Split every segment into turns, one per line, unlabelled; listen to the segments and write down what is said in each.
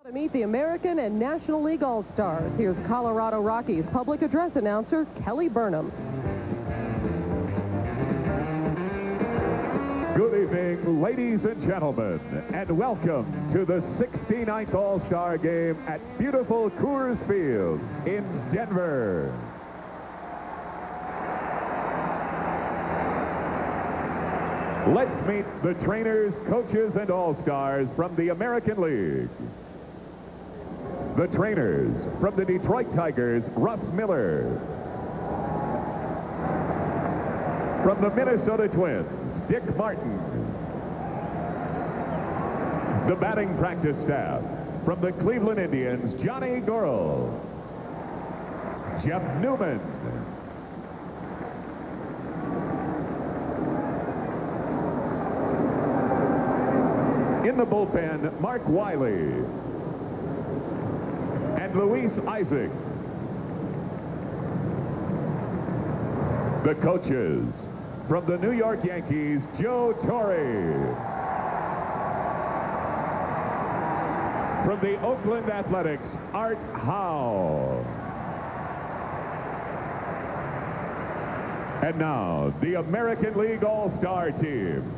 To meet the American and National League All-Stars, here's Colorado Rockies public address announcer Kelly Burnham.
Good evening, ladies and gentlemen, and welcome to the 69th All-Star Game at beautiful Coors Field in Denver. Let's meet the trainers, coaches, and All-Stars from the American League. The trainers from the Detroit Tigers, Russ Miller. From the Minnesota Twins, Dick Martin. The batting practice staff from the Cleveland Indians, Johnny Gorel. Jeff Newman. In the bullpen, Mark Wiley. And Luis Isaac. The coaches from the New York Yankees, Joe Torre. From the Oakland Athletics, Art Howe. And now, the American League All-Star team.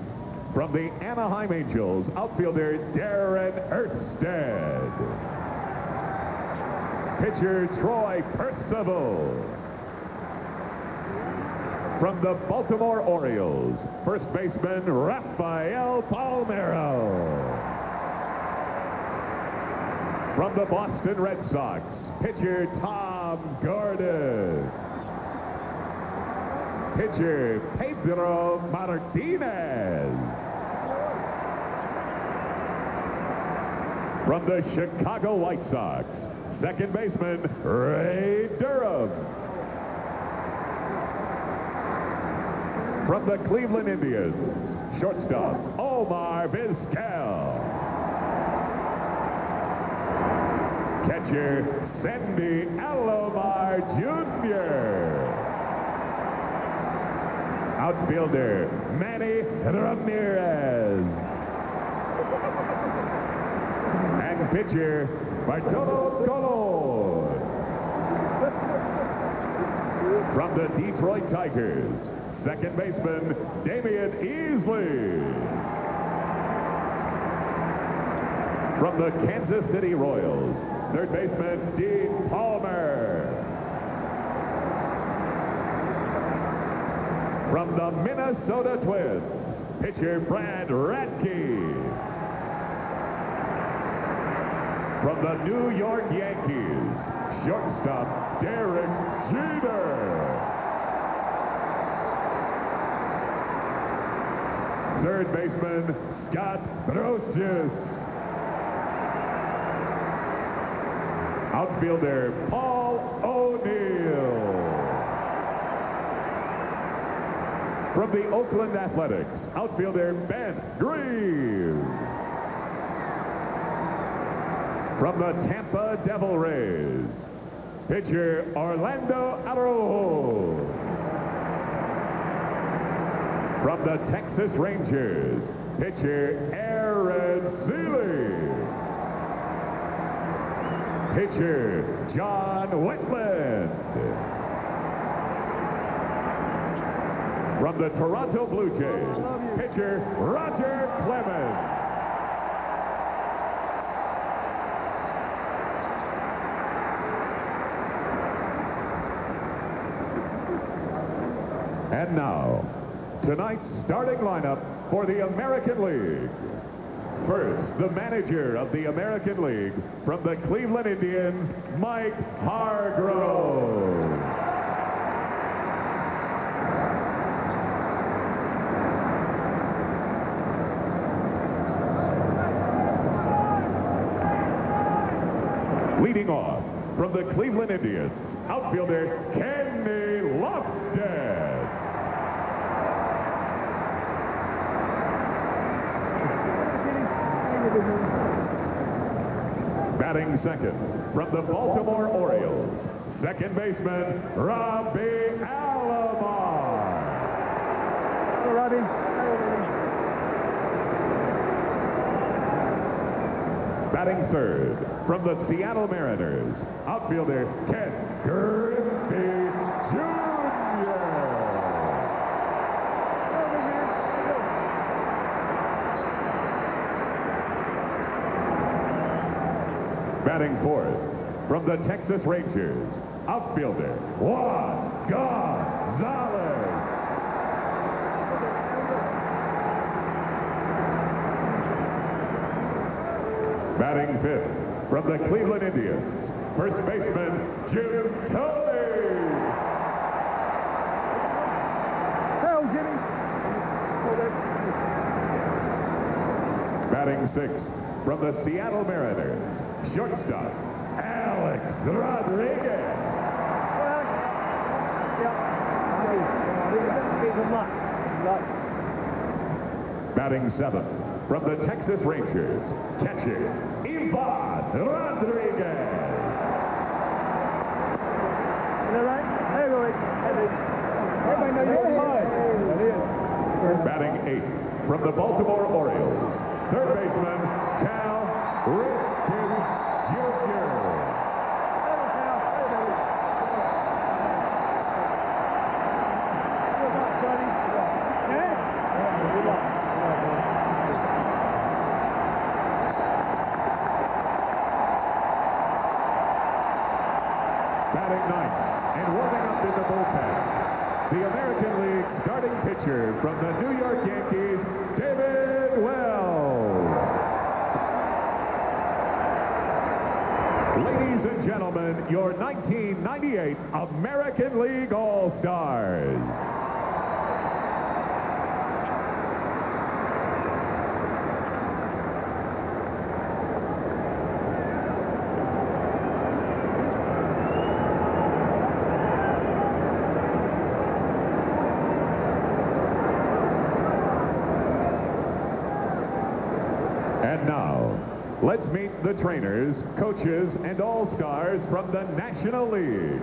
From the Anaheim Angels, outfielder Darren Erstad. Pitcher Troy Percival. From the Baltimore Orioles, first baseman Rafael Palmeiro. From the Boston Red Sox, pitcher Tom Gordon. Pitcher Pedro Martinez. From the Chicago White Sox, second baseman Ray Durham. From the Cleveland Indians, shortstop Omar Vizquel. Catcher Sandy Alomar Jr. Outfielder Manny Ramirez. And pitcher Bartolo Colon. From the Detroit Tigers, second baseman Damian Easley. From the Kansas City Royals, third baseman Dean Palmer. From the Minnesota Twins, pitcher Brad Radke. From the New York Yankees, shortstop Derek Jeter. Third baseman Scott Brosius. Outfielder Paul O'Neill. From the Oakland Athletics, outfielder Ben Grieve. From the Tampa Devil Rays, pitcher Orlando Arroyo. From the Texas Rangers, pitcher Aaron Seeley. Pitcher John Whitland. From the Toronto Blue Jays, pitcher Roger Clemens. And now, tonight's starting lineup for the American League. First, the manager of the American League from the Cleveland Indians, Mike Hargrove. Leading off from the Cleveland Indians, outfielder Kenny Lofted. Batting second from the Baltimore Orioles, second baseman Robbie Alomar. Hello, Robbie. Batting third from the Seattle Mariners, outfielder Ken Griffey Jr. Batting fourth, from the Texas Rangers, outfielder Juan Gonzalez. Batting fifth, from the Cleveland Indians, first baseman Jim Tony.
Hello, Jimmy.
Batting sixth, from the Seattle Mariners, shortstop Alex Rodriguez. Batting seventh, from the Texas Rangers, catcher Ivan Rodriguez. Batting eighth, from the Baltimore Orioles, third baseman Cal Ripken Jr. Batting ninth and warming up in the bullpen, the American League starting pitcher from the New York Yankees, David Wells. Ladies and gentlemen, your 1998 American League All-Stars. And now, let's meet the trainers, coaches, and all-stars from the National League.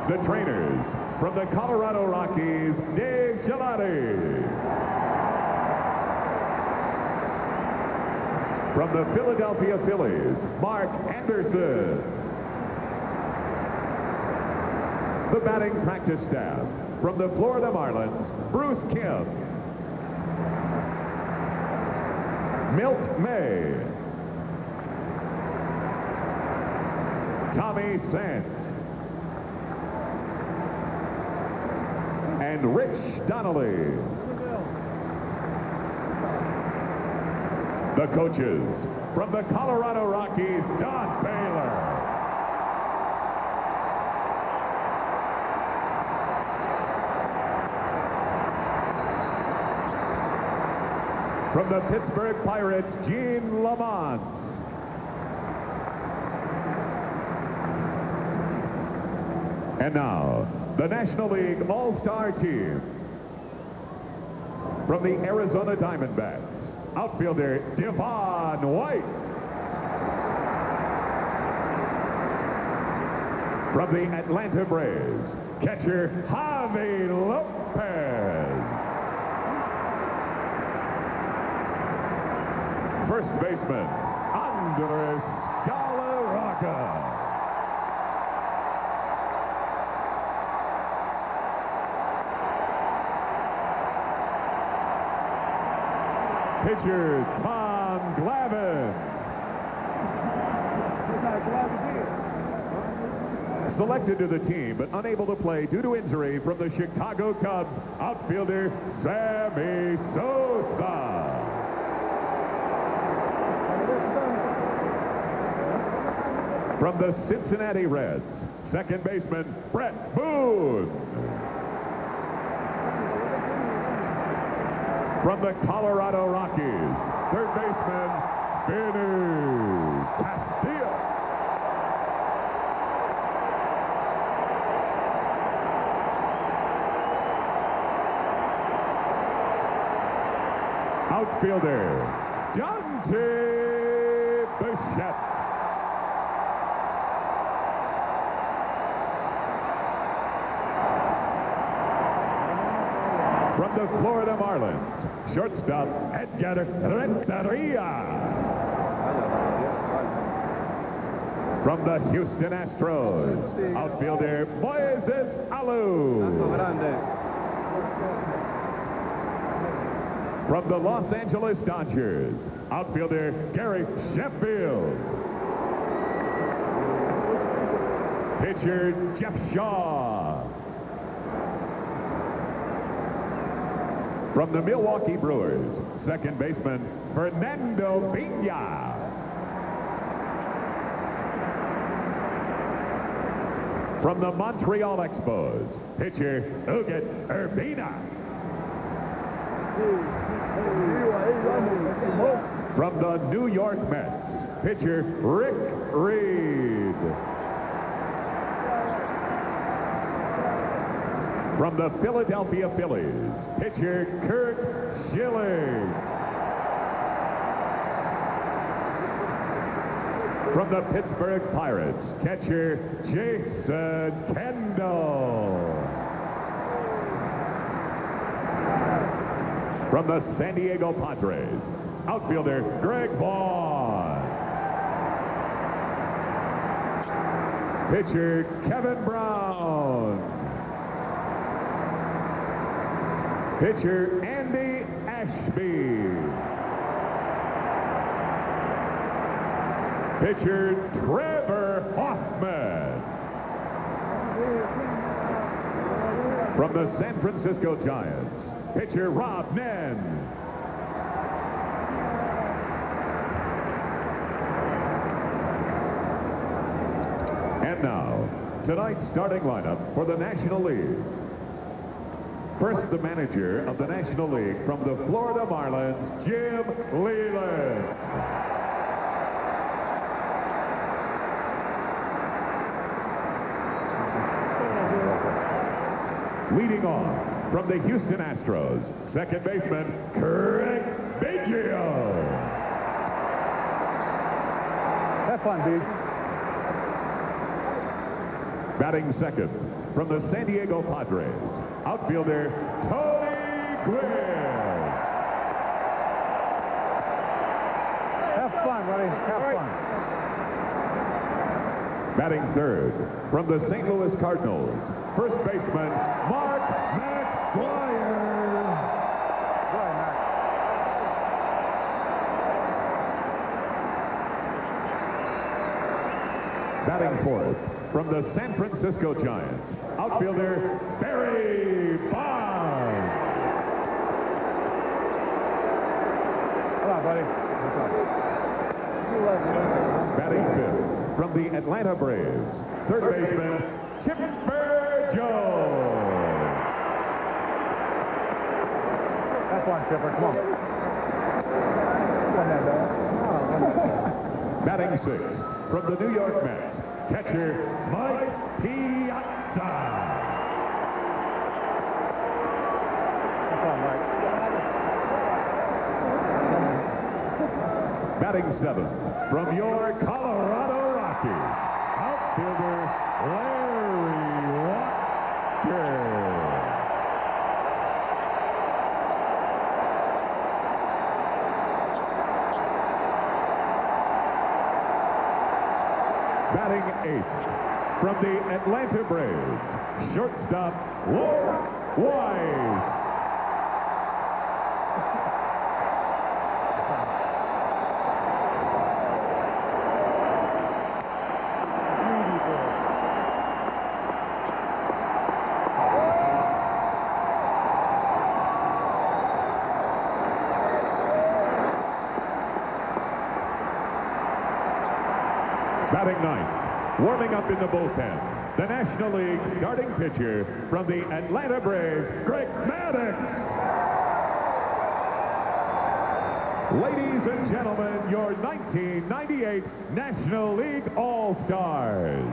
The trainers from the Colorado Rockies, Dave Shalati. From the Philadelphia Phillies, Mark Anderson. The batting practice staff from the Florida Marlins, Bruce Kim. Milt May, Tommy Sant, and Rich Donnelly. The coaches from the Colorado Rockies, Don Baylor. From the Pittsburgh Pirates, Gene Lamont. And now, the National League All-Star Team. From the Arizona Diamondbacks, outfielder Devon White. From the Atlanta Braves, catcher Javi Lopez. First baseman, Andres Galarraga. Pitcher, Tom Glavine. Selected to the team, but unable to play due to injury from the Chicago Cubs, outfielder Sammy Sosa. From the Cincinnati Reds, second baseman Brett Boone. From the Colorado Rockies, third baseman Phenia Castillo. Outfielder Dante Bichette. From the Florida Marlins, shortstop Edgar Renteria. From the Houston Astros, outfielder Moises Alou. From the Los Angeles Dodgers, outfielder Gary Sheffield. Pitcher Jeff Shaw. From the Milwaukee Brewers, second baseman Fernando Phenia. From the Montreal Expos, pitcher Uget Urbina. From the New York Mets, pitcher Rick Reed. From the Philadelphia Phillies, pitcher Kurt Schilling. From the Pittsburgh Pirates, catcher Jason Kendall. From the San Diego Padres, outfielder Greg Vaughn. Pitcher Kevin Brown. Pitcher Andy Ashby. Pitcher Trevor Hoffman. From the San Francisco Giants, pitcher Rob Nen. And now, tonight's starting lineup for the National League. First, the manager of the National League from the Florida Marlins, Jim Leyland. Leading off from the Houston Astros, second baseman Craig Biggio.
Have fun, dude.
Batting second from the San Diego Padres, outfielder Tony Gwynn.
Have fun, buddy. Have fun.
Batting third from the St. Louis Cardinals, first baseman Mark McGwire. Batting fourth from the San Francisco Giants, outfielder Barry Bonds.
Come on, buddy.
Batting fifth from the Atlanta Braves, third baseman Chipper Jones.
Have fun, Chipper. Come on.
Batting sixth from the New York Mets, catcher Mike Piazza.
Have fun, Mike.
Batting seventh from your Colorado Rockies, outfielder Larry Walker. Batting eighth from the Atlanta Braves, shortstop Walt Weiss. Batting ninth, warming up in the bullpen, the National League starting pitcher from the Atlanta Braves, Greg Maddux. Ladies and gentlemen, your 1998 National League All-Stars.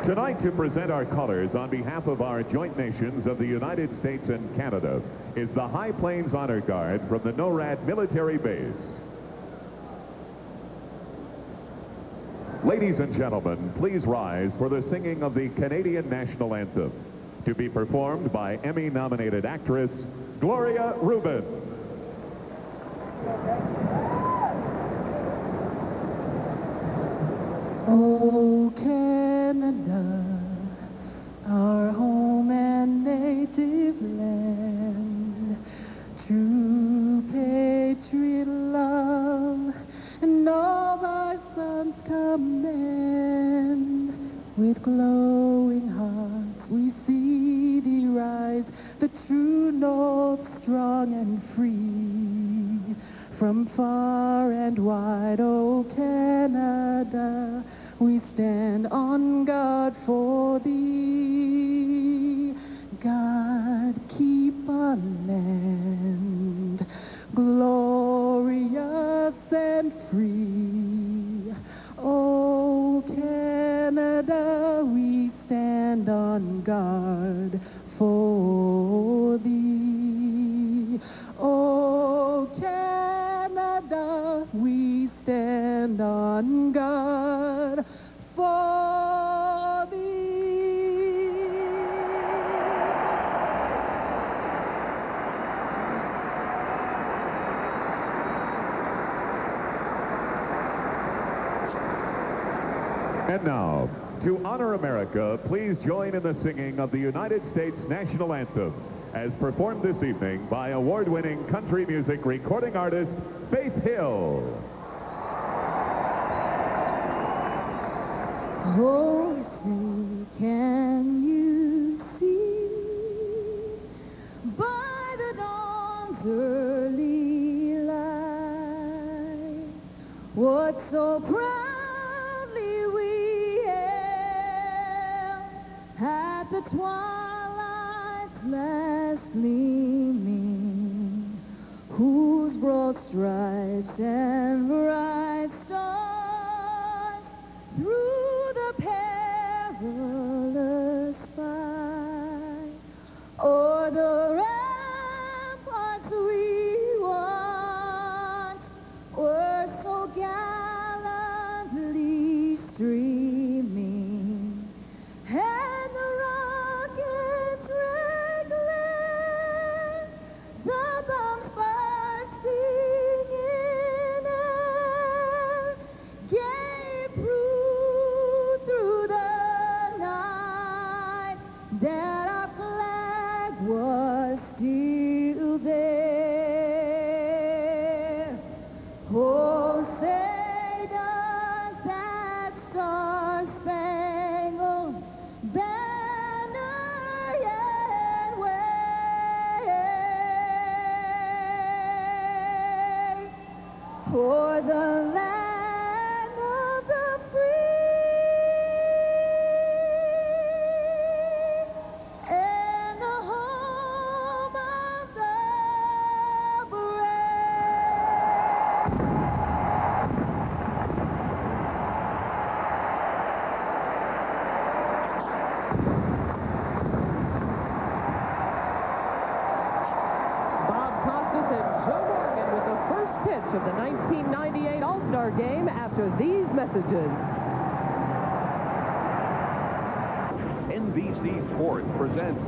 Tonight, to present our colors on behalf of our joint nations of the United States and Canada, is the High Plains Honor Guard from the NORAD military base. Ladies and gentlemen, please rise for the singing of the Canadian National Anthem, to be performed by Emmy-nominated actress Gloria Reuben.
Oh, Canada, our home and native land, true patriot love, and all thy sons command. With glowing hearts we see thee rise, the true north, strong and free. From far and wide, oh Canada, we stand on guard for thee. God, keep our land glorious and free. Oh Canada, we stand on guard for thee. Oh Canada, we stand on guard for thee.
And now, to honor America, please join in the singing of the United States National Anthem, as performed this evening by award-winning country music recording artist Faith Hill.
Oh, say, can you see by the dawn's early light what so proudly we hailed at the twilight's last gleaming, whose broad stripes and bright stars through the perilous fight o'er the ramparts we watched were so gallantly streaming, and the rockets' red glare, the bombs bursting in air, gave proof through the night that our flag was still there. Oh, say does that star-spangled banner yet wave for the land of the free and the home of the brave.
Bob Costas and Joe Morgan with the first pitch of the 1998 All-Star Game after these messages.
NBC Sports presents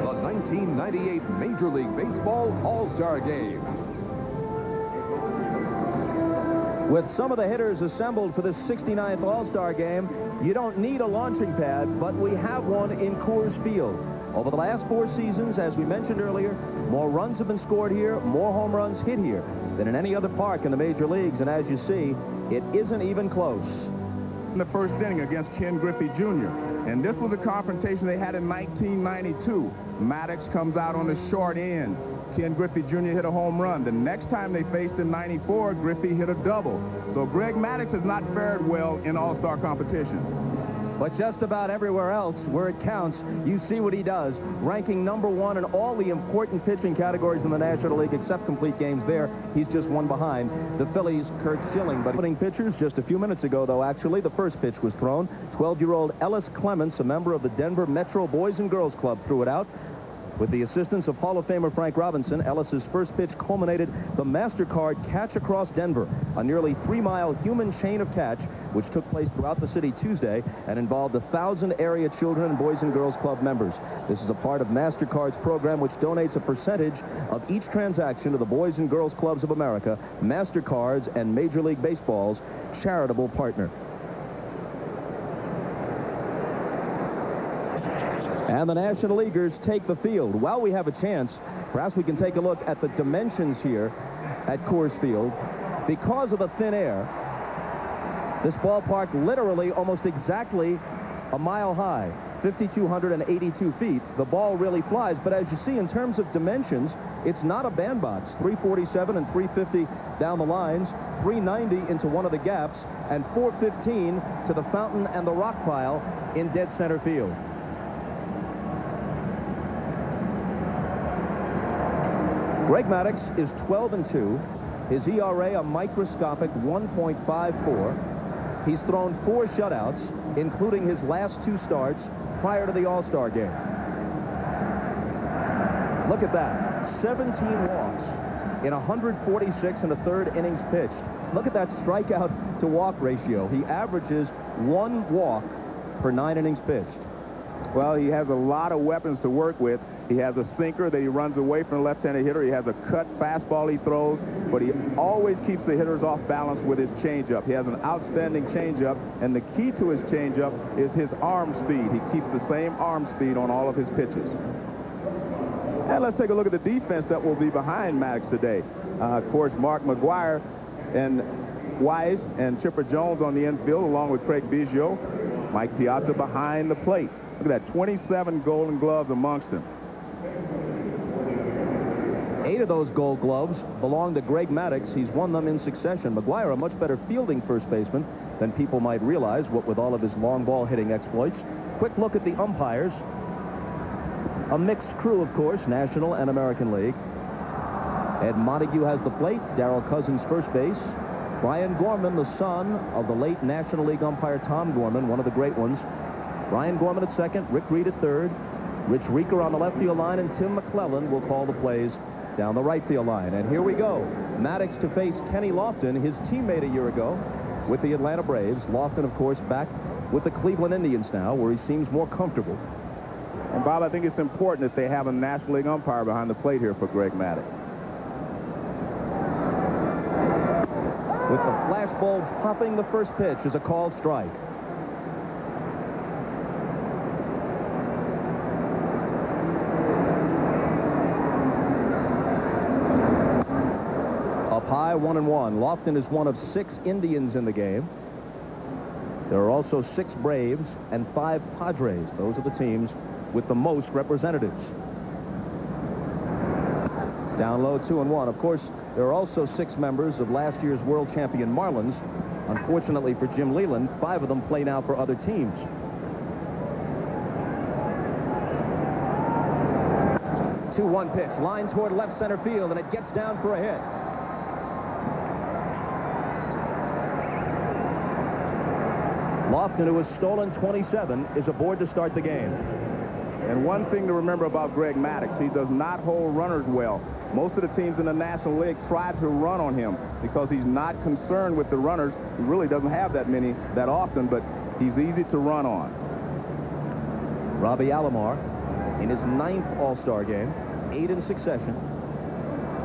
the 1998 Major League Baseball All-Star Game.
With some of the hitters assembled for this 69th All-Star Game, you don't need a launching pad, but we have one in Coors Field. Over the last 4 seasons, as we mentioned earlier, more runs have been scored here, more home runs hit here than in any other park in the major leagues, and as you see, it isn't even close.
In the first inning against Ken Griffey Jr. And this was a confrontation they had in 1992. Maddox comes out on the short end. Ken Griffey Jr. hit a home run. The next time they faced in 94, Griffey hit a double. So Greg Maddox has not fared well in all-star competition.
But just about everywhere else, where it counts, you see what he does, ranking #1 in all the important pitching categories in the National League, except complete games there. He's just one behind the Phillies' Kurt Schilling. But putting pitchers just a few minutes ago, though, actually, the first pitch was thrown. 12-year-old Ellis Clements, a member of the Denver Metro Boys and Girls Club, threw it out. With the assistance of Hall of Famer Frank Robinson, Ellis's first pitch culminated the MasterCard Catch Across Denver, a nearly 3-mile human chain of catch which took place throughout the city Tuesday and involved 1,000 area children and Boys and Girls Club members. This is a part of MasterCard's program which donates a percentage of each transaction to the Boys and Girls Clubs of America, MasterCard's and Major League Baseball's charitable partner. And the National Leaguers take the field. While we have a chance, perhaps we can take a look at the dimensions here at Coors Field. Because of the thin air, this ballpark literally almost exactly a mile high, 5,282 feet. The ball really flies, but as you see in terms of dimensions, it's not a bandbox. 347 and 350 down the lines, 390 into one of the gaps, and 415 to the fountain and the rock pile in dead center field. Greg Maddux is 12-2. His ERA a microscopic 1.54. He's thrown 4 shutouts, including his last 2 starts prior to the All-Star game. Look at that. 17 walks in 146 and a third innings pitched. Look at that strikeout to walk ratio. He averages 1 walk per 9 innings pitched.
Well, he has a lot of weapons to work with. He has a sinker that he runs away from the left-handed hitter. He has a cut fastball he throws, but he always keeps the hitters off balance with his changeup. He has an outstanding changeup, and the key to his changeup is his arm speed. He keeps the same arm speed on all of his pitches. And let's take a look at the defense that will be behind Maddux today. Of course, Mark McGwire and Wise and Chipper Jones on the infield, along with Craig Biggio. Mike Piazza behind the plate. Look at that, 27 Golden Gloves amongst them.
8 of those Gold Gloves belong to Greg Maddux. He's won them in succession. McGwire, a much better fielding first baseman than people might realize, what with all of his long ball hitting exploits. Quick look at the umpires. A mixed crew, of course, National and American League. Ed Montague has the plate. Darrell Cousins first base. Brian Gorman, the son of the late National League umpire Tom Gorman, one of the great ones. Brian Gorman at second, Rick Reed at third, Rich Rieker on the left field line, and Tim McClellan will call the plays down the right field line. And here we go. Maddux to face Kenny Lofton, his teammate a year ago with the Atlanta Braves. Lofton, of course, back with the Cleveland Indians now, where he seems more comfortable.
And, Bob, I think it's important that they have a National League umpire behind the plate here for Greg Maddux.
With the flash bulbs popping, the first pitch is a called strike. High, 1-1. Lofton is one of 6 Indians in the game. There are also 6 Braves and 5 Padres. Those are the teams with the most representatives. Down low, 2-1. Of course, there are also 6 members of last year's world champion Marlins. Unfortunately for Jim Leland, 5 of them play now for other teams. The 2-1 pitch, line toward left center field, and it gets down for a hit. Lofton, who has stolen 27, is aboard to start the game.
And one thing to remember about Greg Maddux, he does not hold runners well. Most of the teams in the National League try to run on him because he's not concerned with the runners. He really doesn't have that many that often, but he's easy to run on.
Robbie Alomar in his 9th All-Star game, 8 in succession.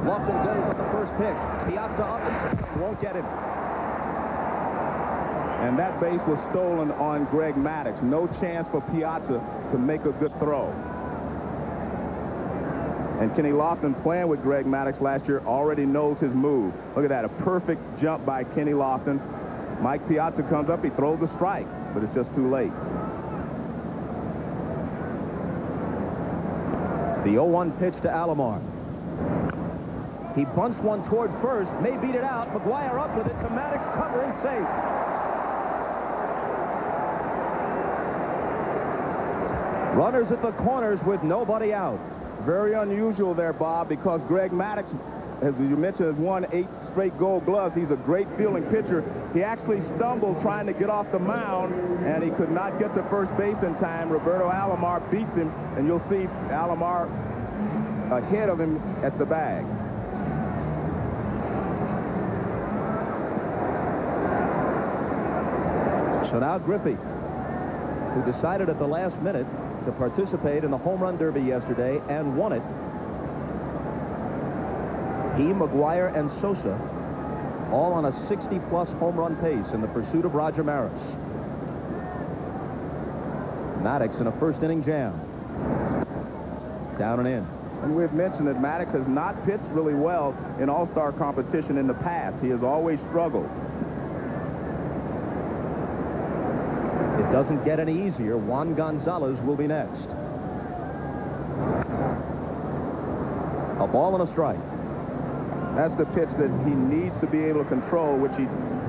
Lofton goes at the first pitch. Piazza up and won't get him.
And that base was stolen on Greg Maddux. No chance for Piazza to make a good throw. And Kenny Lofton, playing with Greg Maddux last year, already knows his move. Look at that, a perfect jump by Kenny Lofton. Mike Piazza comes up, he throws a strike, but it's just too late.
The 0-1 pitch to Alomar. He bunts one toward first, may beat it out. McGwire up with it to Maddux, covering safe. Runners at the corners with nobody out.
Very unusual there, Bob, because Greg Maddux, as you mentioned, has won 8 straight Gold Gloves. He's a great fielding pitcher. He actually stumbled trying to get off the mound, and he could not get to first base in time. Roberto Alomar beats him, and you'll see Alomar ahead of him at the bag.
So now Griffey, who decided at the last minute to participate in the home run derby yesterday and won it. He, McGuire, and Sosa all on a 60-plus home run pace in the pursuit of Roger Maris. Maddox in a first-inning jam. Down and in.
And we've mentioned that Maddox has not pitched really well in all-star competition in the past. He has always struggled.
It doesn't get any easier. Juan Gonzalez will be next. A ball and a strike.
That's the pitch that he needs to be able to control, which he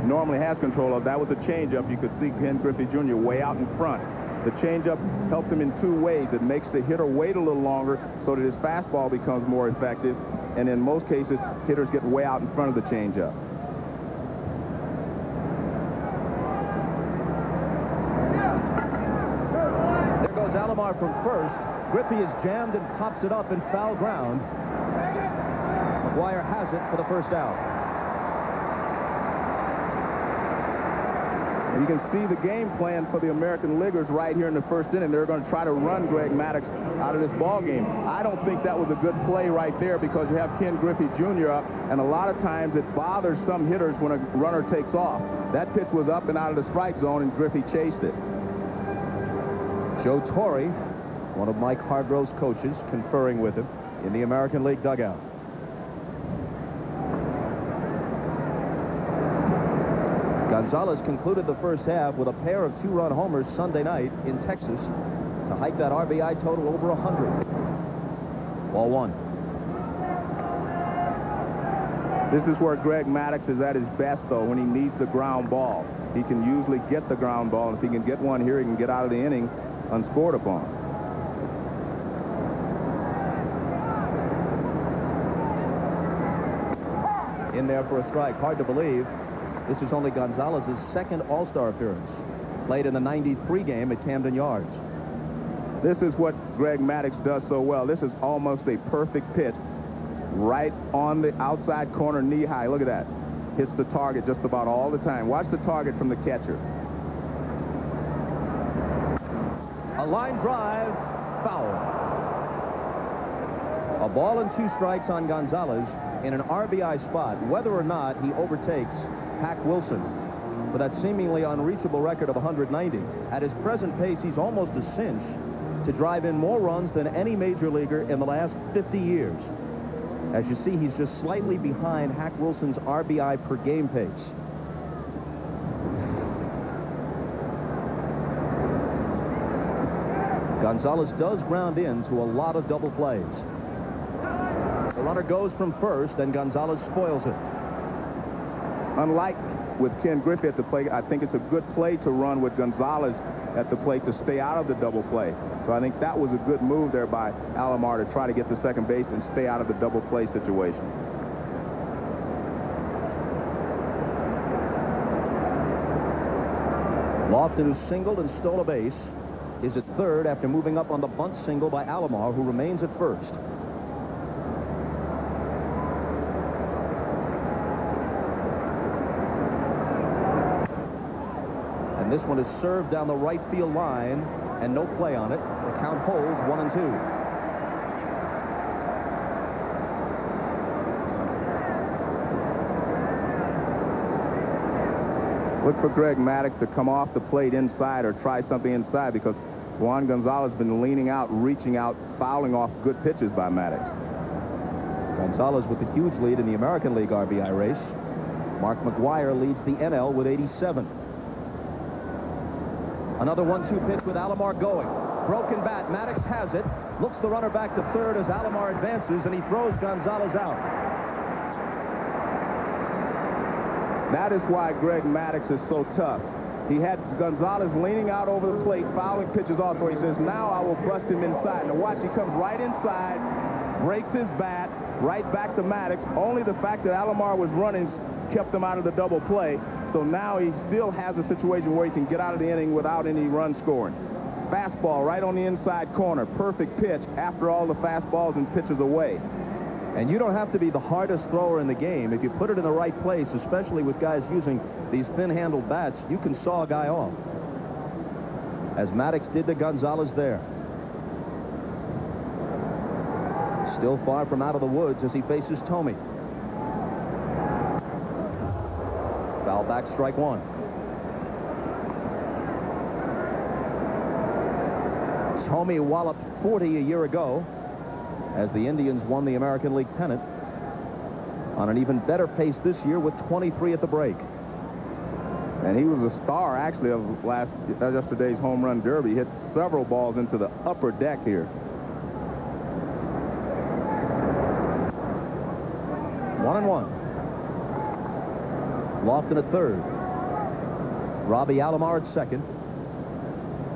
normally has control of. That was a changeup. You could see Ken Griffey Jr. way out in front. The changeup helps him in two ways. It makes the hitter wait a little longer so that his fastball becomes more effective. And in most cases, hitters get way out in front of the changeup.
There goes Alomar from first. Griffey is jammed and pops it up in foul ground. McGuire has it for the first out.
And you can see the game plan for the American Leaguers right here in the first inning. They're going to try to run Greg Maddox out of this ball game. I don't think that was a good play right there because you have Ken Griffey Jr. up, and a lot of times it bothers some hitters when a runner takes off. That pitch was up and out of the strike zone, and Griffey chased it.
Joe Torre, one of Mike Hargrove's coaches, conferring with him in the American League dugout. Gonzalez concluded the first half with a pair of two-run homers Sunday night in Texas to hike that RBI total over 100. Ball one.
This is where Greg Maddox is at his best, though, when he needs a ground ball. He can usually get the ground ball, and if he can get one here, he can get out of the inning unscored upon.
In there for a strike. Hard to believe. This is only Gonzalez's second All-Star appearance. Played in the '93 game at Camden Yards.
This is what Greg Maddox does so well. This is almost a perfect pitch. Right on the outside corner, knee high. Look at that. Hits the target just about all the time. Watch the target from the catcher.
A line drive, foul. A ball and two strikes on Gonzalez in an RBI spot, whether or not he overtakes Hack Wilson for that seemingly unreachable record of 190. At his present pace, he's almost a cinch to drive in more runs than any major leaguer in the last 50 years. As you see, he's just slightly behind Hack Wilson's RBI per game pace. Gonzalez does ground into a lot of double plays. The runner goes from first, and Gonzalez spoils it.
Unlike with Ken Griffey at the plate, I think it's a good play to run with Gonzalez at the plate to stay out of the double play. So I think that was a good move there by Alomar to try to get to second base and stay out of the double play situation.
Lofton, who singled and stole a base, is at third after moving up on the bunt single by Alomar, who remains at first. And this one is served down the right field line, and no play on it. The count holds 1-2.
Look for Greg Maddox to come off the plate inside or try something inside, because Juan Gonzalez has been leaning out, reaching out, fouling off good pitches by Maddox.
Gonzalez with the huge lead in the American League RBI race. Mark McGuire leads the NL with 87. Another 1-2 pitch with Alomar going. Broken bat. Maddox has it. Looks the runner back to third as Alomar advances, and he throws Gonzalez out.
That is why Greg Maddox is so tough. He had Gonzalez leaning out over the plate, fouling pitches off, where he says, now I will bust him inside. Now watch, he comes right inside, breaks his bat, right back to Maddox. Only the fact that Alomar was running kept him out of the double play. So now he still has a situation where he can get out of the inning without any run scoring. fastball right on the inside corner. Perfect pitch after all the fastballs and pitches away.
And you don't have to be the hardest thrower in the game. If you put it in the right place, especially with guys using these thin-handled bats, you can saw a guy off. As Maddox did to Gonzalez there. Still far from out of the woods as he faces Thome. Foul back, strike one. Thome walloped 40 a year ago as the Indians won the American League pennant, on an even better pace this year with 23 at the break.
And he was a star, actually, of yesterday's home run derby. Hit several balls into the upper deck here.
1-1. Lofton at third. Robbie Alomar at second.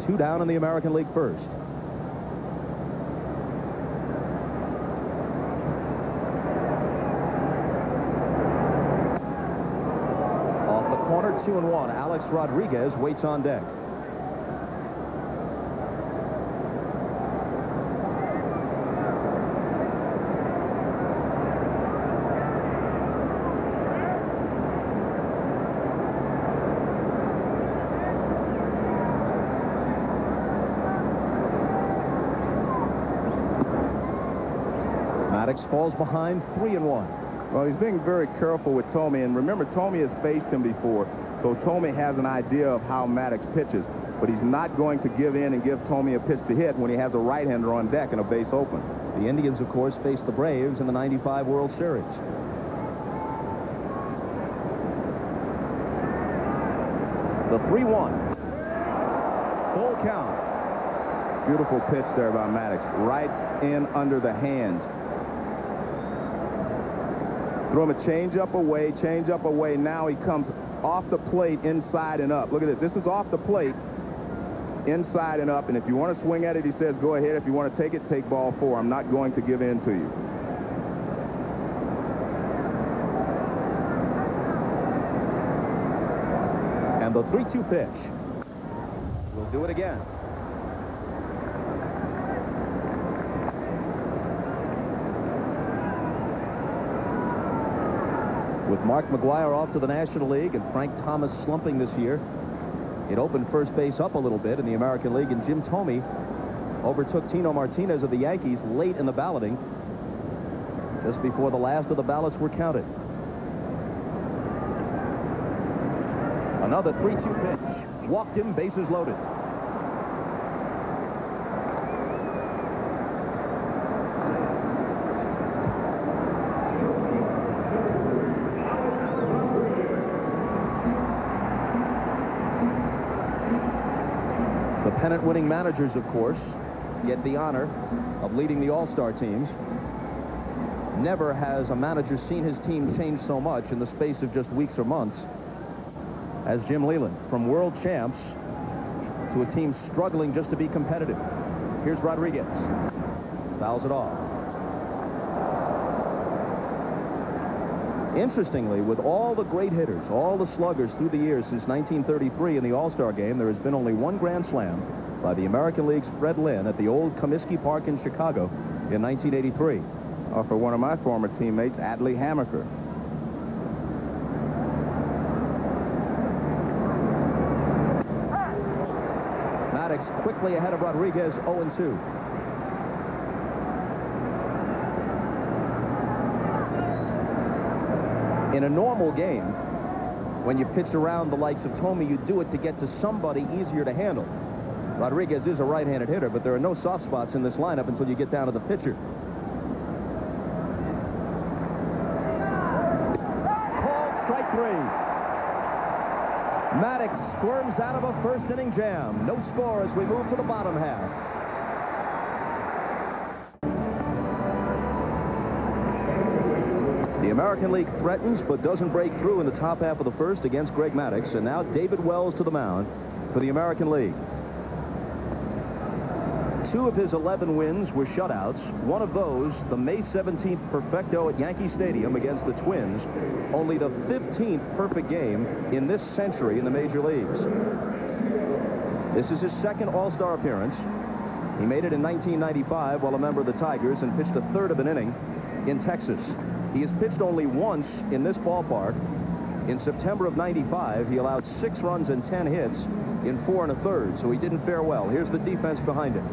2 down in the American League first. Off the corner, 2-1. Alex Rodriguez waits on deck. Maddox falls behind, 3-1.
Well, he's being very careful with Thome, and remember, Thome has faced him before, so Thome has an idea of how Maddox pitches, but he's not going to give in and give Thome a pitch to hit when he has a right-hander on deck and a base open.
The Indians, of course, faced the Braves in the '95 World Series. The 3-1. Full count.
Beautiful pitch there by Maddox, right in under the hands. Throw him a change-up away. Now he comes off the plate, inside and up. Look at this. This is off the plate, inside and up. And if you want to swing at it, he says, go ahead. If you want to take it, take ball 4. I'm not going to give in to you.
And the 3-2 pitch. We'll do it again. With Mark McGwire off to the National League and Frank Thomas slumping this year, it opened first base up a little bit in the American League, and Jim Thome overtook Tino Martinez of the Yankees late in the balloting, just before the last of the ballots were counted. Another 3-2 pitch. Walked him, bases loaded. The pennant-winning managers, of course, get the honor of leading the All-Star teams. Never has a manager seen his team change so much in the space of just weeks or months as Jim Leyland, from world champs to a team struggling just to be competitive. Here's Rodriguez. Fouls it off. Interestingly, with all the great hitters, all the sluggers through the years since 1933 in the All-Star game, there has been only one grand slam by the American League's Fred Lynn at the old Comiskey Park in Chicago in 1983.
For one of my former teammates, Adley Hammaker.
Maddox quickly ahead of Rodriguez, 0-2. In a normal game, when you pitch around the likes of Thome, you do it to get to somebody easier to handle. Rodriguez is a right-handed hitter, but there are no soft spots in this lineup until you get down to the pitcher. Called strike 3. Maddox squirms out of a first-inning jam. No score as we move to the bottom half. The American League threatens but doesn't break through in the top half of the first against Greg Maddox, and now David Wells to the mound for the American League. 2 of his 11 wins were shutouts. One of those, the May 17th perfecto at Yankee Stadium against the Twins, only the 15th perfect game in this century in the major leagues. This is his second All-Star appearance. He made it in 1995 while a member of the Tigers and pitched a third of an inning in Texas. He has pitched only once in this ballpark. In September of '95, he allowed 6 runs and 10 hits in 4 1/3, so he didn't fare well. Here's the defense behind it.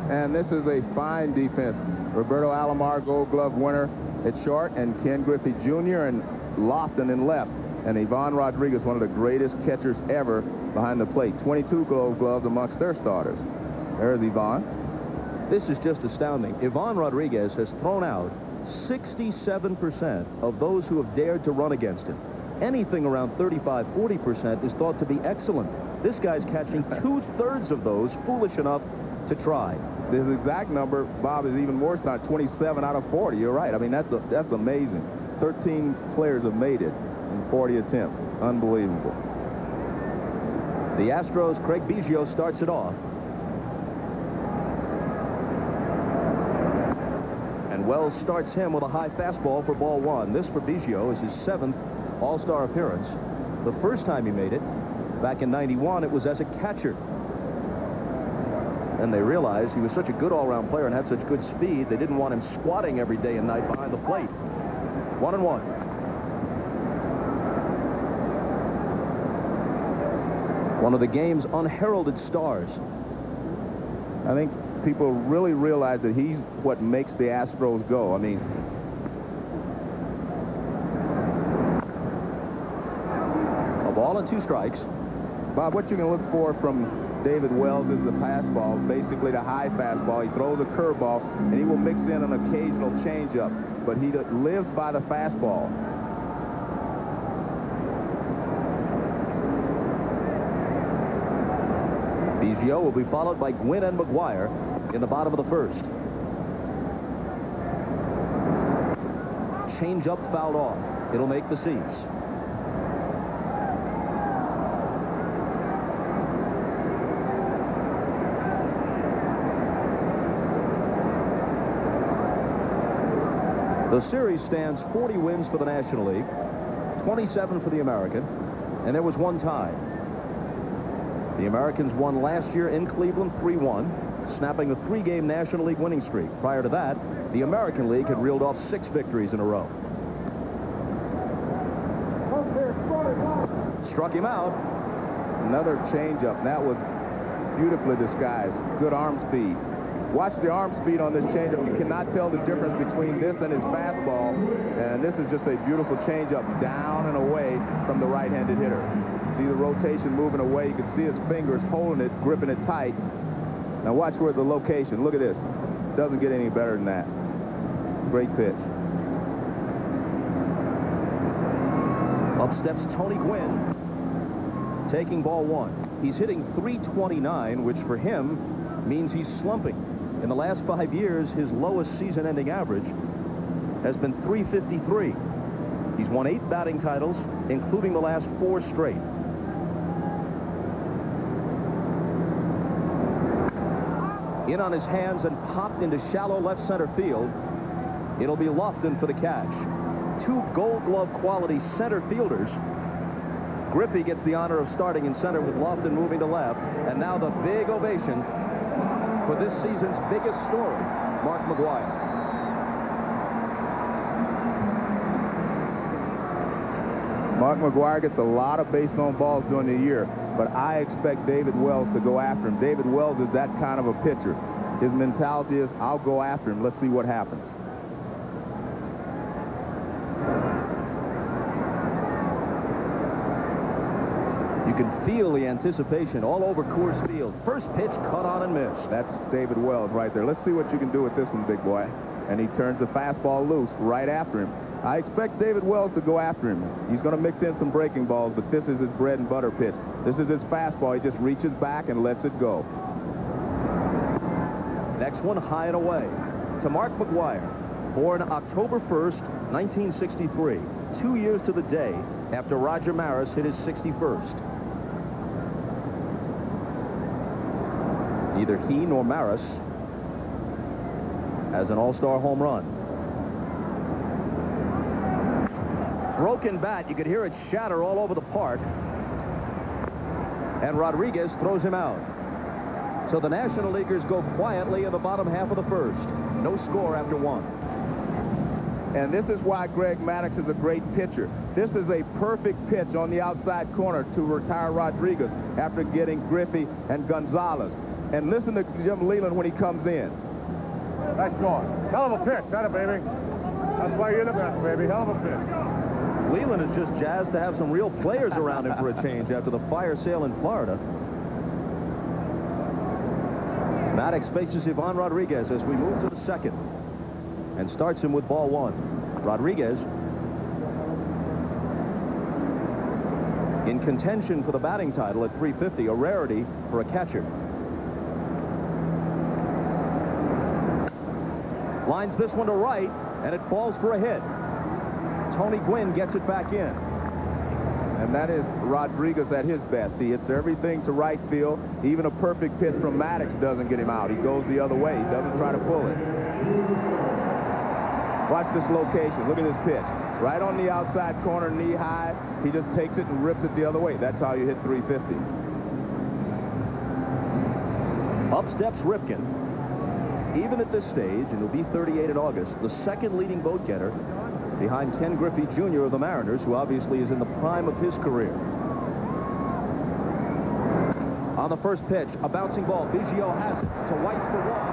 And this is a fine defense. Roberto Alomar, Gold Glove winner at short, and Ken Griffey Jr. and Lofton in left. And Ivan Rodriguez, one of the greatest catchers ever behind the plate. 22 Gold Gloves amongst their starters. There's Ivan.
This is just astounding. Ivan Rodriguez has thrown out 67% of those who have dared to run against him. Anything around 35-40% is thought to be excellent. This guy's catching 2/3 of those foolish enough to try.
This exact number, Bob, is even more than 27 out of 40. You're right. I mean, that's amazing. 13 players have made it in 40 attempts. Unbelievable.
The Astros' Craig Biggio starts it off. And Wells starts him with a high fastball for ball 1. This for Biggio is his 7th All-Star appearance. The first time he made it, back in '91, it was as a catcher. And they realized he was such a good all-round player and had such good speed, they didn't want him squatting every day and night behind the plate. 1-1. One of the game's unheralded stars.
I think people really realize that he's what makes the Astros go. I mean,
a ball and 2 strikes.
Bob, what you can look for from David Wells is the fastball, basically the high fastball. He throws a curveball, and he will mix in an occasional changeup, but he lives by the fastball.
Biggio will be followed by Gwynn and McGuire in the bottom of the first. Change-up fouled off. It'll make the seats. The series stands 40 wins for the National League, 27 for the American, and there was one tie. The Americans won last year in Cleveland 3-1, snapping the 3-game National League winning streak. Prior to that, the American League had reeled off 6 victories in a row. Struck him out.
Another changeup. That was beautifully disguised. Good arm speed. Watch the arm speed on this changeup. You cannot tell the difference between this and his fastball. And this is just a beautiful changeup down and away from the right-handed hitter. See the rotation moving away. You can see his fingers holding it, gripping it tight. Now watch where the location. Look at this. Doesn't get any better than that. Great pitch.
Up steps Tony Gwynn, taking ball 1. He's hitting .329, which for him means he's slumping. In the last 5 years, his lowest season-ending average has been .353. He's won 8 batting titles, including the last 4 straight. In on his hands and popped into shallow left center field. It'll be Lofton for the catch. 2 Gold Glove quality center fielders. Griffey gets the honor of starting in center with Lofton moving to left. And now the big ovation for this season's biggest story, Mark McGwire.
Mark McGwire gets a lot of base on balls during the year, but I expect David Wells to go after him. David Wells is that kind of a pitcher. His mentality is, I'll go after him. Let's see what happens.
You can feel the anticipation all over Coors Field. First pitch cut on and missed.
That's David Wells right there. Let's see what you can do with this one, big boy. And he turns the fastball loose right after him. I expect David Wells to go after him. He's going to mix in some breaking balls, but this is his bread and butter pitch. This is his fastball. He just reaches back and lets it go.
Next one high and away to Mark McGwire, born October 1st, 1963, 2 years to the day after Roger Maris hit his 61st. Neither he nor Maris has an all-star home run. Broken bat. You could hear it shatter all over the park. And Rodriguez throws him out. So the National Leaguers go quietly in the bottom half of the first. No score after 1.
And this is why Greg Maddux is a great pitcher. This is a perfect pitch on the outside corner to retire Rodriguez after getting Griffey and Gonzalez. And listen to Jim Leland when he comes in.
Nice going. Hell of a pitch. Got it, baby. That's why you're the best, baby. Hell of a pitch.
Leland is just jazzed to have some real players around him for a change after the fire sale in Florida. Maddux faces Ivan Rodriguez as we move to the second and starts him with ball 1. Rodriguez in contention for the batting title at 350, a rarity for a catcher. Lines this one to right, and it falls for a hit. Tony Gwynn gets it back in.
And that is Rodriguez at his best. He hits everything to right field. Even a perfect pitch from Maddux doesn't get him out. He goes the other way. He doesn't try to pull it. Watch this location. Look at this pitch. Right on the outside corner, knee high. He just takes it and rips it the other way. That's how you hit 350.
Up steps Ripken. Even at this stage, and he'll be 38 in August, the second leading vote getter behind Ken Griffey Jr. of the Mariners, who obviously is in the prime of his career. On the first pitch, a bouncing ball. Biggio has it to Weiss for 1.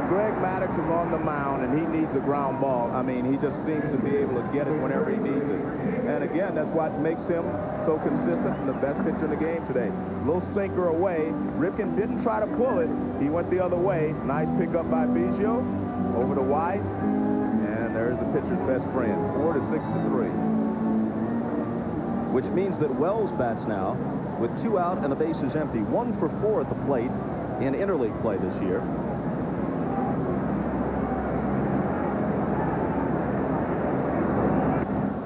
Greg Maddux is on the mound and he needs a ground ball. I mean, he just seems to be able to get it whenever he needs it. And again, that's what makes him so consistent and the best pitcher in the game today. Little sinker away. Ripken didn't try to pull it. He went the other way. Nice pickup by Biggio. Over to Weiss. And there's the pitcher's best friend. 4 to 6 to 3.
Which means that Wells bats now with 2 out and the bases empty. 1 for 4 at the plate in interleague play this year.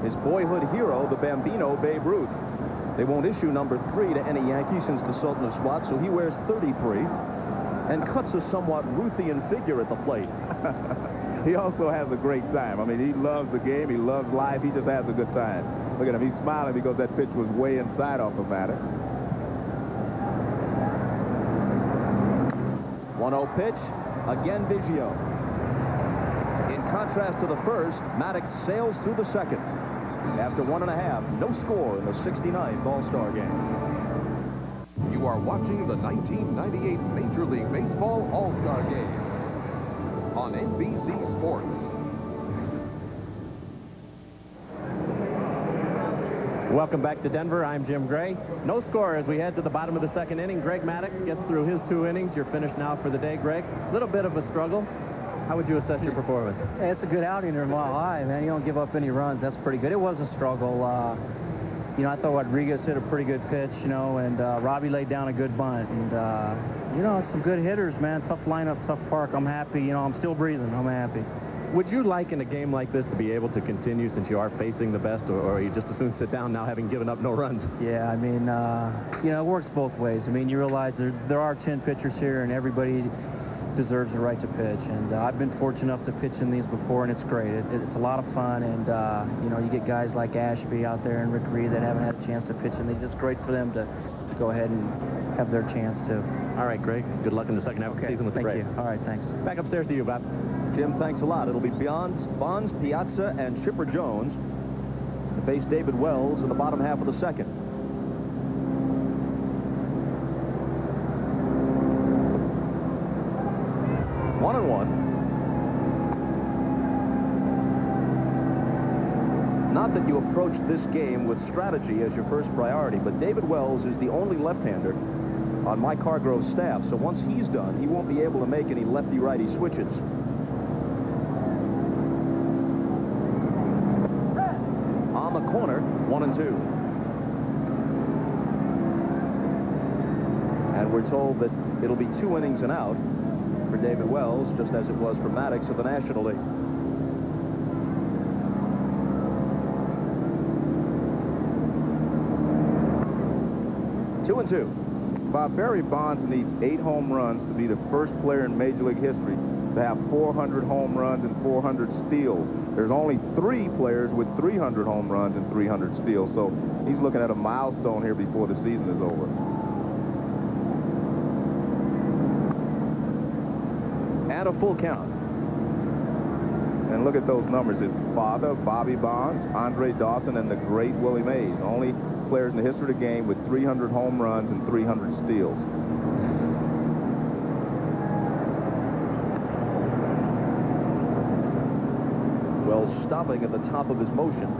His boyhood hero, the Bambino, Babe Ruth. They won't issue number 3 to any Yankee since the Sultan of Swat, so he wears 33 and cuts a somewhat Ruthian figure at the plate.
He also has a great time. I mean, he loves the game. He loves life. He just has a good time. Look at him. He's smiling because that pitch was way inside off of Maddux.
1-0 pitch. Again, Biggio. In contrast to the first, Maddux sails through the second. After 1.5, no score in the 69th All-Star game.
You are watching the 1998 Major League Baseball All-Star Game on NBC Sports.
Welcome back to Denver. I'm Jim Gray. No score as we head to the bottom of the second inning. Greg Maddux gets through his 2 innings. You're finished now for the day, Greg. A little bit of a struggle. How would you assess your performance?
It's a good outing in Mile High, man. You don't give up any runs. That's pretty good. It was a struggle. You know, I thought Rodriguez hit a pretty good pitch, you know, and Robbie laid down a good bunt. And, you know, some good hitters, man. Tough lineup, tough park. I'm happy. You know, I'm still breathing. I'm happy.
Would you like in a game like this to be able to continue since you are facing the best, or you just as soon sit down now having given up no runs?
Yeah, I mean, you know, it works both ways. I mean, you realize there are 10 pitchers here, and everybody deserves the right to pitch, and I've been fortunate enough to pitch in these before, and it's great. It's a lot of fun, and you know, you get guys like Ashby out there and Rick Reed that haven't had a chance to pitch, and it's just great for them to go ahead and have their chance to.
All right, Greg. Good luck in the second half of the season with the Braves.
Thank you. All right, thanks.
Back upstairs to you, Bob.
Jim, thanks a lot. It'll be Bonds, Piazza, and Chipper Jones to face David Wells in the bottom half of the second. One and one. Not that you approach this game with strategy as your first priority, but David Wells is the only left-hander on Mike Hargrove's staff, so once he's done, he won't be able to make any lefty-righty switches. On the corner, 1-2. And we're told that it'll be 2 innings and out for David Wells, just as it was for Maddux of the National League. 2-2.
Bob, Barry Bonds needs 8 home runs to be the first player in Major League history to have 400 home runs and 400 steals. There's only 3 players with 300 home runs and 300 steals, so he's looking at a milestone here before the season is over.
And a full count.
And look at those numbers. His father, Bobby Bonds, Andre Dawson, and the great Willie Mays. Only players in the history of the game with 300 home runs and 300 steals.
Wells stopping at the top of his motion.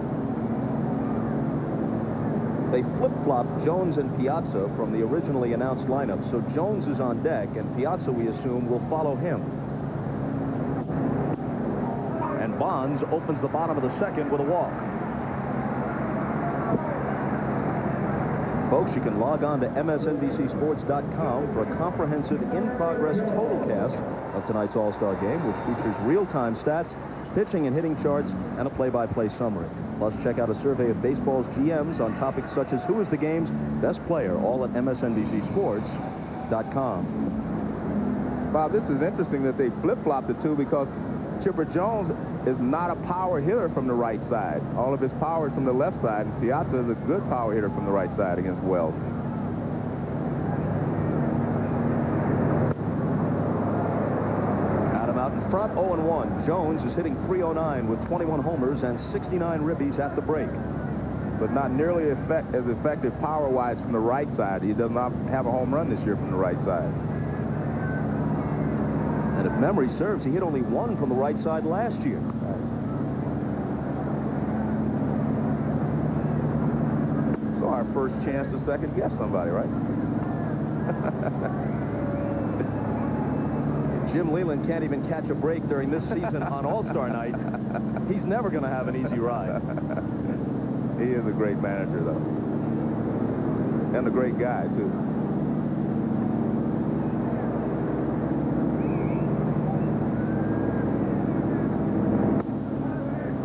They flip-flopped Jones and Piazza from the originally announced lineup, so Jones is on deck, and Piazza, we assume, will follow him. And Bonds opens the bottom of the second with a walk. Folks, you can log on to MSNBCSports.com for a comprehensive in-progress total cast of tonight's All-Star Game, which features real-time stats, pitching and hitting charts, and a play-by-play summary. Plus, check out a survey of baseball's GMs on topics such as who is the game's best player, all at MSNBCSports.com.
Bob, this is interesting that they flip-flopped the two because Chipper Jones is not a power hitter from the right side. All of his power is from the left side, and Piazza is a good power hitter from the right side against Wells.
Out in front, 0-1. Jones is hitting .309 with 21 homers and 69 ribbies at the break.
But not nearly as effective power-wise from the right side. He does not have a home run this year from the right side.
And if memory serves, he hit only 1 from the right side last year.
So our first chance to second-guess somebody, right?
Jim Leland can't even catch a break during this season on All-Star Night. He's never going to have an easy ride.
He is a great manager, though. And a great guy, too.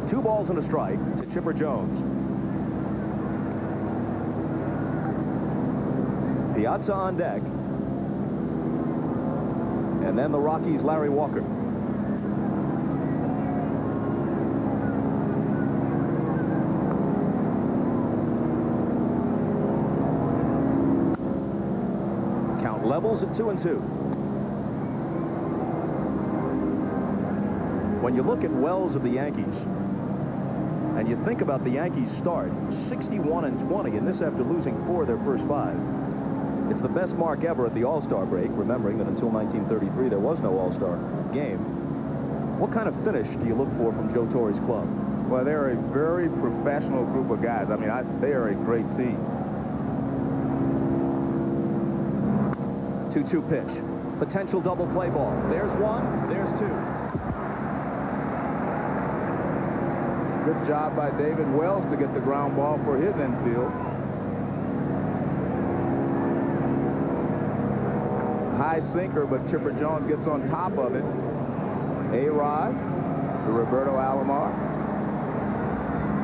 Two balls and a strike to Chipper Jones. Piazza on deck. And then the Rockies' Larry Walker. Count levels at 2-2. When you look at Wells of the Yankees, and you think about the Yankees' start, 61-20, and this after losing 4 of their first 5. It's the best mark ever at the All-Star break, remembering that until 1933 there was no All-Star game. What kind of finish do you look for from Joe Torre's club?
Well, they're a very professional group of guys. I mean, they are a great team.
2-2 pitch. Potential double play ball. There's 1, there's 2.
Good job by David Wells to get the ground ball for his infield. High sinker, but Chipper Jones gets on top of it. A-Rod to Roberto Alomar.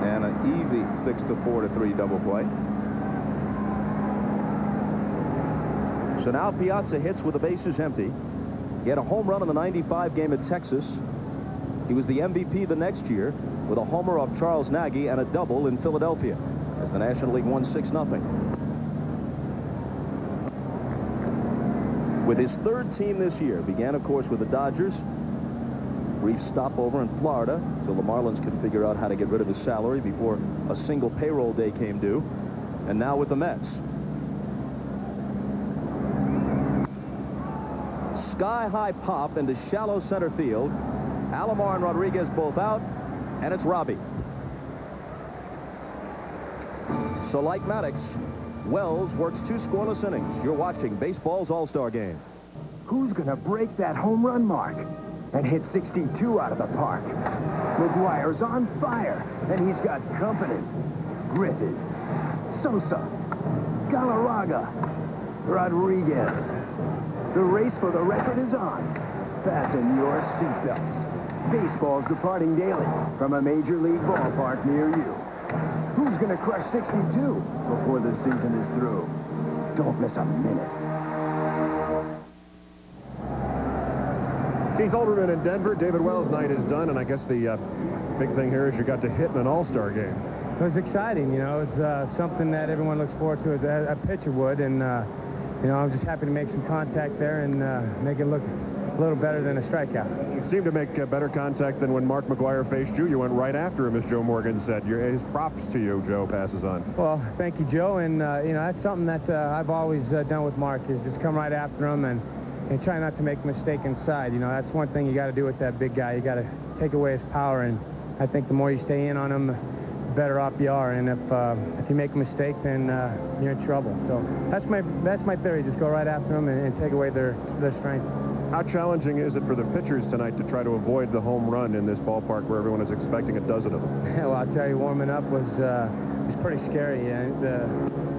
And an easy 6-4-3 double play.
So now Piazza hits with the bases empty. He had a home run in the '95 game at Texas. He was the MVP the next year with a homer off Charles Nagy and a double in Philadelphia as the National League won 6-0. With his 3rd team this year, began, of course, with the Dodgers. Brief stopover in Florida until the Marlins could figure out how to get rid of his salary before a single payroll day came due. And now with the Mets. Sky-high pop into shallow center field. Alomar and Rodriguez both out, and it's Robbie. So like Maddox, Wells works 2 scoreless innings. You're watching baseball's All-Star Game.
Who's going to break that home run mark and hit 62 out of the park? McGuire's on fire, and he's got company. Griffith, Sosa, Galarraga, Rodriguez. The race for the record is on. Fasten your seatbelts. Baseball's departing daily from a major league ballpark near you. Who's going to crush 62 before the season is through? Don't miss a minute.
Keith Olbermann in Denver. David Wells' night is done, and I guess the big thing here is you got to hit in an all-star game.
It was exciting, you know. It's something that everyone looks forward to as a pitcher would, and you know, I'm just happy to make some contact there and make it look a little better than a strikeout.
You seem to make better contact than when Mark McGwire faced you. You went right after him, as Joe Morgan said. His props to you, Joe passes on.
Well, thank you, Joe, and you know, that's something that I've always done with Mark, is just come right after him and try not to make a mistake inside. You know, that's one thing you got to do with that big guy. You got to take away his power, and I think the more you stay in on him, the better off you are. And if you make a mistake, then you're in trouble. So that's my theory. Just go right after them and take away their strength.
How challenging is it for the pitchers tonight to try to avoid the home run in this ballpark where everyone is expecting a dozen of them?
Well, I'll tell you, warming up was pretty scary. And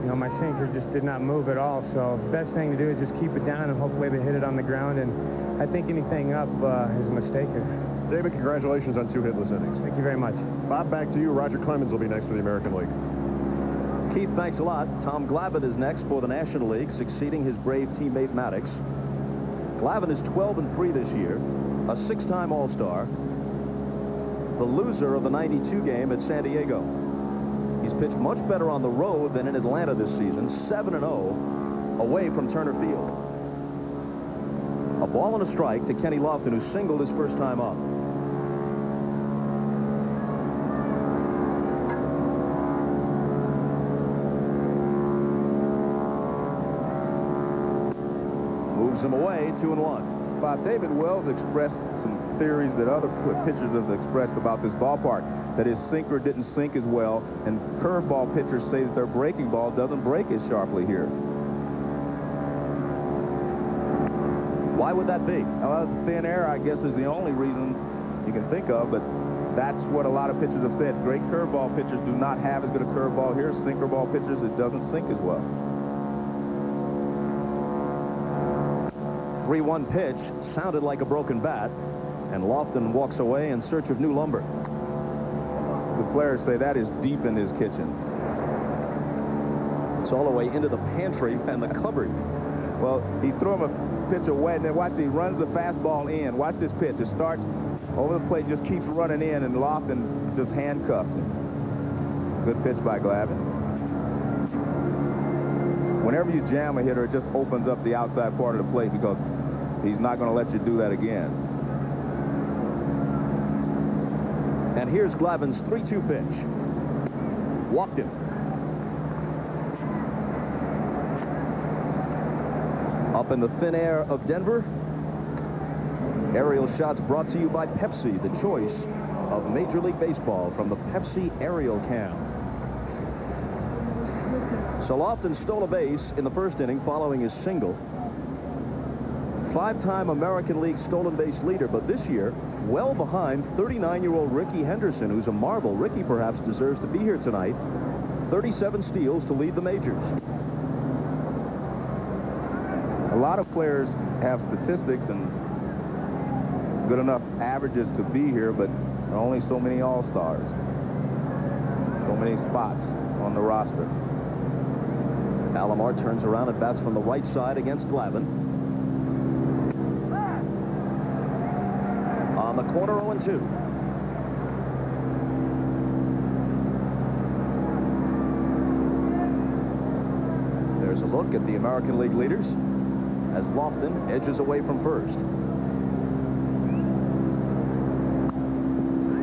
you know, my sinker just did not move at all. So the best thing to do is just keep it down and hopefully they hit it on the ground. And I think anything up is a mistake here.
David, congratulations on 2 hitless innings.
Thank you very much.
Bob, back to you. Roger Clemens will be next for the American League.
Keith, thanks a lot. Tom Glavine is next for the National League, succeeding his Brave teammate Maddox. Glavine is 12-3 this year, a 6-time All-Star, the loser of the '92 game at San Diego. He's pitched much better on the road than in Atlanta this season, 7-0 away from Turner Field. A ball and a strike to Kenny Lofton, who singled his first time up. Moves him away, 2-1.
Bob, David Wells expressed some theories that other pitchers have expressed about this ballpark, that his sinker didn't sink as well, and curveball pitchers say that their breaking ball doesn't break as sharply here.
Why would that be?
Well, thin air, I guess, is the only reason you can think of, but that's what a lot of pitchers have said. Great curveball pitchers do not have as good a curveball here. Sinker ball pitchers, it doesn't sink as well.
3-1 pitch, sounded like a broken bat, and Lofton walks away in search of new lumber.
The players say that is deep in his kitchen.
It's all the way into the pantry and the cupboard.
Well, he threw him a pitch away, and then watch, he runs the fastball in. Watch this pitch. It starts over the plate, just keeps running in, and Lofton just handcuffs him. Good pitch by Glavine. Whenever you jam a hitter, it just opens up the outside part of the plate because he's not going to let you do that again.
And here's Glavine's 3-2 pitch. Walked him. Up in the thin air of Denver. Aerial shots brought to you by Pepsi, the choice of Major League Baseball from the Pepsi Aerial Cam. So Lofton stole a base in the first inning following his single. 5-time American League stolen base leader, but this year well behind 39-year-old Rickey Henderson, who's a marvel. Rickey perhaps deserves to be here tonight. 37 steals to lead the majors.
A lot of players have statistics and good enough averages to be here, but there are only so many All-Stars. So many spots on the roster.
Alomar turns around and bats from the right side against Glavine. On the corner, 0-2. There's a look at the American League leaders as Lofton edges away from first.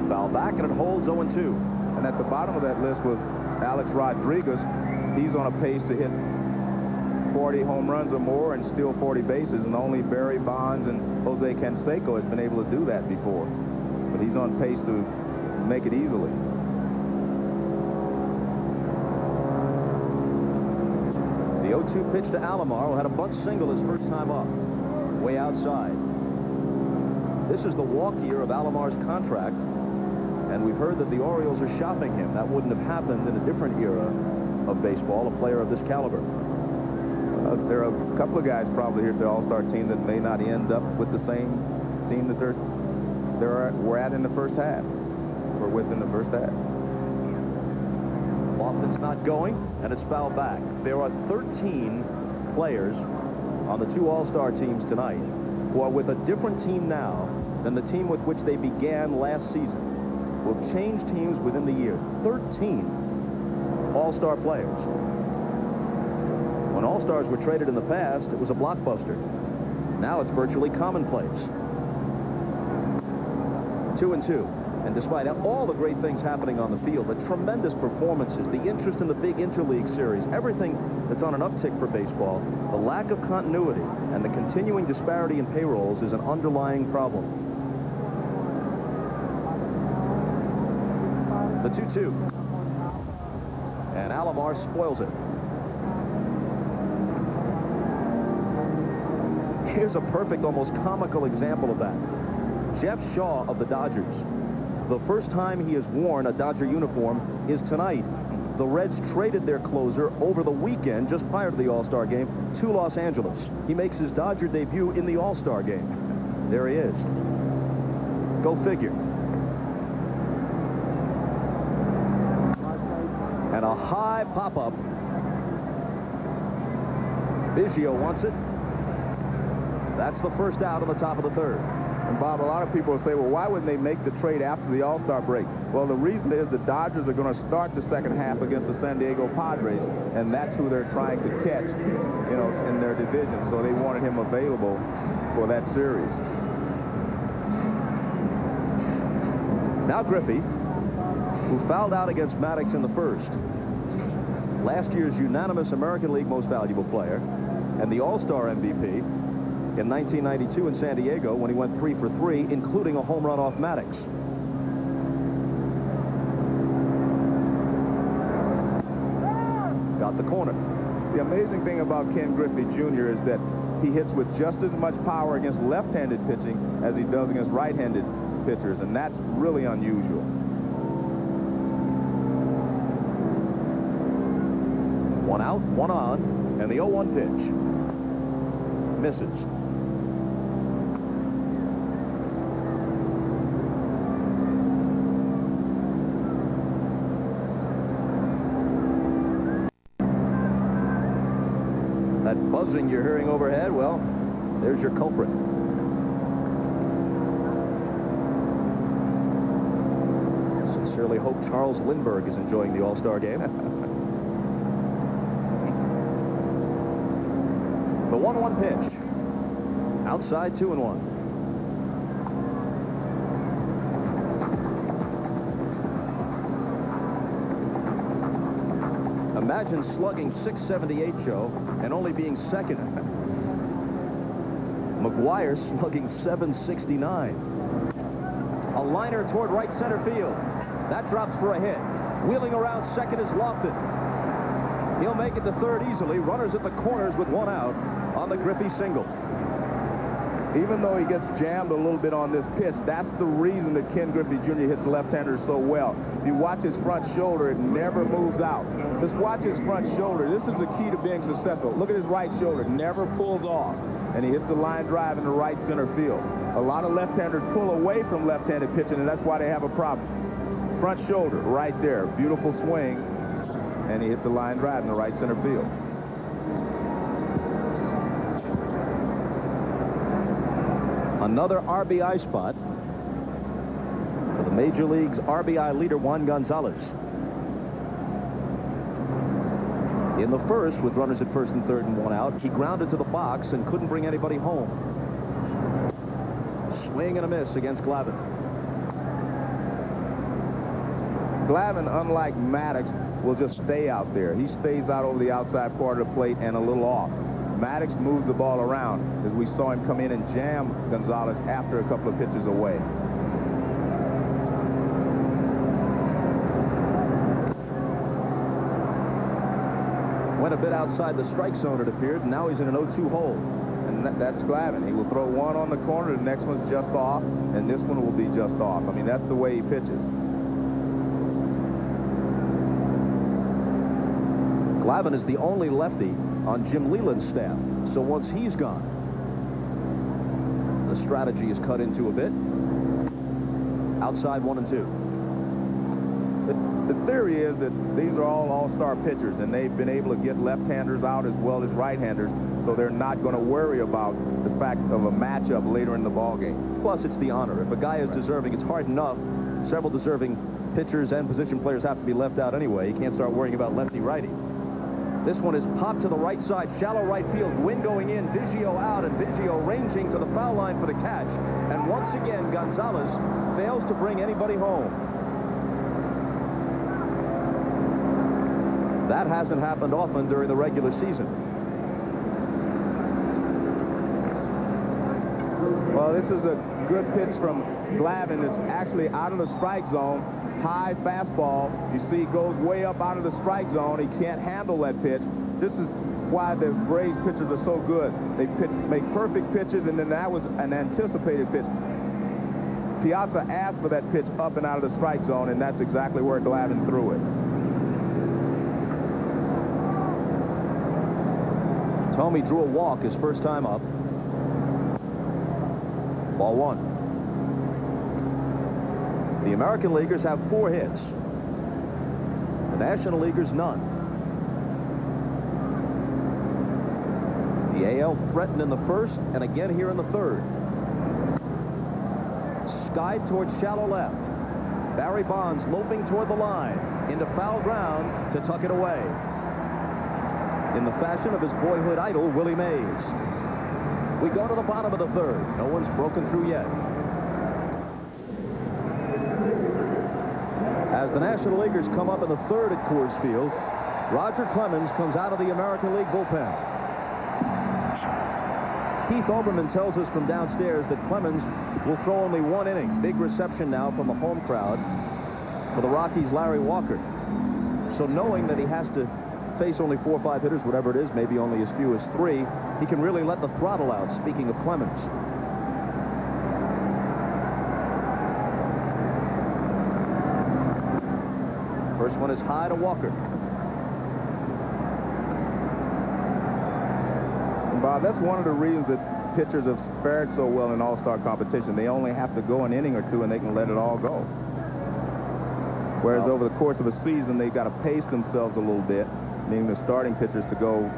Foul back, and it holds 0-2.
And at the bottom of that list was Alex Rodriguez. He's on a pace to hit 40 home runs or more and steal 40 bases, and only Barry Bonds and Jose Canseco has been able to do that before. But he's on pace to make it easily.
The 0-2 pitch to Alomar, who had a bunt single his first time up, way outside. This is the walk year of Alomar's contract, and we've heard that the Orioles are shopping him. That wouldn't have happened in a different era of baseball, a player of this caliber.
There are a couple of guys probably here at the All-Star team that may not end up with the same team that we're at in the first half, or with in the first half.
Lofton's not going, and it's fouled back. There are 13 players on the 2 All-Star teams tonight. who are with a different team now than the team with which they began last season, who have changed teams within the year. 13 all-star players. When all-stars were traded in the past, it was a blockbuster. Now it's virtually commonplace. 2-2. And despite all the great things happening on the field, the tremendous performances, the interest in the big interleague series, everything that's on an uptick for baseball, the lack of continuity and the continuing disparity in payrolls is an underlying problem. The 2-2. And Alomar spoils it. Here's a perfect, almost comical example of that. Jeff Shaw of the Dodgers. The first time he has worn a Dodger uniform is tonight. The Reds traded their closer over the weekend, just prior to the All-Star game, to Los Angeles. He makes his Dodger debut in the All-Star game. There he is. Go figure. And a high pop-up. Biggio wants it. That's the first out on the top of the third.
And Bob, a lot of people will say, well, why wouldn't they make the trade after the All-Star break? Well, the reason is the Dodgers are going to start the second half against the San Diego Padres, and that's who they're trying to catch, you know, in their division. So they wanted him available for that series.
Now Griffey, who fouled out against Maddox in the first. Last year's unanimous American League Most Valuable Player and the All-Star MVP in 1992 in San Diego when he went 3 for 3, including a home run off Maddox. Got the corner.
The amazing thing about Ken Griffey Jr. is that he hits with just as much power against left-handed pitching as he does against right-handed pitchers, and that's really unusual.
One out, one on, and the 0-1 pitch. Misses. That buzzing you're hearing overhead, well, there's your culprit. Sincerely hope Charles Lindbergh is enjoying the All-Star game. The 1-1 pitch. Outside, 2-1. Imagine slugging .678, Joe, and only being second. McGuire slugging .769. A liner toward right center field. That drops for a hit. Wheeling around second is Lofton. He'll make it to third easily. Runners at the corners with one out on the Griffey single.
Even though he gets jammed a little bit on this pitch, that's the reason that Ken Griffey Jr. hits left-handers so well. If you watch his front shoulder, it never moves out. Just watch his front shoulder. This is the key to being successful. Look at his right shoulder. Never pulls off. And he hits a line drive in the right center field. A lot of left-handers pull away from left-handed pitching, and that's why they have a problem. Front shoulder right there. Beautiful swing. And he hits a line drive in the right center field.
Another RBI spot for the Major League's RBI leader, Juan Gonzalez. In the first, with runners at first and third and one out, he grounded to the box and couldn't bring anybody home. Swing and a miss against Glavine.
Glavine, unlike Maddox, will just stay out there. He stays out over the outside part of the plate and a little off. Maddox moves the ball around, as we saw him come in and jam Gonzalez after a couple of pitches away.
Went a bit outside the strike zone, it appeared, and now he's in an 0-2 hole.
And that's Glavine. He will throw one on the corner, the next one's just off, and this one will be just off. I mean, that's the way he pitches.
Glavine is the only lefty on Jim Leland's staff, so once he's gone, the strategy is cut into a bit. Outside 1-2.
The theory is that these are all all-star pitchers, and they've been able to get left-handers out as well as right-handers, so they're not going to worry about the fact of a matchup later in the ballgame.
Plus, it's the honor. If a guy is deserving, it's hard enough. Several deserving pitchers and position players have to be left out anyway. You can't start worrying about lefty-righty. This one is popped to the right side, shallow right field. Wynn going in, Biggio out, and Biggio ranging to the foul line for the catch. And once again, Gonzalez fails to bring anybody home. That hasn't happened often during the regular season.
Well, this is a good pitch from Glavine. It's actually out of the strike zone. High fastball. You see, it goes way up out of the strike zone. He can't handle that pitch. This is why the Braves pitchers are so good. They make perfect pitches, and then that was an anticipated pitch. Piazza asked for that pitch up and out of the strike zone, and that's exactly where Glavine threw it.
Thome drew a walk his first time up. Ball one. The American Leaguers have 4 hits. The National Leaguers none. The AL threatened in the first and again here in the third. Skied towards shallow left. Barry Bonds loping toward the line into foul ground to tuck it away. In the fashion of his boyhood idol, Willie Mays. We go to the bottom of the third. No one's broken through yet. As the National Leaguers come up in the third at Coors Field, Roger Clemens comes out of the American League bullpen. Keith Olbermann tells us from downstairs that Clemens will throw only 1 inning. Big reception now from the home crowd for the Rockies' Larry Walker. So knowing that he has to face only 4 or 5 hitters, whatever it is, maybe only as few as 3, he can really let the throttle out, speaking of Clemens. First one is high to Walker.
And Bob, that's one of the reasons that pitchers have fared so well in all-star competition. They only have to go an inning or 2 and they can let it all go. Whereas over the course of a season, they've got to pace themselves a little bit, meaning the starting pitchers to go,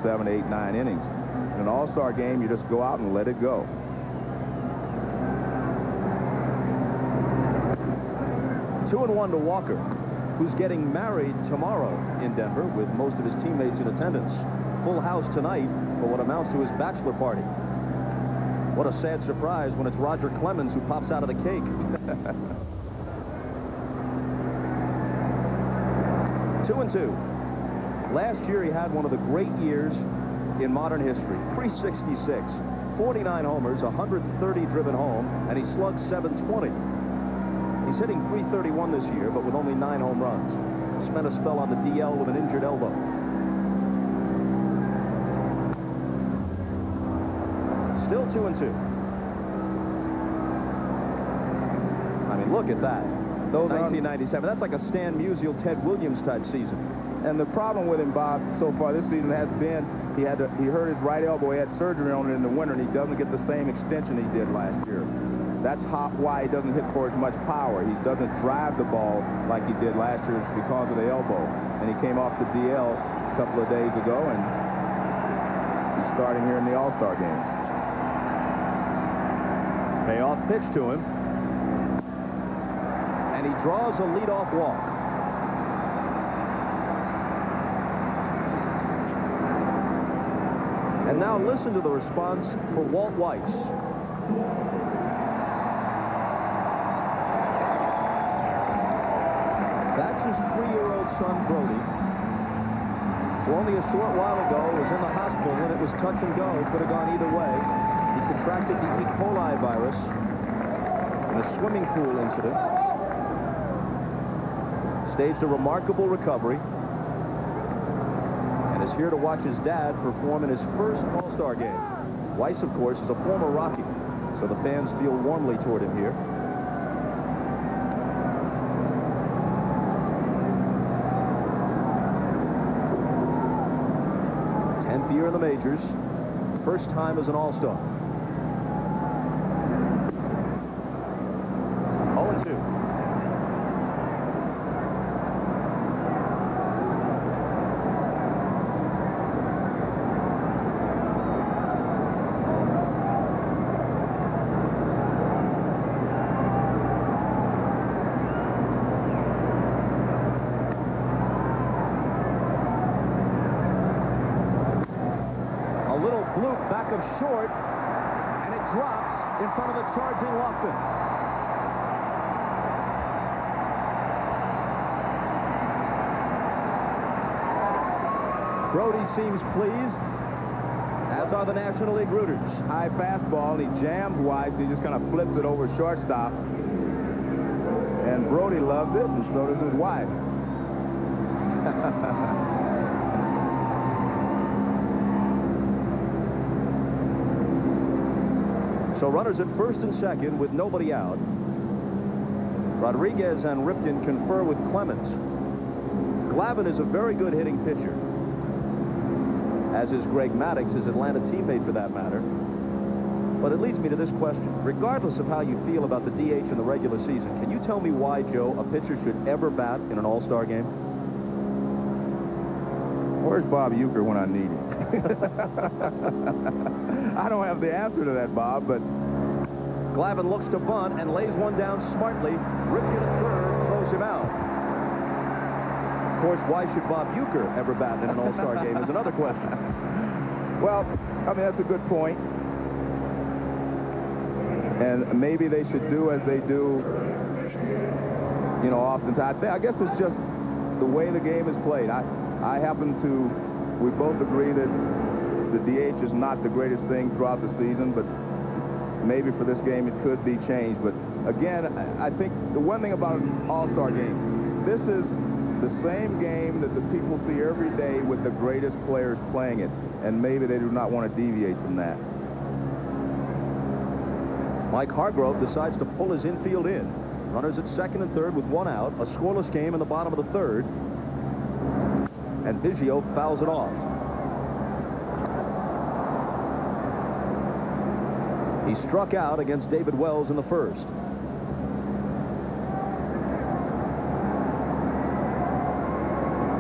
7, 8, 9 innings. In an all-star game, you just go out and let it go.
Two and 1 to Walker, who's getting married tomorrow in Denver with most of his teammates in attendance. Full house tonight for what amounts to his bachelor party. What a sad surprise when it's Roger Clemens who pops out of the cake. 2-2. Last year he had one of the great years in modern history. 366, 49 homers, 130 driven home, and he slugged .720. He's hitting .331 this year, but with only 9 home runs. Spent a spell on the DL with an injured elbow. Still 2-2. I mean, look at that. 1997. That's like a Stan Musial, Ted Williams type season.
And the problem with him, Bob, so far this season has been he hurt his right elbow. He had surgery on it in the winter, and he doesn't get the same extension he did last year. That's why he doesn't hit for as much power. He doesn't drive the ball like he did last year because of the elbow. And he came off the DL a couple of days ago, and he's starting here in the All-Star game.
Payoff pitch to him. And he draws a leadoff walk. And now listen to the response for Walt Weiss. That's his 3-year-old son, Brody, who only a short while ago was in the hospital when it was touch and go. Could have gone either way. He contracted the E. coli virus in a swimming pool incident. Staged a remarkable recovery. And is here to watch his dad perform in his first All-Star game. Weiss, of course, is a former Rocky, so the fans feel warmly toward him here. Year in the majors, first time as an All-Star. 0-2. Bloop back of short, and it drops in front of the charging Lofton. Brody seems pleased, as are the National League rooters.
High fastball, and he jams wide, so he just kind of flips it over shortstop. And Brody loves it, and so does his wife.
So runners at first and second with nobody out. Rodriguez and Ripken confer with Clemens. Glavine is a very good hitting pitcher, as is Greg Maddux, his Atlanta teammate for that matter. But it leads me to this question. Regardless of how you feel about the DH in the regular season, can you tell me why, Joe, a pitcher should ever bat in an all-star game?
Where's Bob Uecker when I need him? I don't have the answer to that, Bob, but...
Glavine looks to bunt and lays one down smartly. Ripken at third, throws him out. Of course, why should Bob Uecker ever bat in an all-star game is another question.
Well, I mean, that's a good point. And maybe they should do as they do, you know, oftentimes. I guess it's just the way the game is played. I happen to, we both agree that the DH is not the greatest thing throughout the season, but maybe for this game it could be changed. But again, I think the one thing about an all-star game, this is the same game that the people see every day with the greatest players playing it, and maybe they do not want to deviate from that.
Mike Hargrove decides to pull his infield in. Runners at second and third with one out. A scoreless game in the bottom of the third. And Biggio fouls it off. He struck out against David Wells in the first.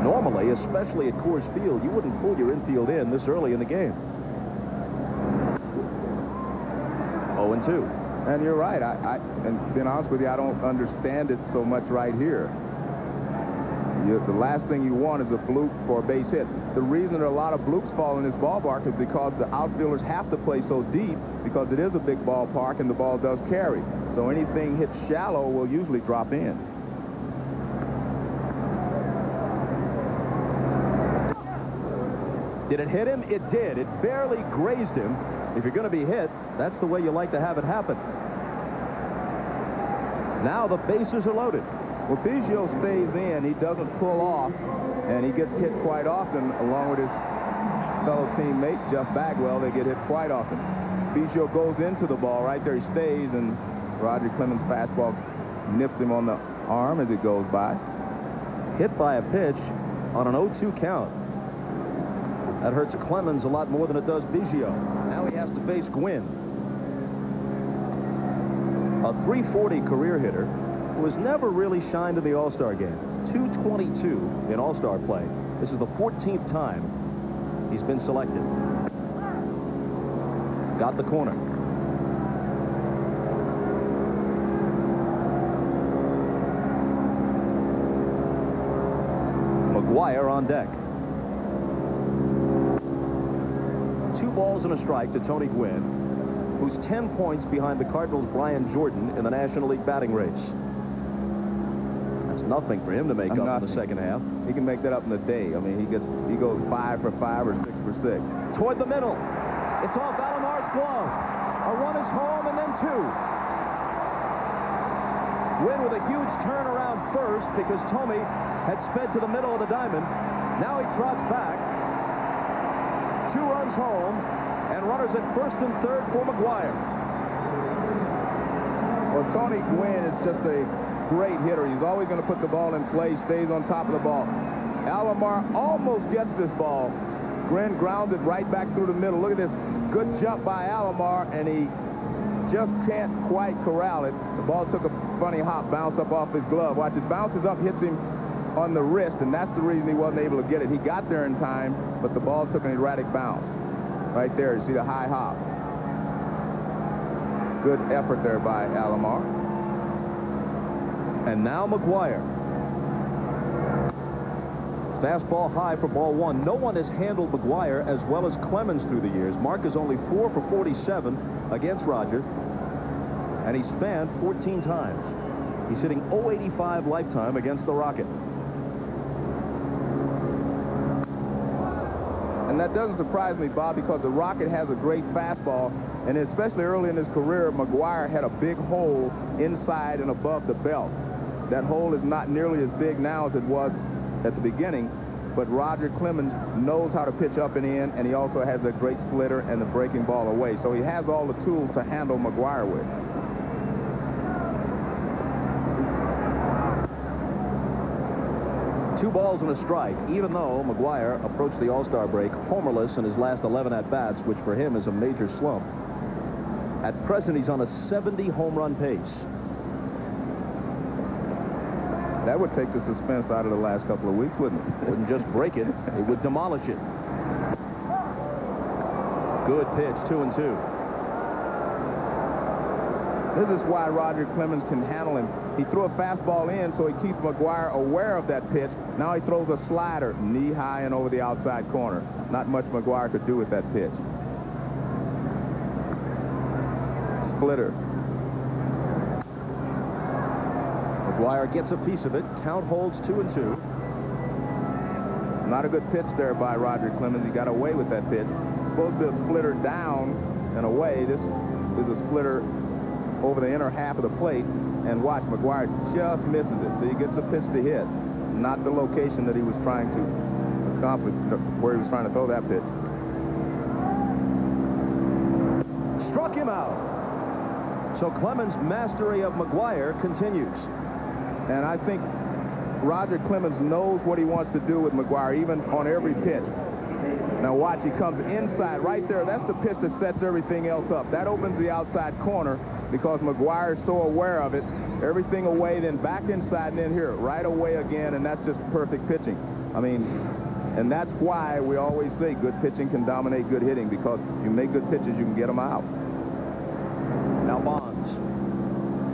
Normally, especially at Coors Field, you wouldn't pull your infield in this early in the game. 0-2.
And you're right. And being honest with you, I don't understand it so much right here. The last thing you want is a bloop for a base hit. The reason there are a lot of bloops fall in this ballpark is because the outfielders have to play so deep, because it is a big ballpark and the ball does carry. So anything hit shallow will usually drop in.
Did it hit him? It did. It barely grazed him. If you're going to be hit, that's the way you like to have it happen. Now the bases are loaded.
Well, Biggio stays in. He doesn't pull off, and he gets hit quite often along with his fellow teammate, Jeff Bagwell. They get hit quite often. Biggio goes into the ball. Right there he stays, and Roger Clemens' fastball nips him on the arm as it goes by.
Hit by a pitch on an 0-2 count. That hurts Clemens a lot more than it does Biggio. Now he has to face Gwynn. A .340 career hitter who has never really shined in the All-Star game. .222 in All-Star play. This is the 14th time he's been selected. Got the corner. McGuire on deck. 2 balls and a strike to Tony Gwynn, who's 10 points behind the Cardinals' Brian Jordan in the National League batting race. That's nothing for him to make up in the second half.
He can make that up in a day. I mean, he goes 5 for 5 or 6 for 6.
Toward the middle. It's off Alomar's glove. A run is home, and then 2. Gwynn with a huge turn around first because Tomey had sped to the middle of the diamond. Now he trots back. 2 runs home, and runners at first and third for McGuire.
Well, Tony Gwynn is just a great hitter. He's always going to put the ball in play, stays on top of the ball. Alomar almost gets this ball. Gwynn grounds it right back through the middle. Look at this good jump by Alomar, and he just can't quite corral it. The ball took a funny hop, bounce up off his glove. Watch, it bounces up, hits him on the wrist, and that's the reason he wasn't able to get it. He got there in time, but the ball took an erratic bounce. Right there, you see the high hop. Good effort there by Alomar.
And now McGuire. Fastball high for ball one. No one has handled McGuire as well as Clemens through the years. Mark is only 4 for 47 against Roger, and he's fanned 14 times. He's hitting .085 lifetime against the Rocket.
And that doesn't surprise me, Bob, because the Rocket has a great fastball, and especially early in his career, McGuire had a big hole inside and above the belt. That hole is not nearly as big now as it was at the beginning, but Roger Clemens knows how to pitch up and in, and he also has a great splitter and the breaking ball away. So he has all the tools to handle McGuire with.
Two balls and a strike, even though McGuire approached the All-Star break homerless in his last 11 at-bats, which for him is a major slump. At present, he's on a 70 home run pace.
That would take the suspense out of the last couple of weeks, wouldn't it?
Wouldn't just break it, it would demolish it. Good pitch, 2-2.
This is why Roger Clemens can handle him. He threw a fastball in, so he keeps McGuire aware of that pitch. Now he throws a slider knee-high and over the outside corner. Not much McGuire could do with that pitch. Splitter.
McGuire gets a piece of it. Count holds 2-2.
Not a good pitch there by Roger Clemens. He got away with that pitch. Supposed to be a splitter down and away. This is a splitter over the inner half of the plate, and watch, McGuire just misses it. So he gets a pitch to hit, not the location that he was trying to accomplish, where he was trying to throw that pitch.
Struck him out. So Clemens' mastery of McGuire continues.
And I think Roger Clemens knows what he wants to do with McGuire, even on every pitch. Now watch, he comes inside right there. That's the pitch that sets everything else up. That opens the outside corner because McGuire is so aware of it. Everything away, then back inside, and then here, right away again, and that's just perfect pitching. I mean, and that's why we always say good pitching can dominate good hitting, because you make good pitches, you can get them out.
Now Bonds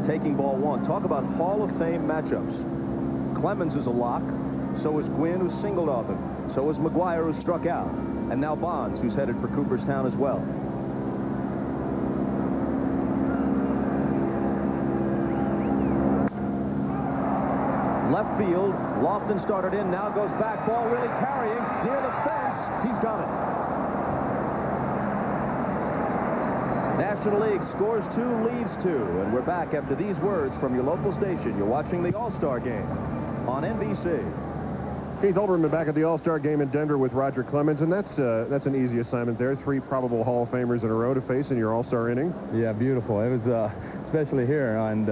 taking ball one. Talk about Hall of Fame matchups. Clemens is a lock. So is Gwynn, who singled off him. So is McGuire, who struck out. And now Bonds, who's headed for Cooperstown as well. Left field, Lofton started in, now goes back, ball really carrying, near the fence, he's got it. National League scores 2, leads 2, and we're back after these words from your local station. You're watching the All-Star Game on NBC.
Keith Olbermann back at the All-Star Game in Denver with Roger Clemens, and that's an easy assignment there. 3 probable Hall of Famers in a row to face in your All-Star inning.
Yeah, beautiful. It was especially here, and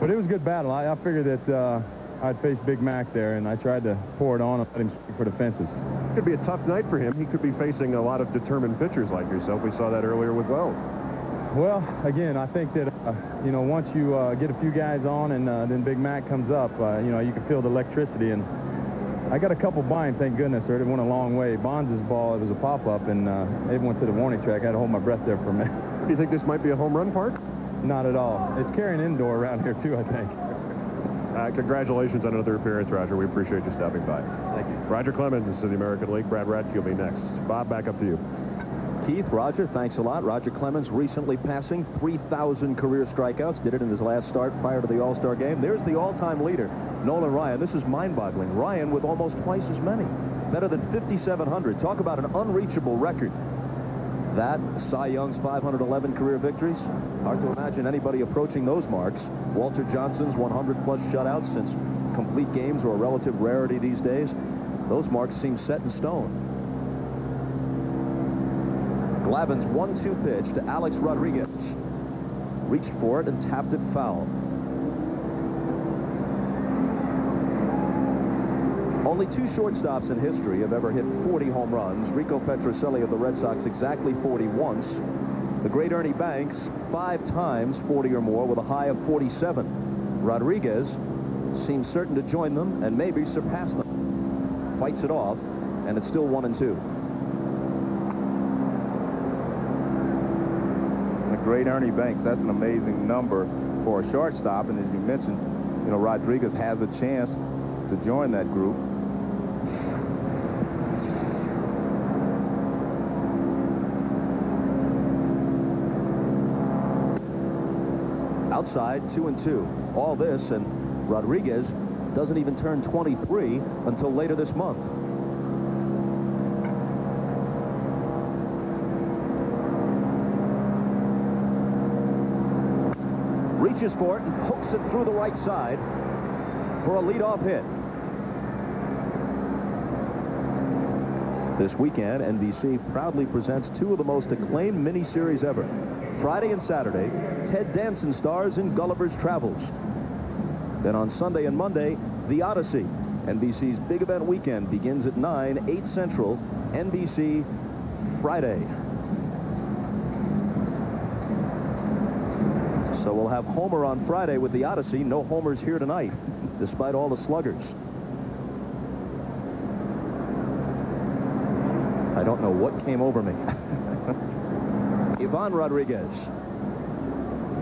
but it was a good battle. I figured that I'd face Big Mac there, and I tried to pour it on and let him speak for the fences.
It could be a tough night for him. He could be facing a lot of determined pitchers like yourself. We saw that earlier with Wells.
Well, again, I think that, you know, once you get a few guys on and then Big Mac comes up, you know, you can feel the electricity. And I got a couple by him, thank goodness. It went a long way. Bonds' ball, it was a pop-up, and everyone to the warning track. I had to hold my breath there for a minute.
Do you think this might be a home run park?
Not at all. It's carrying indoor around here, too, I think.
Congratulations on another appearance, Roger. We appreciate you stopping by.
Thank you.
Roger Clemens of the American League. Brad Radke will be next. Bob, back up to you.
Keith, Roger, thanks a lot. Roger Clemens recently passing 3,000 career strikeouts. Did it in his last start prior to the All-Star Game. There's the all-time leader, Nolan Ryan. This is mind-boggling. Ryan with almost twice as many. Better than 5,700. Talk about an unreachable record. That, Cy Young's 511 career victories. Hard to imagine anybody approaching those marks. Walter Johnson's 100-plus shutouts, since complete games are a relative rarity these days. Those marks seem set in stone. Glavin's 1-2 pitch to Alex Rodriguez. Reached for it and tapped it foul. Only 2 shortstops in history have ever hit 40 home runs. Rico Petrocelli of the Red Sox exactly 40 once. The great Ernie Banks 5 times 40 or more with a high of 47. Rodriguez seems certain to join them and maybe surpass them. Fights it off, and it's still 1-2.
The great Ernie Banks, that's an amazing number for a shortstop, and as you mentioned, you know, Rodriguez has a chance to join that group.
Outside, 2-2. All this, and Rodriguez doesn't even turn 23 until later this month. Reaches for it and pokes it through the right side for a leadoff hit. This weekend, NBC proudly presents two of the most acclaimed miniseries ever. Friday and Saturday, Ted Danson stars in Gulliver's Travels. Then on Sunday and Monday, The Odyssey. NBC's big event weekend begins at 9, 8 Central, NBC Friday. So we'll have Homer on Friday with The Odyssey. No homers here tonight, despite all the sluggers. I don't know what came over me. Ivan Rodriguez.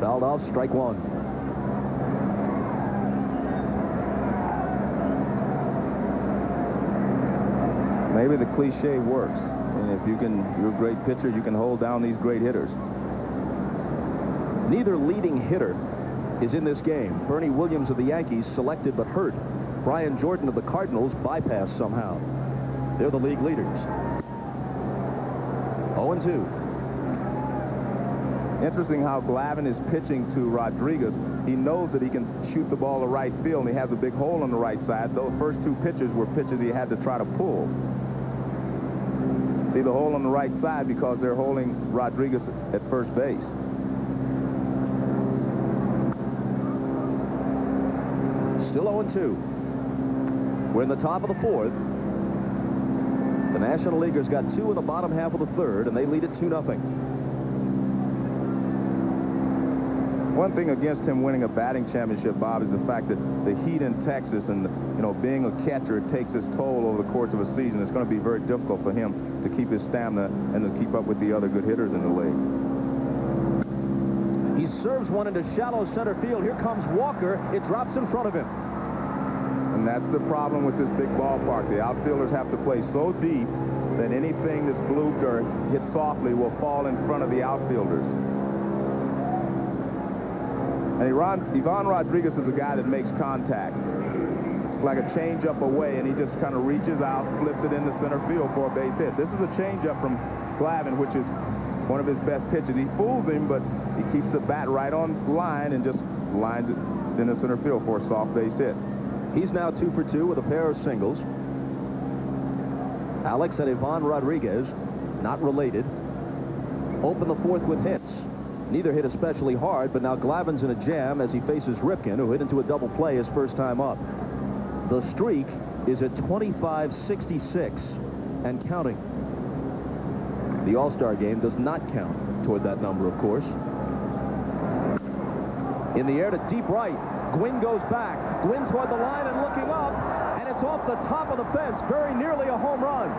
Fouled off, strike one.
Maybe the cliche works. And if you're a great pitcher, you can hold down these great hitters.
Neither leading hitter is in this game. Bernie Williams of the Yankees selected but hurt. Brian Jordan of the Cardinals bypassed somehow. They're the league leaders. 0-2.
Interesting how Glavine is pitching to Rodriguez. He knows that he can shoot the ball to right field, and he has a big hole on the right side. Those first two pitches were pitches he had to try to pull. See the hole on the right side because they're holding Rodriguez at first base.
Still 0-2. We're in the top of the fourth. The National Leaguers got two in the bottom half of the third, and they lead it 2-0.
One thing against him winning a batting championship, Bob, is the fact that the heat in Texas and, you know, being a catcher, it takes its toll over the course of a season. It's going to be very difficult for him to keep his stamina and to keep up with the other good hitters in the league.
He serves one into shallow center field. Here comes Walker. It drops in front of him.
And that's the problem with this big ballpark. The outfielders have to play so deep that anything that's blooped or hit softly will fall in front of the outfielders. And Ivan Rodriguez is a guy that makes contact. It's like a changeup away, and he just kind of reaches out, flips it into center field for a base hit. This is a changeup from Glavine, which is one of his best pitches. He fools him, but he keeps the bat right on line and just lines it into center field for a soft base hit.
He's now 2 for 2 with a pair of singles. Alex and Ivan Rodriguez, not related, open the fourth with hits. Neither hit especially hard, but now Glavine's in a jam as he faces Ripken, who hit into a double play his first time up. The streak is at 25-66 and counting. The All-Star game does not count toward that number, of course. In the air to deep right. Gwynn goes back. Gwynn toward the line and looking up, and it's off the top of the fence, very nearly a home run.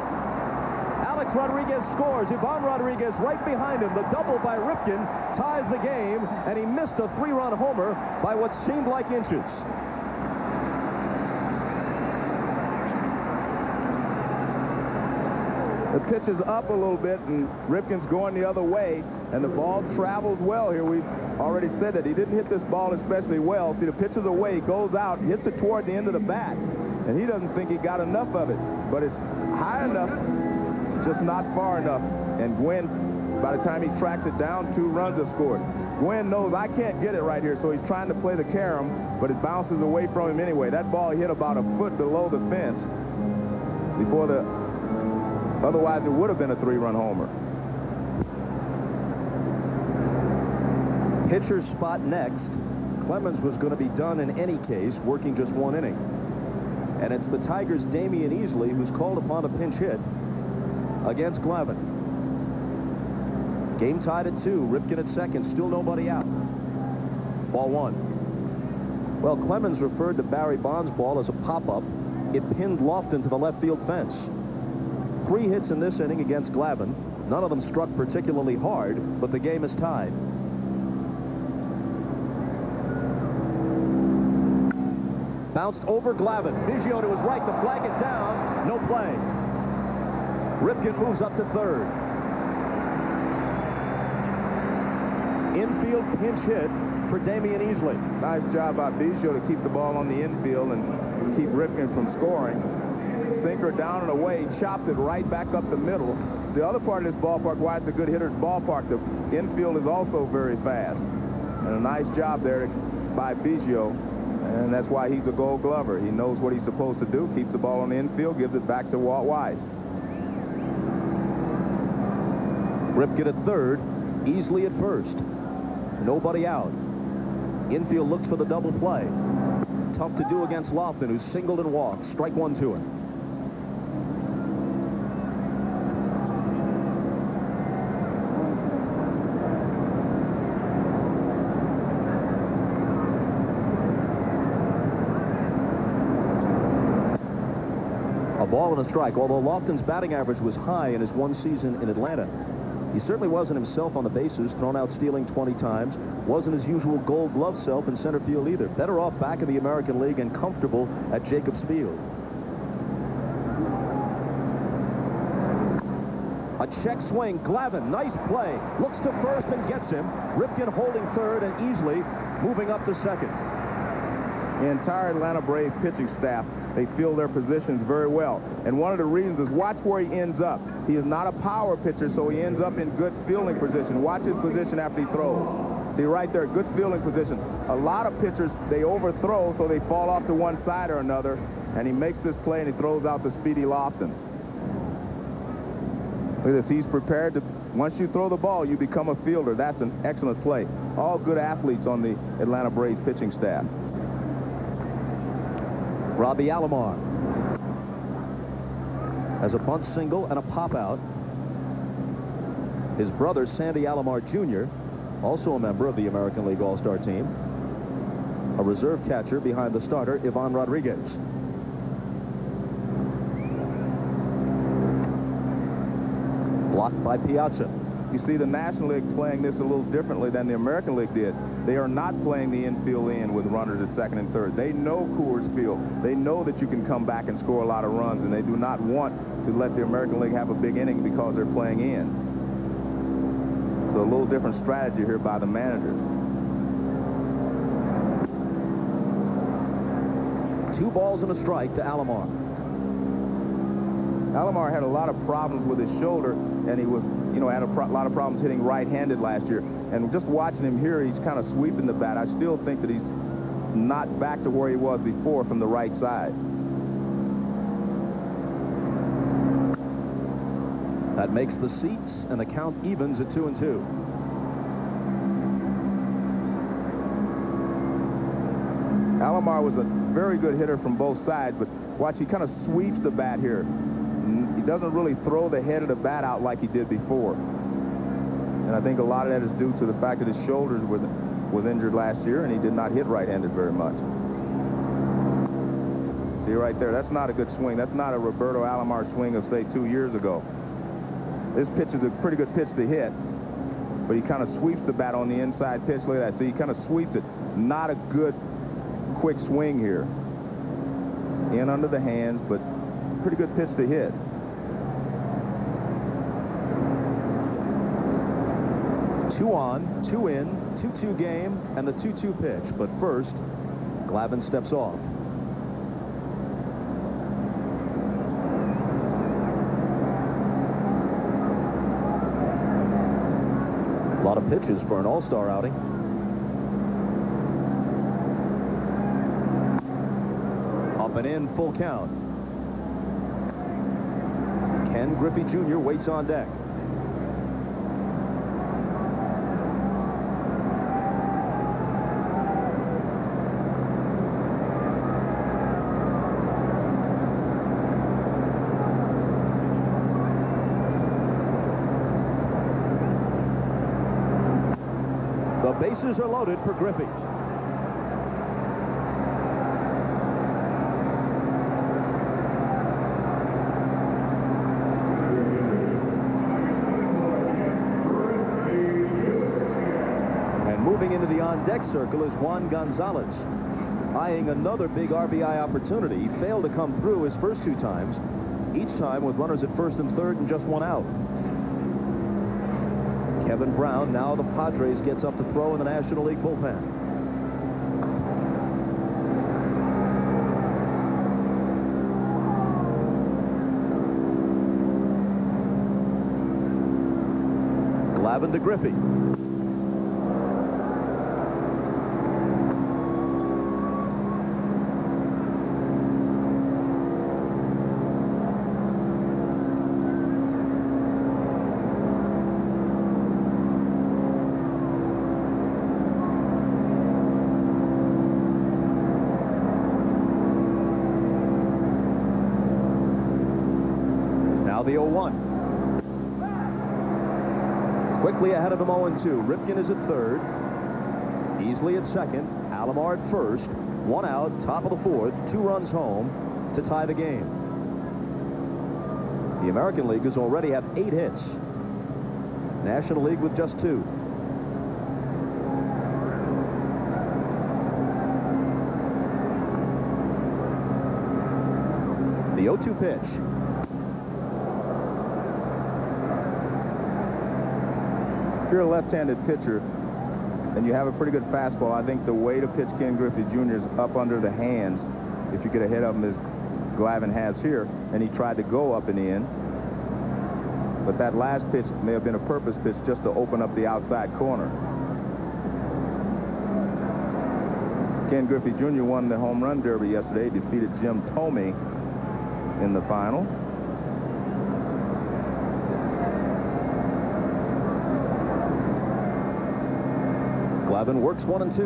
Alex Rodriguez scores. Ivan Rodriguez right behind him. The double by Ripken ties the game, and he missed a 3-run homer by what seemed like inches.
The pitch is up a little bit, and Ripken's going the other way, and the ball travels well here. We've already said that he didn't hit this ball especially well. See, the pitch is away, goes out, hits it toward the end of the bat, and he doesn't think he got enough of it, but it's high enough, just not far enough. And Gwynn, by the time he tracks it down, 2 runs have scored. Gwynn knows I can't get it right here, so he's trying to play the carom, but it bounces away from him anyway. That ball hit about a foot below the fence before otherwise it would have been a 3-run homer.
Pitcher's spot next. Clemens was going to be done in any case, working just 1 inning. And it's the Tigers' Damian Easley who's called upon a pinch hit against Glavine. Game tied at 2. Ripken at second. Still nobody out. Ball 1. Well, Clemens referred to Barry Bonds' ball as a pop-up. It pinned Lofton to the left field fence. 3 hits in this inning against Glavine. None of them struck particularly hard, but the game is tied. Bounced over Glavine. Biggio to his right to flag it down. No play. Ripken moves up to third. Infield pinch hit for Damian Easley.
Nice job by Biggio to keep the ball on the infield and keep Ripken from scoring. Sinker down and away, chopped it right back up the middle. The other part of this ballpark, why it's a good hitter's ballpark, the infield is also very fast. And a nice job there by Biggio, and that's why he's a Gold Glover. He knows what he's supposed to do, keeps the ball on the infield, gives it back to Walt Weiss.
Ripken at third, Easley at first. Nobody out. Infield looks for the double play. Tough to do against Lofton, who singled and walked. Strike one to him. A ball and a strike. Although Lofton's batting average was high in his one season in Atlanta, he certainly wasn't himself on the bases, thrown out stealing 20 times. Wasn't his usual Gold Glove self in center field either. Better off back in the American League and comfortable at Jacobs Field. A check swing. Glavine, nice play. Looks to first and gets him. Ripken holding third and Easley moving up to second.
The entire Atlanta Braves pitching staff, they feel their positions very well. And one of the reasons is watch where he ends up. He is not a power pitcher, so he ends up in good fielding position. Watch his position after he throws. See right there, good fielding position. A lot of pitchers, they overthrow, so they fall off to one side or another. And he makes this play, and he throws out the speedy Lofton. Look at this. He's prepared to, once you throw the ball, you become a fielder. That's an excellent play. All good athletes on the Atlanta Braves pitching staff.
Robbie Alomar has a bunt single and a pop out. His brother, Sandy Alomar Jr., also a member of the American League All-Star team. A reserve catcher behind the starter, Ivan Rodriguez. Blocked by Piazza.
You see the National League playing this a little differently than the American League did. They are not playing the infield in with runners at second and third. They know Coors Field. They know that you can come back and score a lot of runs, and they do not want to let the American League have a big inning because they're playing in. So a little different strategy here by the managers.
2 balls and a strike to Alomar.
Alomar had a lot of problems with his shoulder, and he was, had a lot of problems hitting right-handed last year. And just watching him here, he's kind of sweeping the bat. I still think that he's not back to where he was before from the right side.
That makes the seats, and the count evens at 2-2.
Alomar was a very good hitter from both sides, but watch, he kind of sweeps the bat here. He doesn't really throw the head of the bat out like he did before. And I think a lot of that is due to the fact that his shoulders was injured last year, and he did not hit right-handed very much. See right there, that's not a good swing. That's not a Roberto Alomar swing of, say, 2 years ago. This pitch is a pretty good pitch to hit, but he kind of sweeps the bat on the inside pitch. Look at that. See, he kind of sweeps it. Not a good quick swing here. In under the hands, but pretty good pitch to hit.
Two on, 2 in, 2-2 game, and the 2-2 pitch. But first, Glavine steps off. A lot of pitches for an all-star outing. Up and in, full count. Ken Griffey Jr. waits on deck. The bases are loaded for Griffey. Moving into the on-deck circle is Juan Gonzalez, eyeing another big RBI opportunity. He failed to come through his first 2 times, each time with runners at first and third and just 1 out. Kevin Brown, now the Padres, gets up to throw in the National League bullpen. Glavine to Griffey. The 0-1. Quickly ahead of him 0-2. Ripken is at third. Easily at second. Alomar at first. One out, top of the fourth. 2 runs home to tie the game. The American Leaguers already have 8 hits. National League with just 2. The 0-2 pitch.
If you're a left-handed pitcher and you have a pretty good fastball, I think the way to pitch Ken Griffey Jr. is up under the hands. If you get ahead of him as Glavine has here, and he tried to go up and in. But that last pitch may have been a purpose pitch just to open up the outside corner. Ken Griffey Jr. won the home run derby yesterday, defeated Jim Thome in the finals.
Glavine works 1 and 2.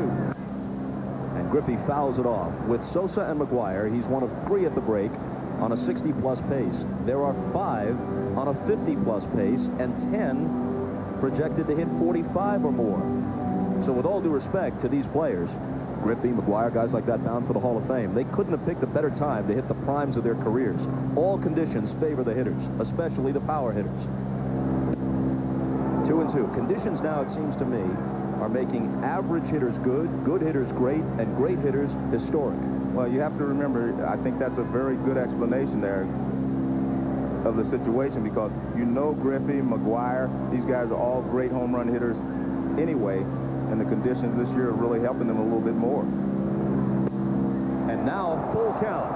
And Griffey fouls it off. With Sosa and McGuire, he's one of 3 at the break on a 60-plus pace. There are 5 on a 50-plus pace and 10 projected to hit 45 or more. So with all due respect to these players, Griffey, McGuire, guys like that bound for the Hall of Fame, they couldn't have picked a better time to hit the primes of their careers. All conditions favor the hitters, especially the power hitters. 2 and 2. Conditions now, it seems to me, are making average hitters good, good hitters great, and great hitters historic.
Well, you have to remember, I think that's a very good explanation there of the situation, because you know Griffey, McGuire, these guys are all great home run hitters anyway, and the conditions this year are really helping them a little bit more.
And now full count.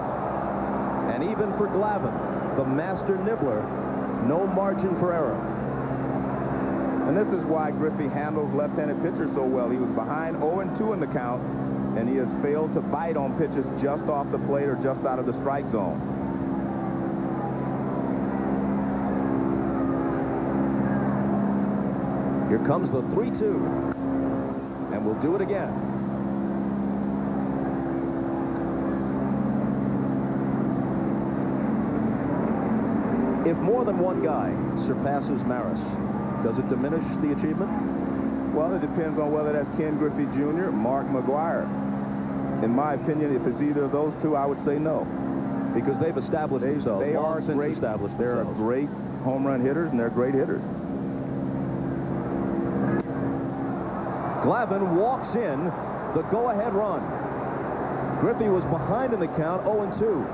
And even for Glavine, the master nibbler, no margin for error.
And this is why Griffey handles left-handed pitchers so well. He was behind 0-2 in the count, and he has failed to bite on pitches just off the plate or just out of the strike zone.
Here comes the 3-2. And we'll do it again. If more than one guy surpasses Maris, does it diminish the achievement?
Well, it depends on whether that's Ken Griffey Jr., Mark McGuire. In my opinion, if it's either of those two, I would say no.
Because they've established themselves.
They are great. They're great home run hitters, and they're great hitters.
Glavine walks in the go-ahead run. Griffey was behind in the count, 0-2.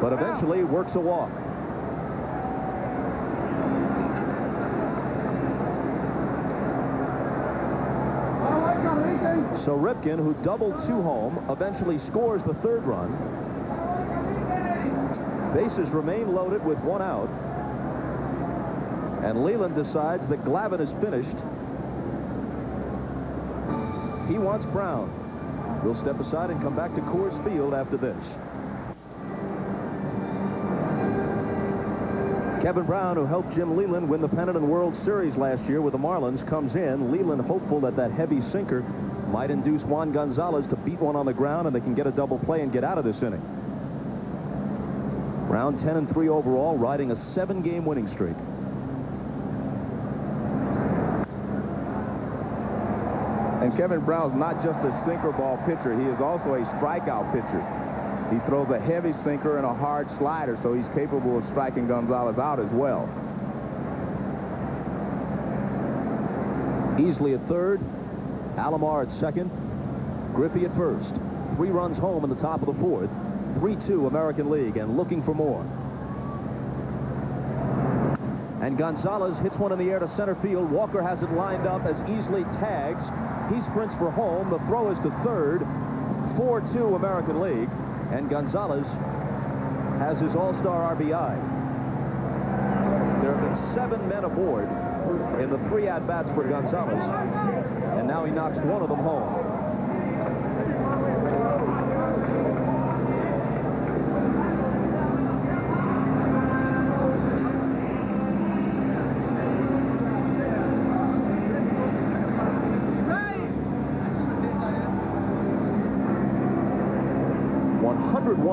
But eventually works a walk. So Ripken, who doubled 2 home, eventually scores the 3rd run. Bases remain loaded with 1 out. And Leland decides that Glavine is finished. He wants Brown. We'll step aside and come back to Coors Field after this. Kevin Brown, who helped Jim Leland win the pennant and World Series last year with the Marlins, comes in. Leland hopeful that that heavy sinker might induce Juan Gonzalez to beat one on the ground and they can get a double play and get out of this inning. Brown 10-3 overall, riding a 7-game winning streak.
And Kevin Brown's not just a sinker ball pitcher, he is also a strikeout pitcher. He throws a heavy sinker and a hard slider, so he's capable of striking Gonzalez out as well.
Easley at third, Alomar at second, Griffey at first. 3 runs home in the top of the 4th. 3-2 American League, and looking for more. And Gonzalez hits one in the air to center field. Walker has it lined up as Easley tags. He sprints for home. The throw is to third. 4-2 American League. And Gonzalez has his all-star RBI. There have been 7 men aboard in the 3 at-bats for Gonzalez. And now he knocks one of them home.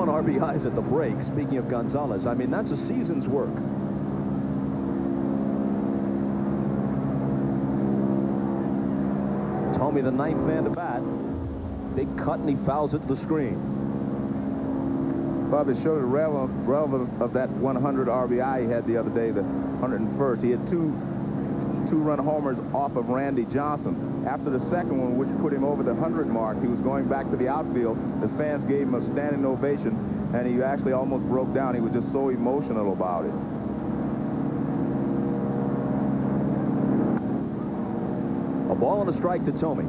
RBIs at the break. Speaking of Gonzalez, I mean, that's a season's work. Tommy, the 9th man to bat. Big cut, and he fouls it to the screen.
Bob, it showed the relevance of that 100 RBI he had the other day, the 101st. He had two two-run homers off of Randy Johnson. After the second one, which put him over the 100 mark, he was going back to the outfield. The fans gave him a standing ovation, and he actually almost broke down. He was just so emotional about it.
A ball and a strike to Tomey.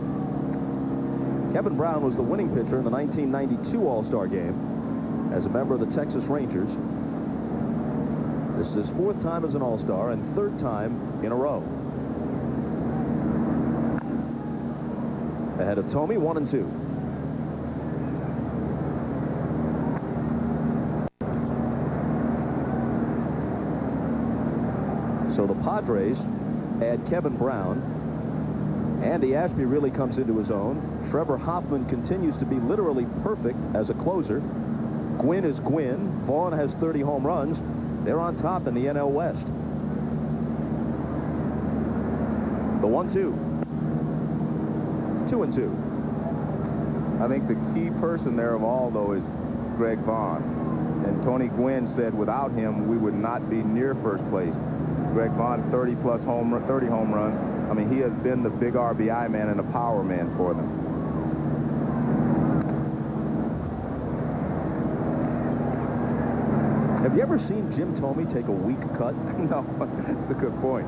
Kevin Brown was the winning pitcher in the 1992 All-Star game as a member of the Texas Rangers. This is his 4th time as an All-Star and 3rd time in a row. Ahead of Tomey, 1-2. So the Padres add Kevin Brown. Andy Ashby really comes into his own. Trevor Hoffman continues to be literally perfect as a closer. Gwynn is Gwynn. Vaughn has 30 home runs. They're on top in the NL West. The 1-2. 2-2.
I think the key person there of all, though, is Greg Vaughn. And Tony Gwynn said without him, we would not be near first place. Greg Vaughn, 30 home runs. I mean, he has been the big RBI man and a power man for them.
Have you ever seen Jim Tomey take a weak cut?
No, that's a good point.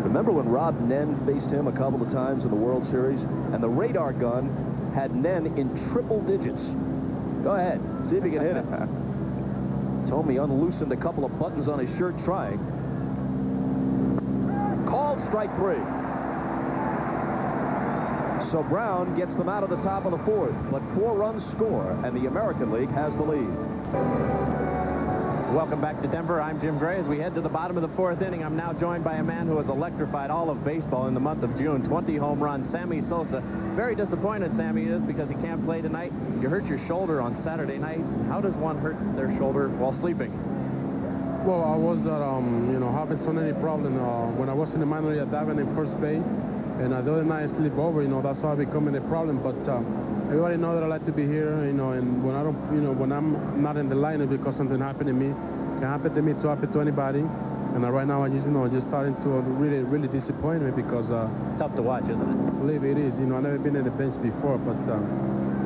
Remember when Rob Nen faced him a couple of times in the World Series? And the radar gun had Nen in triple digits. Go ahead, see if you can hit it. Tomey unloosened a couple of buttons on his shirt trying. Called strike 3. So Brown gets them out of the top of the 4th, but 4 runs score, and the American League has the lead.
Welcome back to Denver. I'm Jim Gray. As we head to the bottom of the 4th inning, I'm now joined by a man who has electrified all of baseball in the month of June. 20 home runs, Sammy Sosa. Very disappointed, Sammy is, because he can't play tonight. You hurt your shoulder on Saturday night. How does one hurt their shoulder while sleeping?
Well, I was, having so many problems when I was in the minor league at Davin in first base. And the other night I sleep over, that's how I becoming a problem. But everybody know that I like to be here, and when I don't, when I'm not in the lineup because something happened to me, it can happen to me to happen to anybody. And right now I just, just starting to really disappoint me because
tough to watch, isn't it?
I believe it is. I've never been in the bench before, but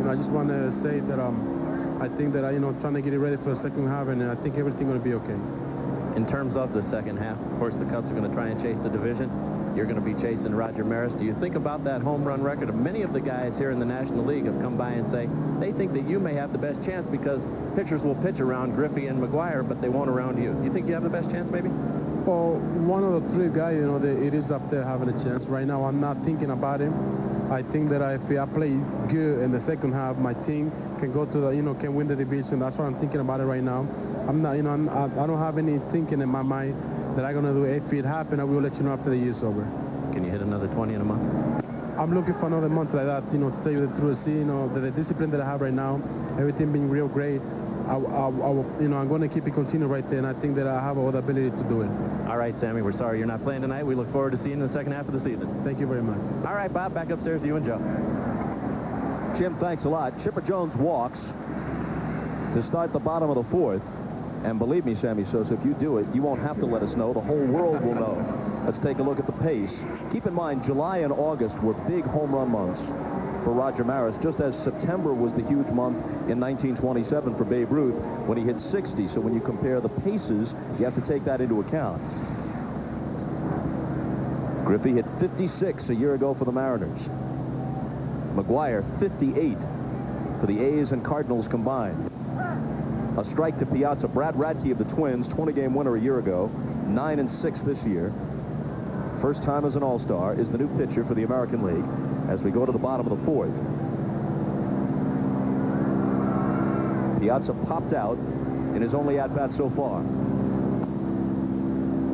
I just want to say that I think that trying to get it ready for the second half, and I think everything going to be okay.
In terms of the second half, of course, the Cubs are going to try and chase the division. You're going to be chasing Roger Maris. Do you think about that home run record? Many of the guys here in the National League have come by and say they think that you may have the best chance because pitchers will pitch around Griffey and McGuire, but they won't around you. Do you think you have the best chance, maybe?
Well, one of the 3 guys, it is up there having a chance. Right now, I'm not thinking about him. I think that if I play good in the second half, my team can go to the, can win the division. That's what I'm thinking about it right now. I'm not, I don't have any thinking in my mind that I'm going to do. If it happens, I will let you know after the year's over.
Can you hit another 20 in a month?
I'm looking for another month like that, to tell you the truth. See, the discipline that I have right now, everything being real great. I'm going to keep it continue right there, and I think that I have all the ability to do it.
All right, Sammy, we're sorry you're not playing tonight. We look forward to seeing you in the second half of the season.
Thank you very much.
All right, Bob, back upstairs to you and Joe.
Jim, thanks a lot. Chipper Jones walks to start the bottom of the 4th. And believe me, Sammy Sosa, if you do it, you won't have to let us know. The whole world will know. Let's take a look at the pace. Keep in mind, July and August were big home run months. for Roger Maris, just as September was the huge month in 1927 for Babe Ruth when he hit 60. So when you compare the paces, you have to take that into account. Griffey hit 56 a year ago for the Mariners. McGuire 58 for the A's and Cardinals combined. A strike to Piazza. Brad Radke of the Twins, 20-game winner a year ago, 9-6 this year. First time as an All-Star, is the new pitcher for the American League as we go to the bottom of the fourth. Piazza popped out in his only at-bat so far.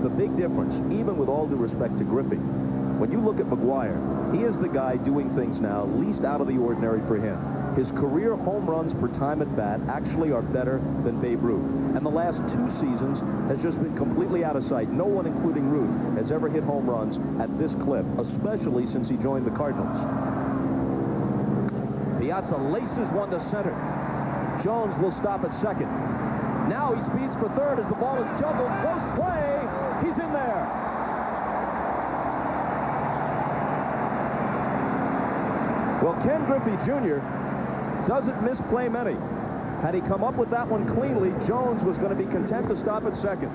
The big difference, even with all due respect to Griffey, when you look at McGuire, he is the guy doing things now least out of the ordinary for him. His career home runs per time at bat actually are better than Babe Ruth. And the last 2 seasons has just been completely out of sight. No one, including Ruth, has ever hit home runs at this clip, especially since he joined the Cardinals. Piazza laces one to center. Jones will stop at second. Now he speeds for third as the ball is juggled. Close play. He's in there. Well, Ken Griffey Jr. doesn't misplay many. Had he come up with that one cleanly, Jones was going to be content to stop at second.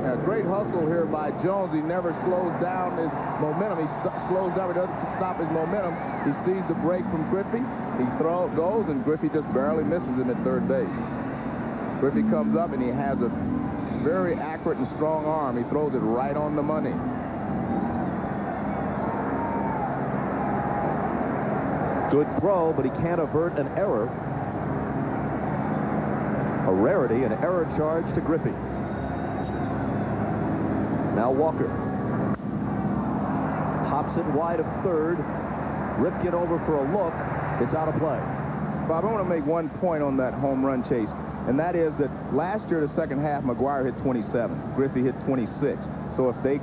A great hustle here by Jones. He never slows down his momentum. He slows down. He doesn't stop his momentum. He sees the break from Griffey. He goes, and Griffey just barely misses him at third base. Griffey comes up, and he has a very accurate and strong arm. He throws it right on the money.
Good throw, but he can't avert an error. A rarity, an error charge to Griffey. Now Walker. Hops it wide of third. Ripken over for a look. It's out of play.
Bob, I want to make one point on that home run chase, and that is that last year, the second half, McGuire hit 27. Griffey hit 26. So if they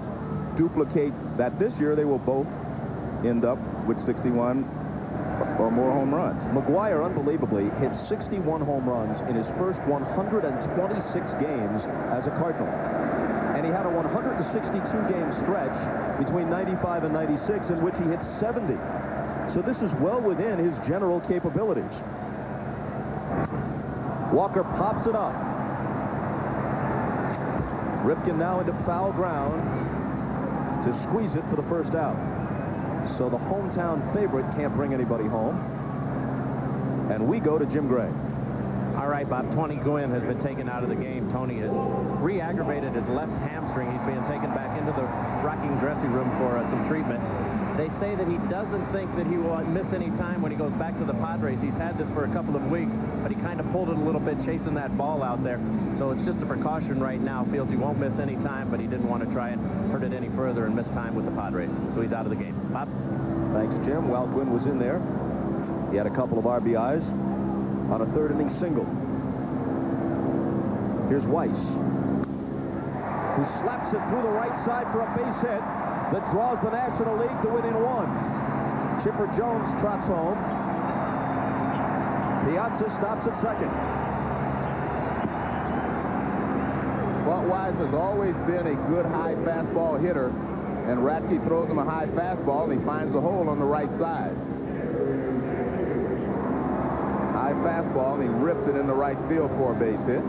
duplicate that this year, they will both end up with 61 or more home runs.
McGuire, unbelievably, hit 61 home runs in his first 126 games as a Cardinal. And he had a 162-game stretch between 95 and 96 in which he hit 70. So this is well within his general capabilities. Walker pops it up. Ripken now into foul ground to squeeze it for the first out. So the hometown favorite can't bring anybody home. And we go to Jim Gray.
All right, Bob. Tony Gwynn has been taken out of the game. Tony has re-aggravated his left hamstring. He's being taken back into the Rocking dressing room for some treatment. They say that he doesn't think that he will miss any time when he goes back to the Padres. He's had this for a couple of weeks, but he kind of pulled it a little bit chasing that ball out there. So it's just a precaution right now. Feels he won't miss any time, but he didn't want to try and hurt it any further and miss time with the Padres. So he's out of the game. Bob?
Thanks, Jim. While Gwynn was in there, he had a couple of RBIs on a third-inning single. Here's Weiss, who slaps it through the right side for a base hit that draws the National League to within 1. Chipper Jones trots home. Piazza stops at second.
Walt Weiss has always been a good high fastball hitter, and Radke throws him a high fastball, and he finds the hole on the right side. High fastball, and he rips it in the right field for a base hit.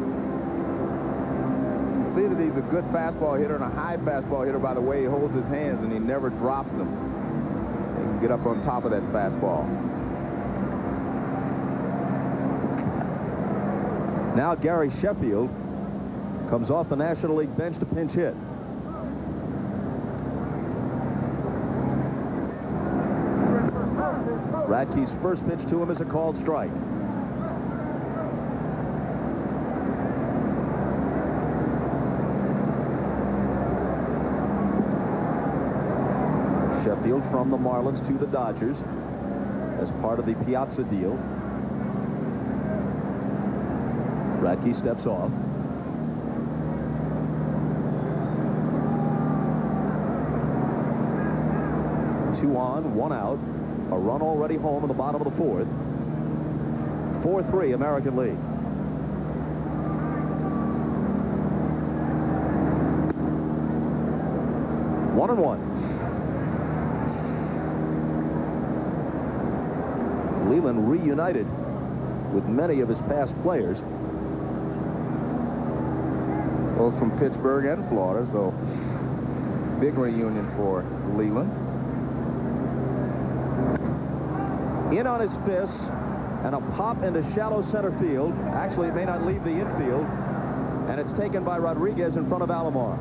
You see that he's a good fastball hitter and a high fastball hitter by the way he holds his hands, and he never drops them. He can get up on top of that fastball.
Now Gary Sheffield comes off the National League bench to pinch hit. Radke's first pitch to him is a called strike. Sheffield from the Marlins to the Dodgers as part of the Piazza deal. Radke steps off. Two on, one out. A run already home in the bottom of the fourth. 4-3 American League. One and one. Leland reunited with many of his past players.
Both from Pittsburgh and Florida, so big reunion for Leland.
In on his fists, and a pop into shallow center field. Actually, it may not leave the infield, and it's taken by Rodriguez in front of Alomar.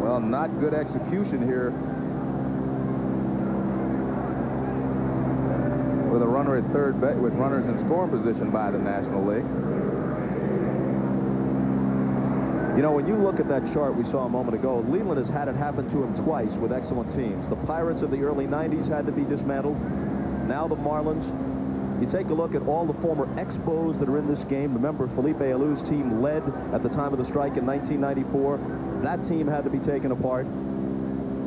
Well, not good execution here with a runner at third base, with runners in scoring position by the National League.
You know, when you look at that chart we saw a moment ago, Leland has had it happen to him twice with excellent teams. The Pirates of the early 90s had to be dismantled. Now the Marlins. You take a look at all the former Expos that are in this game. Remember, Felipe Alou's team led at the time of the strike in 1994. That team had to be taken apart.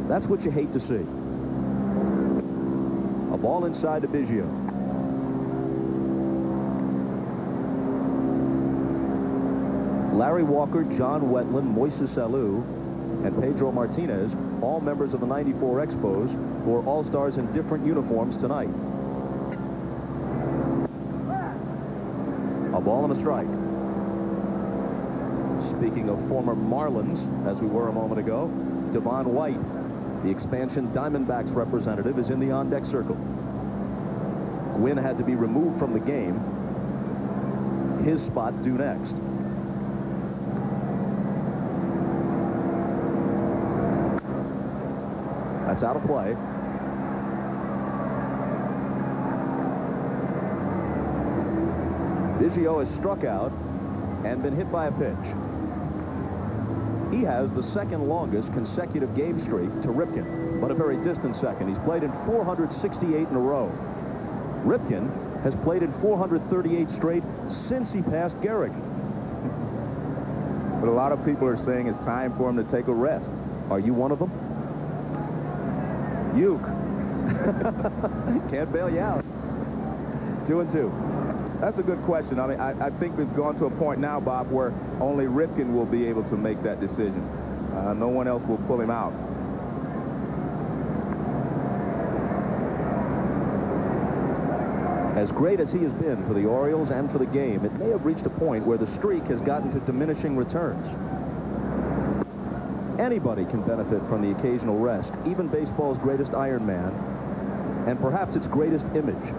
That's what you hate to see. A ball inside to Biggio. Larry Walker, John Wetland, Moises Alou, and Pedro Martinez, all members of the 94 Expos, who are all-stars in different uniforms tonight. A ball and a strike. Speaking of former Marlins, as we were a moment ago, Devon White, the expansion Diamondbacks representative, is in the on-deck circle. Gwynn had to be removed from the game. His spot due next. That's out of play. Biggio has struck out and been hit by a pitch. He has the second longest consecutive game streak to Ripken, but a very distant second. He's played in 468 in a row. Ripken has played in 438 straight since he passed Gehrig.
But a lot of people are saying it's time for him to take a rest.
Are you one of them? Uke. Can't bail you out. 2-2.
That's a good question. I mean, I think we've gone to a point now, Bob, where only Ripken will be able to make that decision. No one else will pull him out.
As great as he has been for the Orioles and for the game, it may have reached a point where the streak has gotten to diminishing returns. Anybody can benefit from the occasional rest, even baseball's greatest Iron Man, and perhaps its greatest image.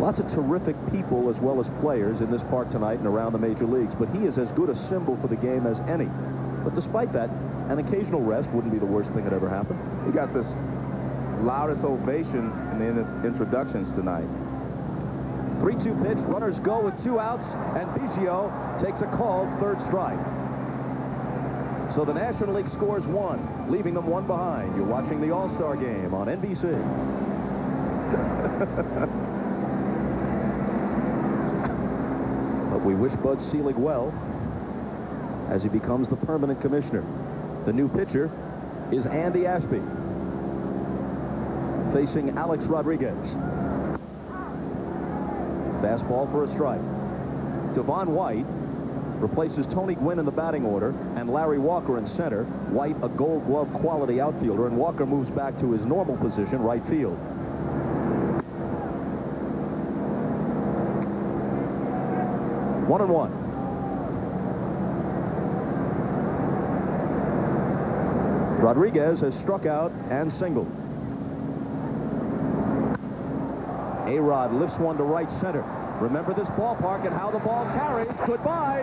Lots of terrific people as well as players in this park tonight and around the major leagues, but he is as good a symbol for the game as any. But despite that, an occasional rest wouldn't be the worst thing that ever happened.
He got this loudest ovation in the introductions tonight.
3-2 pitch, runners go with 2 outs, and Biggio takes a called third strike. So the National League scores 1, leaving them 1 behind. You're watching the All-Star Game on NBC. But we wish Bud Selig well as he becomes the permanent commissioner. The new pitcher is Andy Ashby, facing Alex Rodriguez. Fastball for a strike. Devon White replaces Tony Gwynn in the batting order and Larry Walker in center. White, a Gold Glove quality outfielder, and Walker moves back to his normal position, right field. One and one. Rodriguez has struck out and singled. A-Rod lifts one to right center. Remember this ballpark and how the ball carries. Goodbye.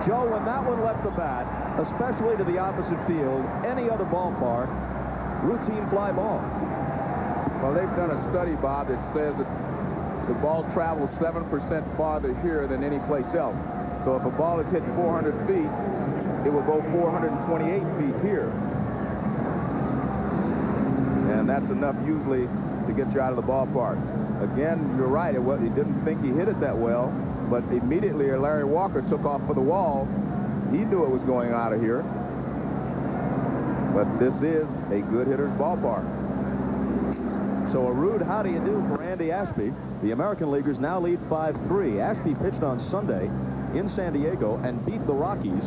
Joe, when that one left the bat, especially to the opposite field, any other ballpark, routine fly ball.
Well, they've done a study, Bob, that says that the ball travels 7% farther here than any place else. So if a ball is hit 400 feet, it will go 428 feet here. And that's enough usually to get you out of the ballpark. Again, you're right. He didn't think he hit it that well, but immediately Larry Walker took off for the wall. He knew it was going out of here. But this is a good hitter's ballpark.
So a rude how do you do for Andy Ashby. The American Leaguers now lead 5-3. Ashby pitched on Sunday in San Diego and beat the Rockies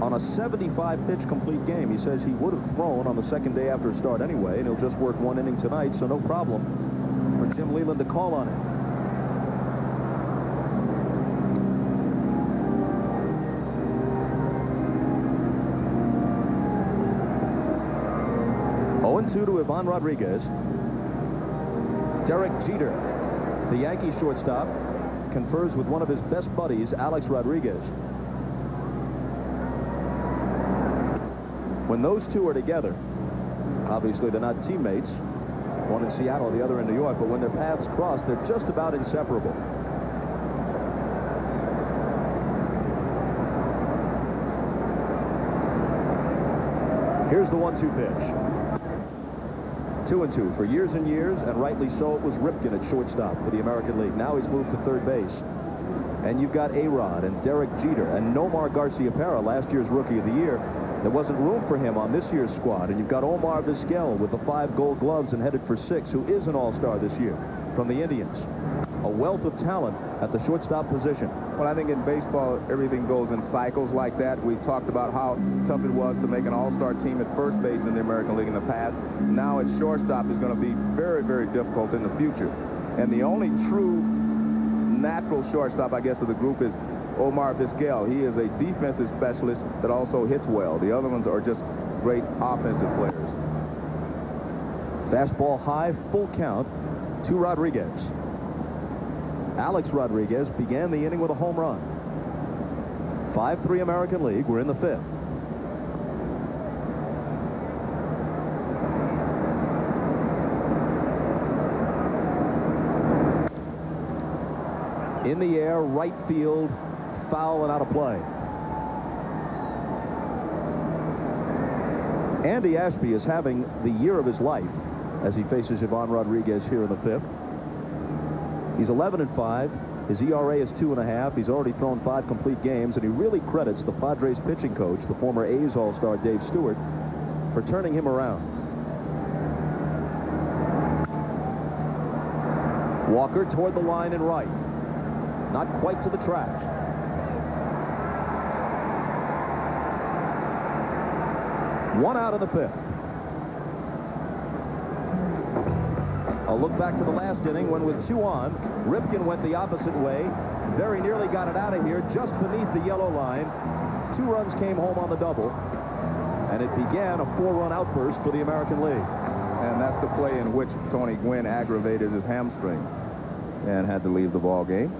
on a 75-pitch complete game. He says he would have thrown on the second day after start anyway, and he'll just work one inning tonight, so no problem for Jim Leyland to call on it. To Ivan Rodriguez. Derek Jeter, the Yankee shortstop, confers with one of his best buddies, Alex Rodriguez. When those two are together, obviously they're not teammates, one in Seattle, the other in New York, but when their paths cross, they're just about inseparable. Here's the 1-2 pitch. 2-2 for years and years, and rightly so. It was Ripken at shortstop for the American League. Now he's moved to third base. And you've got A-Rod and Derek Jeter and Nomar Garciaparra, last year's Rookie of the Year. There wasn't room for him on this year's squad. And you've got Omar Vizquel with the 5 Gold Gloves and headed for 6, who is an all-star this year from the Indians. A wealth of talent at the shortstop position.
Well, I think in baseball, everything goes in cycles like that. We talked about how tough it was to make an all-star team at first base in the American League in the past. Now at shortstop is going to be very, very difficult in the future. And the only true natural shortstop, I guess, of the group is Omar Vizquel. He is a defensive specialist that also hits well. The other ones are just great offensive players.
Fastball high, full count to Rodriguez. Alex Rodriguez began the inning with a home run. 5-3 American League. We're in the 5th. In the air, right field, foul and out of play. Andy Ashby is having the year of his life as he faces Ivan Rodriguez here in the 5th. He's 11-5. His ERA is 2.5. He's already thrown 5 complete games, and he really credits the Padres pitching coach, the former A's All-Star Dave Stewart, for turning him around. Walker toward the line and right. Not quite to the track. One out of the 5th. A look back to the last inning when with 2 on, Ripken went the opposite way. Very nearly got it out of here just beneath the yellow line. 2 runs came home on the double. And it began a 4-run outburst for the American League.
And that's the play in which Tony Gwynn aggravated his hamstring and had to leave the ball game.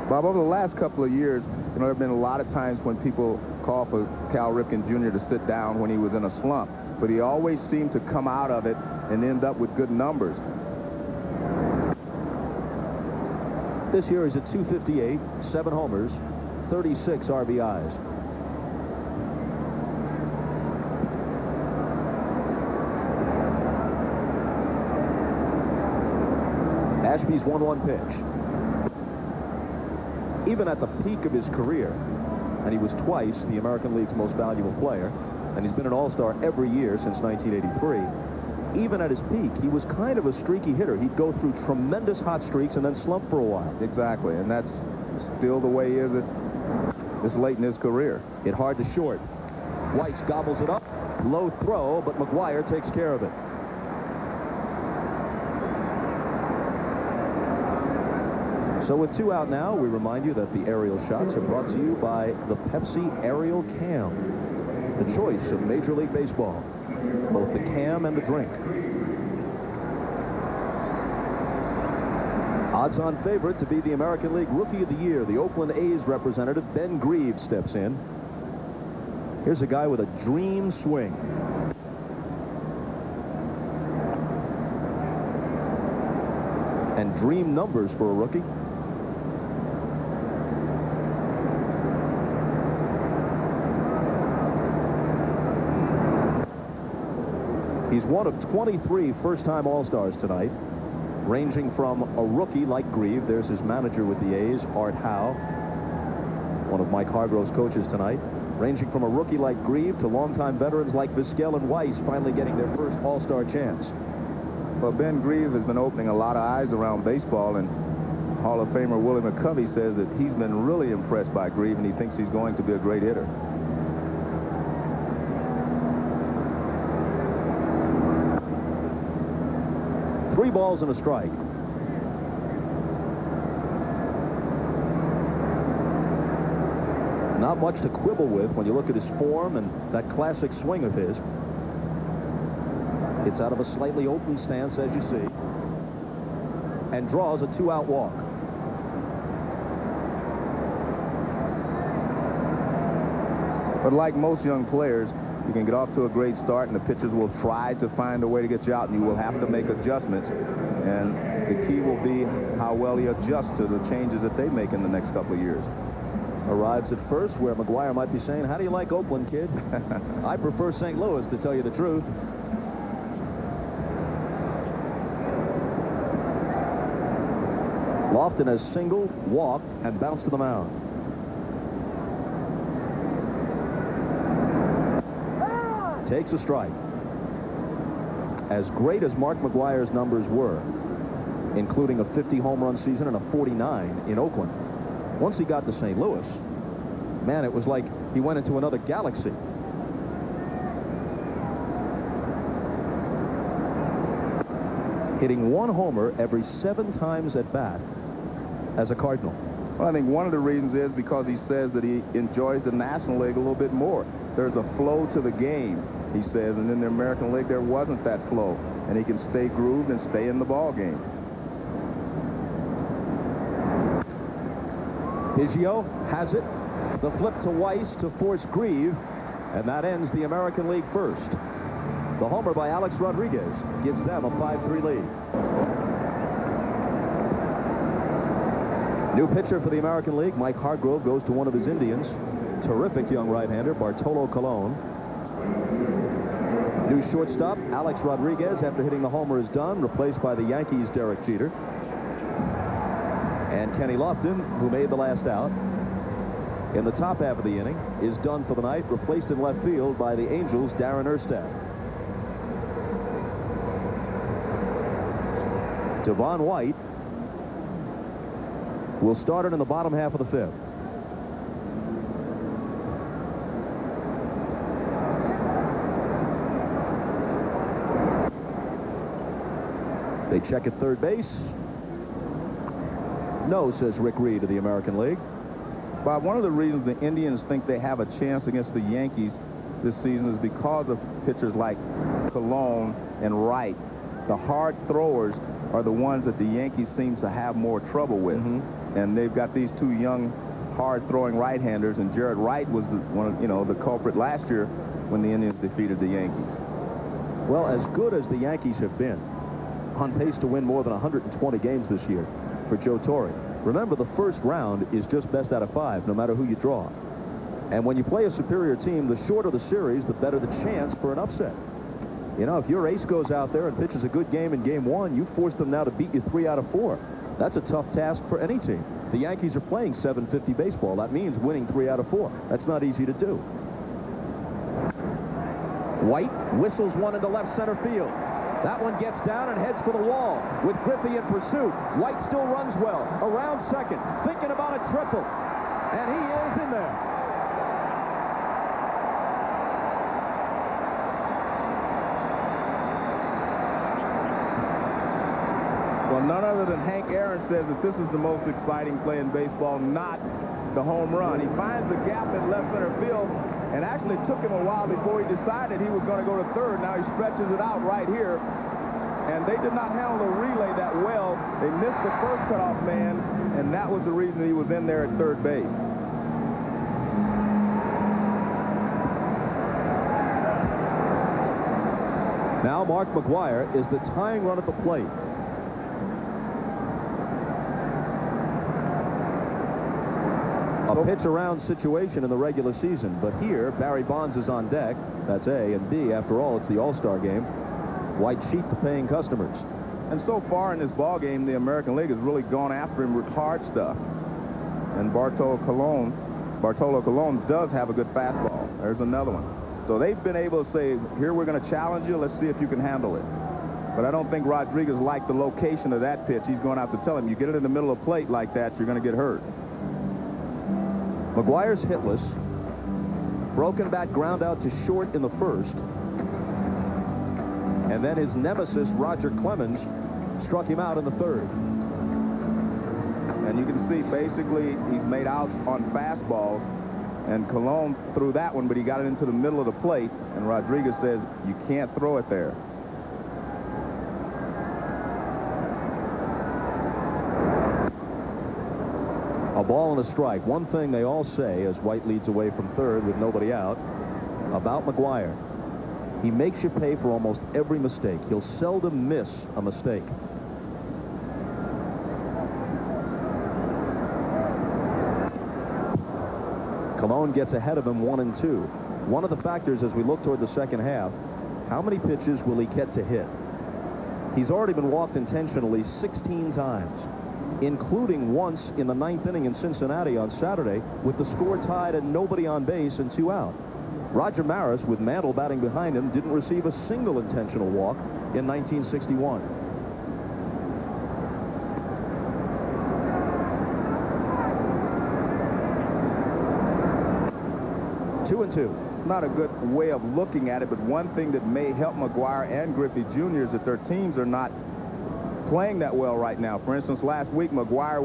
Bob, over the last couple of years, you know, there have been a lot of times when people call for Cal Ripken Jr. to sit down when he was in a slump, but he always seemed to come out of it and end up with good numbers.
This year he's at 258, 7 homers, 36 RBIs. Ashby's 1-1 pitch. Even at the peak of his career, and he was twice the American League's most valuable player, and he's been an all-star every year since 1983. Even at his peak, he was kind of a streaky hitter. He'd go through tremendous hot streaks and then slump for a while.
Exactly, and that's still the way he is this late in his career.
Hit hard to short. Weiss gobbles it up. Low throw, but McGuire takes care of it. So with 2 out now, we remind you that the aerial shots are brought to you by the Pepsi Aerial Cam, the choice of Major League Baseball, both the cam and the drink. Odds-on favorite to be the American League Rookie of the Year, the Oakland A's representative, Ben Greaves, steps in. Here's a guy with a dream swing. And dream numbers for a rookie. He's one of 23 first-time All-Stars tonight, ranging from a rookie like Grieve. There's his manager with the A's, Art Howe, one of Mike Hargrove's coaches tonight. Ranging from a rookie like Grieve to longtime veterans like Vizquel and Weiss finally getting their first All-Star chance.
Well, Ben Grieve has been opening a lot of eyes around baseball, and Hall of Famer Willie McCovey says that he's been really impressed by Grieve, and he thinks he's going to be a great hitter.
Three balls and a strike. Not much to quibble with when you look at his form and that classic swing of his. It's out of a slightly open stance, as you see, and draws a 2-out walk.
But like most young players, you can get off to a great start, and the pitchers will try to find a way to get you out, and you will have to make adjustments. And the key will be how well he adjusts to the changes that they make in the next couple of years.
Arrives at first, where McGuire might be saying, how do you like Oakland, kid? I prefer St. Louis, to tell you the truth. Lofton has singled, walked, and bounced to the mound. Takes a strike. As great as Mark McGuire's numbers were, including a 50 home run season and a 49 in Oakland, once he got to St. Louis, man, it was like he went into another galaxy. Hitting one homer every 7 times at bat as a Cardinal.
Well, I think one of the reasons is because he says that he enjoys the National League a little bit more. There's a flow to the game, he says, and in the American League there wasn't that flow, and he can stay grooved and stay in the ball game.
Biggio has it. The flip to Weiss to force Grieve, and that ends the American League first. The homer by Alex Rodriguez gives them a 5-3 lead. New pitcher for the American League, Mike Hargrove, goes to one of his Indians. Terrific young right-hander, Bartolo Colon. New shortstop, Alex Rodriguez, after hitting the homer, is done, replaced by the Yankees' Derek Jeter. And Kenny Lofton, who made the last out in the top half of the inning, is done for the night, replaced in left field by the Angels' Darren Erstad. Devon White will start it in the bottom half of the 5th. They check at third base. No, says Rick Reed of the American League.
Bob, one of the reasons the Indians think they have a chance against the Yankees this season is because of pitchers like Colon and Wright. The hard throwers are the ones that the Yankees seem to have more trouble with. And they've got these two young, hard-throwing right-handers, and Jared Wright was the culprit last year when the Indians defeated the Yankees.
Well, as good as the Yankees have been, on pace to win more than 120 games this year for Joe Torre. Remember, the first round is just best out of 5, no matter who you draw. And when you play a superior team, the shorter the series, the better the chance for an upset. You know, if your ace goes out there and pitches a good game in game 1, you force them now to beat you 3 out of 4. That's a tough task for any team. The Yankees are playing .750 baseball. That means winning 3 out of 4. That's not easy to do. White whistles one into left center field. That one gets down and heads for the wall with Griffey in pursuit. White still runs well. Around second, thinking about a triple. And he is in there.
Well, none other than Hank Aaron says that this is the most exciting play in baseball, not the home run. He finds the gap in left center field, and actually it took him a while before he decided he was going to go to third. Now he stretches it out right here, and they did not handle the relay that well. They missed the first cutoff man, and that was the reason he was in there at third base.
Now Mark McGuire is the tying run at the plate. A pitch-around situation in the regular season, but here Barry Bonds is on deck. That's A, and B, after all, it's the All-Star game. White sheet to paying customers.
And so far in this ball game, the American League has really gone after him with hard stuff. And Bartolo Colon does have a good fastball. There's another one. So they've been able to say, here, we're going to challenge you. Let's see if you can handle it. But I don't think Rodriguez liked the location of that pitch. He's going to have to tell him, you get it in the middle of the plate like that, you're going to get hurt.
McGuire's hitless. Broken bat ground out to short in the first. And then his nemesis, Roger Clemens, struck him out in the third.
And you can see basically he's made outs on fastballs. And Colon threw that one, but he got it into the middle of the plate. And Rodriguez says, you can't throw it there.
A ball and a strike. One thing they all say as White leads away from third with nobody out about McGuire. He makes you pay for almost every mistake. He'll seldom miss a mistake. Colon gets ahead of him 1-2. One of the factors as we look toward the second half, how many pitches will he get to hit? He's already been walked intentionally 16 times, including once in the 9th inning in Cincinnati on Saturday with the score tied and nobody on base and 2 out. Roger Maris, with Mantle batting behind him, didn't receive a single intentional walk in 1961. Two and two.
Not a good way of looking at it, but one thing that may help McGuire and Griffey Jr. is that their teams are not playing that well right now. For instance, last week McGuire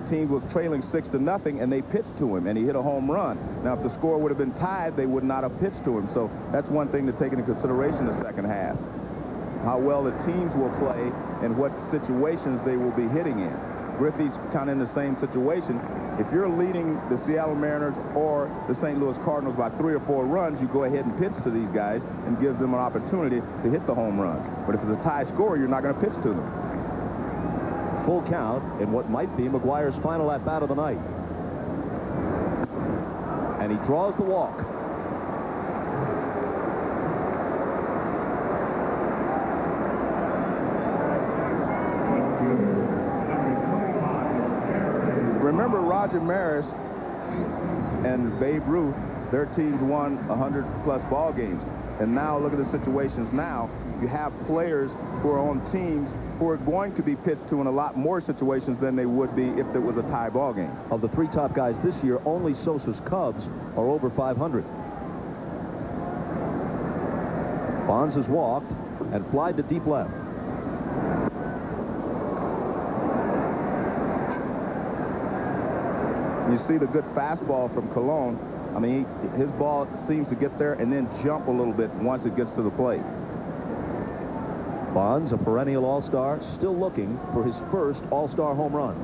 team was trailing 6-0 and they pitched to him and he hit a home run. Now if the score would have been tied, they would not have pitched to him. So that's one thing to take into consideration the second half. How well the teams will play and what situations they will be hitting in. Griffey's kind of in the same situation. If you're leading the Seattle Mariners or the St. Louis Cardinals by 3 or 4 runs, you go ahead and pitch to these guys and gives them an opportunity to hit the home runs. But if it's a tie score, you're not going to pitch to them.
Full count in what might be McGuire's final at-bat of the night. And he draws the walk.
Remember Roger Maris and Babe Ruth, their teams won 100+ ball games. And now look at the situations now. You have players who are on teams who are going to be pitched to in a lot more situations than they would be if it was a tie ball game.
Of the 3 top guys this year, only Sosa's Cubs are over 500. Bonds has walked and flied to deep left.
You see the good fastball from Colon. I mean, his ball seems to get there and then jump a little bit once it gets to the plate.
Bonds, a perennial all-star, still looking for his first all-star home run.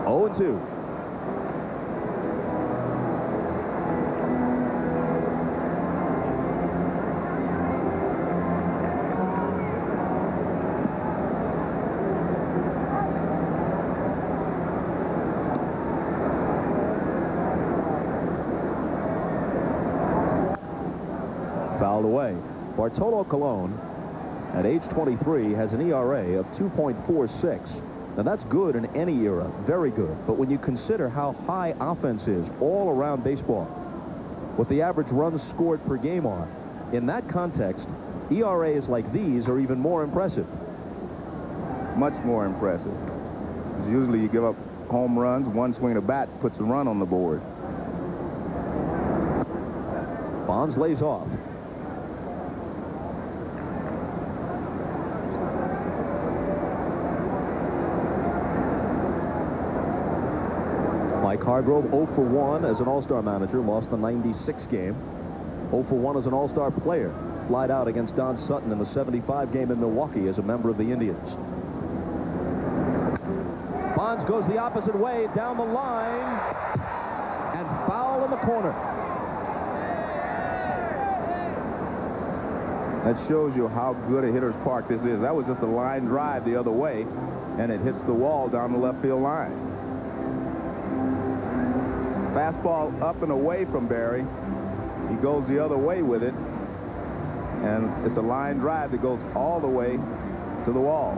Oh, 2. Fouled away. Bartolo Colon, at age 23, has an ERA of 2.46. Now that's good in any era, very good. But when you consider how high offense is all around baseball, what the average runs scored per game are, in that context, ERAs like these are even more impressive.
Much more impressive. Because usually you give up home runs, one swing of bat puts a run on the board.
Bonds lays off. Mike Hargrove 0 for 1 as an all-star manager, lost the 96 game. 0 for 1 as an all-star player, flied out against Don Sutton in the 75 game in Milwaukee as a member of the Indians. Bonds goes the opposite way down the line and foul in the corner.
That shows you how good a hitter's park this is. That was just a line drive the other way, and it hits the wall down the left field line. Fastball up and away from Barry. He goes the other way with it, and it's a line drive that goes all the way to the wall.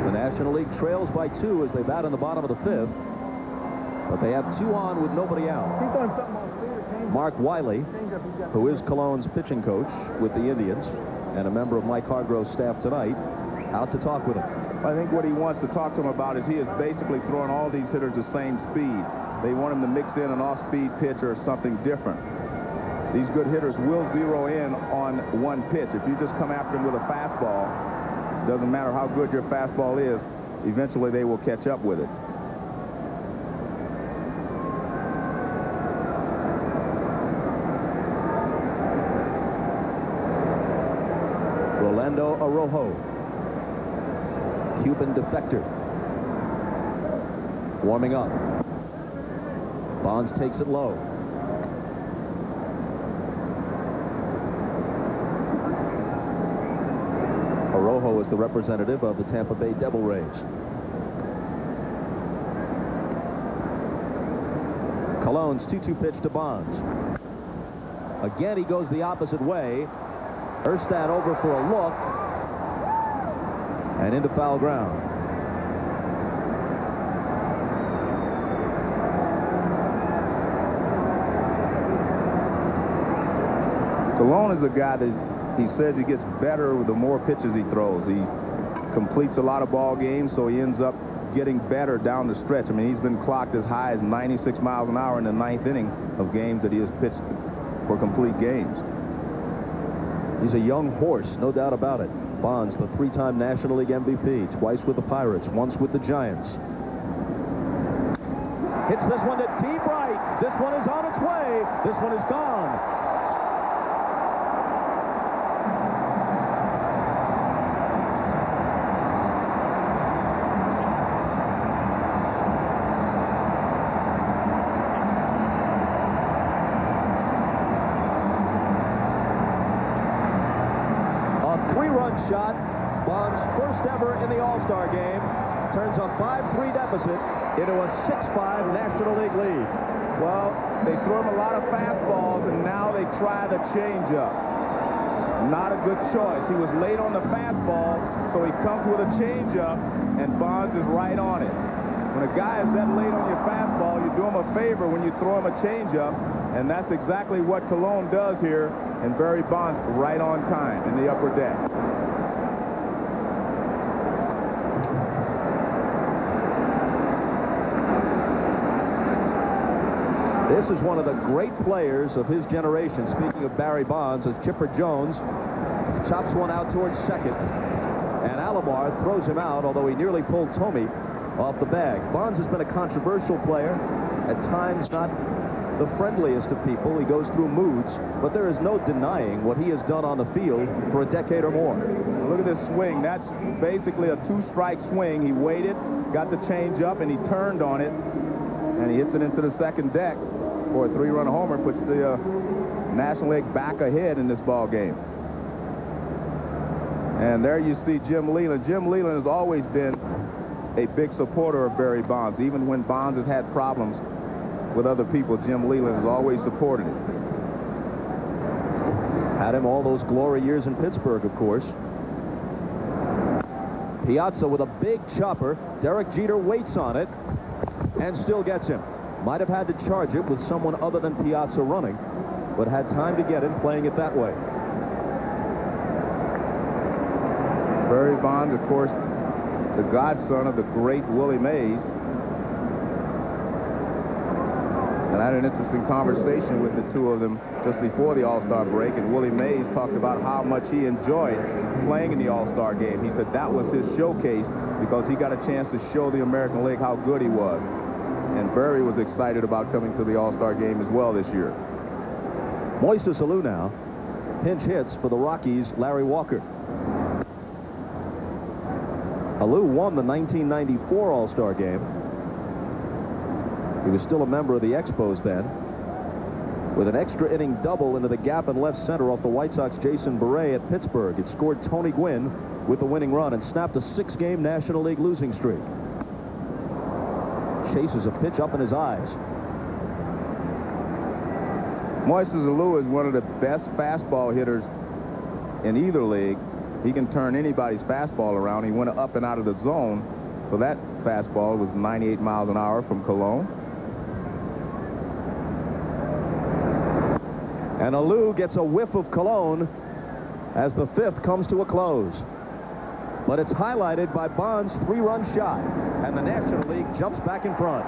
The National League trails by 2 as they bat in the bottom of the 5th. but they have 2 on with nobody out. Mark Wiley, who is Cologne's pitching coach with the Indians and a member of Mike Hargrove's staff tonight, out to talk with him.
I think what he wants to talk to him about is he is basically throwing all these hitters the same speed. They want him to mix in an off-speed pitch or something different. These good hitters will zero in on one pitch. If you just come after him with a fastball, doesn't matter how good your fastball is, eventually they will catch up with it.
Rolando Araujo, Cuban defector, warming up. Bonds takes it low. Araujo is the representative of the Tampa Bay Devil Rays. Cologne's 2-2 pitch to Bonds. Again, he goes the opposite way. Erstad over for a look. And into foul ground.
Cologne is a guy that he says he gets better with the more pitches he throws. He completes a lot of ball games, so he ends up getting better down the stretch. I mean, he's been clocked as high as 96 miles an hour in the 9th inning of games that he has pitched for complete games.
He's a young horse, no doubt about it. Bonds, the 3-time National League MVP, twice with the Pirates, once with the Giants. Hits this one to deep right. This one is on its way. This one is gone. Shot. Bonds' first ever in the All-Star game, turns a 5-3 deficit into a 6-5 National League lead.
Well, they threw him a lot of fastballs, and now they try the changeup. Not a good choice. He was late on the fastball, so he comes with a changeup, and Bonds is right on it. When a guy is that late on your fastball, you do him a favor when you throw him a changeup, and that's exactly what Cologne does here, and Barry Bonds right on time in the upper deck.
This is one of the great players of his generation. Speaking of Barry Bonds, as Chipper Jones chops one out towards second. And Alomar throws him out, although he nearly pulled Tomey off the bag. Bonds has been a controversial player, at times not the friendliest of people. He goes through moods, but there is no denying what he has done on the field for a decade or more.
Look at this swing. That's basically a 2-strike swing. He waited, got the change up, and he turned on it, and he hits it into the second deck for a 3-run homer, puts the National League back ahead in this ball game. And there you see Jim Leyland. Jim Leyland has always been a big supporter of Barry Bonds. Even when Bonds has had problems with other people, Jim Leyland has always supported him.
Had him all those glory years in Pittsburgh, of course. Piazza with a big chopper. Derek Jeter waits on it and still gets him. Might have had to charge it with someone other than Piazza running, but had time to get him playing it that way.
Barry Bonds, of course, the godson of the great Willie Mays. And I had an interesting conversation with the two of them just before the All-Star break, and Willie Mays talked about how much he enjoyed playing in the All-Star game. He said that was his showcase because he got a chance to show the American League how good he was. And Barry was excited about coming to the All-Star game as well this year.
Moises Alou now. Pinch hits for the Rockies, Larry Walker. Alou won the 1994 All-Star game. He was still a member of the Expos then. With an extra inning double into the gap in left center off the White Sox Jason Beret at Pittsburgh. It scored Tony Gwynn with the winning run and snapped a 6-game National League losing streak. Chases a pitch up in his eyes.
Moises Alou is one of the best fastball hitters in either league. He can turn anybody's fastball around. He went up and out of the zone. So that fastball was 98 miles an hour from Cologne.
And Alou gets a whiff of cologne as the 5th comes to a close. But it's highlighted by Bond's 3-run shot, and the National League jumps back in front.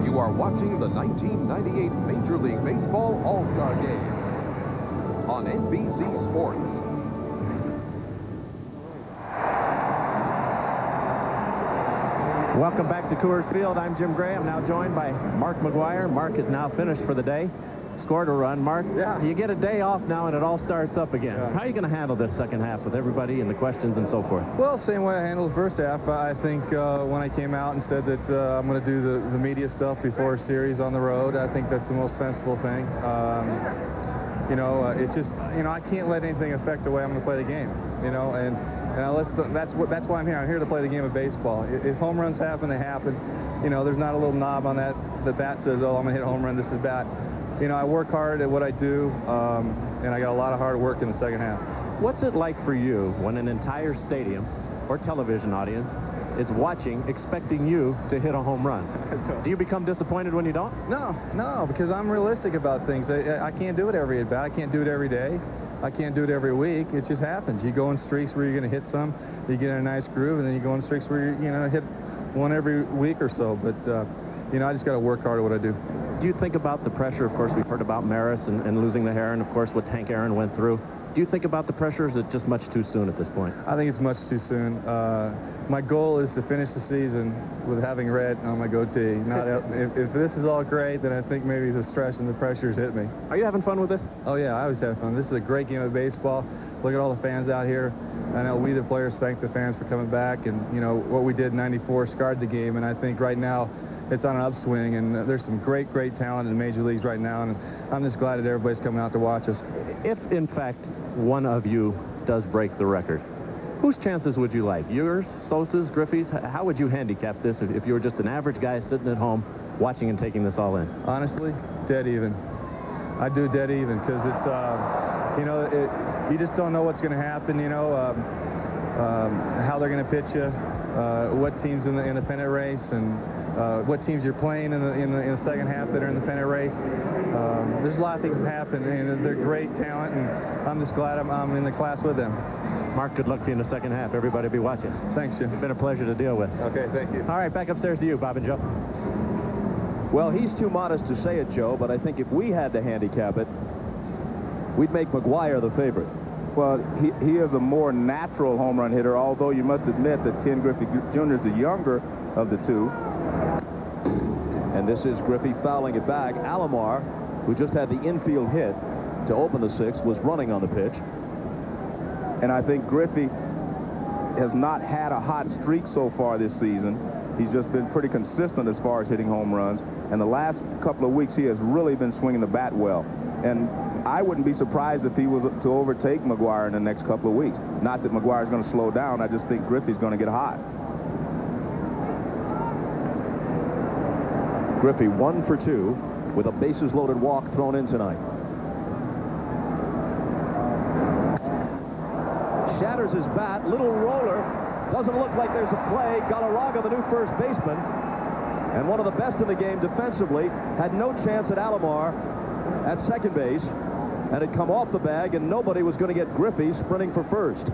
You are watching the 1998 Major League Baseball All-Star Game on NBC Sports.
Welcome back to Coors Field. I'm Jim Graham, now joined by Mark McGuire. Mark is now finished for the day. Scored a run. Mark, you get a day off now and it all starts up again. How are you going to handle this second half with everybody and the questions and so forth?
Well, same way I handled the first half. I think when I came out and said that I'm going to do the media stuff before a series on the road, I think that's the most sensible thing. You know, it's just, you know, I can't let anything affect the way I'm going to play the game, you know, and that's why I'm here. I'm here to play the game of baseball. If home runs happen, they happen. You know, there's not a little knob on that. The bat says, oh, I'm going to hit a home run. This is bat. You know, I work hard at what I do, and I got a lot of hard work in the second half.
What's it like for you when an entire stadium or television audience is watching, expecting you to hit a home run? Do you become disappointed when you don't?
No, because I'm realistic about things. I can't do it every at bat. I can't do it every day. I can't do it every week. It just happens. You go in streaks where you're going to hit some, you get in a nice groove, and then you go in streaks where you know, hit one every week or so. But you know, I just got to work hard at what I do.
Do you think about the pressure? Of course, we've heard about Maris and losing the hair, and of course what Hank Aaron went through. Do you think about the pressure, or is it just much too soon at this point?
I think it's much too soon. My goal is to finish the season with having red on my goatee. Not if this is all great, then I think maybe the stress and the pressures hit me.
Are you having fun with this?
Oh yeah, I always have fun. This is a great game of baseball. Look at all the fans out here. I know we, the players, thank the fans for coming back, and you know what we did in '94 scarred the game, and I think right now it's on an upswing, and there's some great talent in the major leagues right now, and I'm just glad that everybody's coming out to watch us.
If in fact one of you does break the record, whose chances would you like? Yours, Sosa's, Griffey's? How would you handicap this if you were just an average guy sitting at home watching and taking this all in?
Honestly, dead even. I'd do dead even because it's, you know, you just don't know what's going to happen, you know, how they're going to pitch you, what teams in the pennant race, and what teams you're playing in the second half that are in the pennant race. There's a lot of things that happen, and they're great talent, and I'm just glad I'm in the class with them.
Mark, good luck to you in the second half. Everybody will be watching.
Thanks, Jim.
It's been a pleasure to deal with.
Okay, thank you.
All right, back upstairs to you, Bob and Joe.
Well, he's too modest to say it, Joe, but I think if we had to handicap it, we'd make McGuire the favorite.
Well, he is a more natural home run hitter, although you must admit that Ken Griffey Jr. is the younger of the two.
And this is Griffey fouling it back. Alomar, who just had the infield hit to open the 6th, was running on the pitch.
And I think Griffey has not had a hot streak so far this season. He's just been pretty consistent as far as hitting home runs. And the last couple of weeks, he has really been swinging the bat well. And I wouldn't be surprised if he was to overtake McGuire in the next couple of weeks. Not that McGuire's going to slow down. I just think Griffey's going to get hot.
Griffey 1 for 2 with a bases-loaded walk thrown in tonight. Shatters his bat. Little roller. Doesn't look like there's a play. Galarraga, the new first baseman, and one of the best in the game defensively, had no chance at Alomar at second base, and had come off the bag, and nobody was going to get Griffey sprinting for first.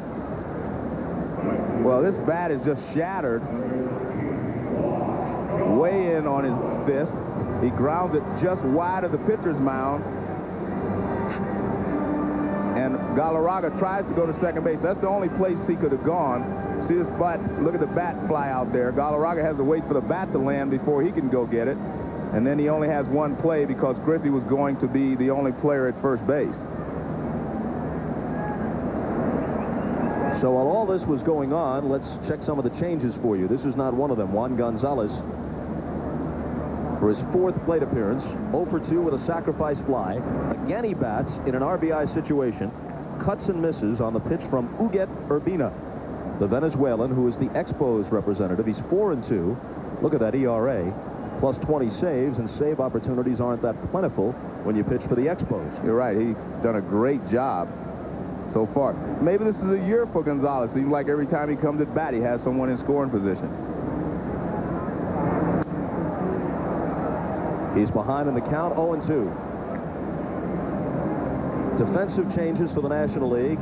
Well, this bat is just shattered. Way in on his fist. He grounds it just wide of the pitcher's mound. And Galarraga tries to go to second base. That's the only place he could have gone. See this bat? Look at the bat fly out there. Galarraga has to wait for the bat to land before he can go get it. And then he only has one play because Griffey was going to be the only player at first base.
So while all this was going on, let's check some of the changes for you. This is not one of them. Juan Gonzalez, for his 4th plate appearance, 0 for 2 with a sacrifice fly. Again, he bats in an RBI situation. Cuts and misses on the pitch from Huguet Urbina, the Venezuelan, who is the Expos representative. He's 4 and 2. Look at that ERA. Plus 20 saves, and save opportunities aren't that plentiful when you pitch for the Expos.
You're right. He's done a great job so far. Maybe this is a year for Gonzalez. Seems like every time he comes at bat, he has someone in scoring position.
He's behind in the count, 0-2. Defensive changes for the National League.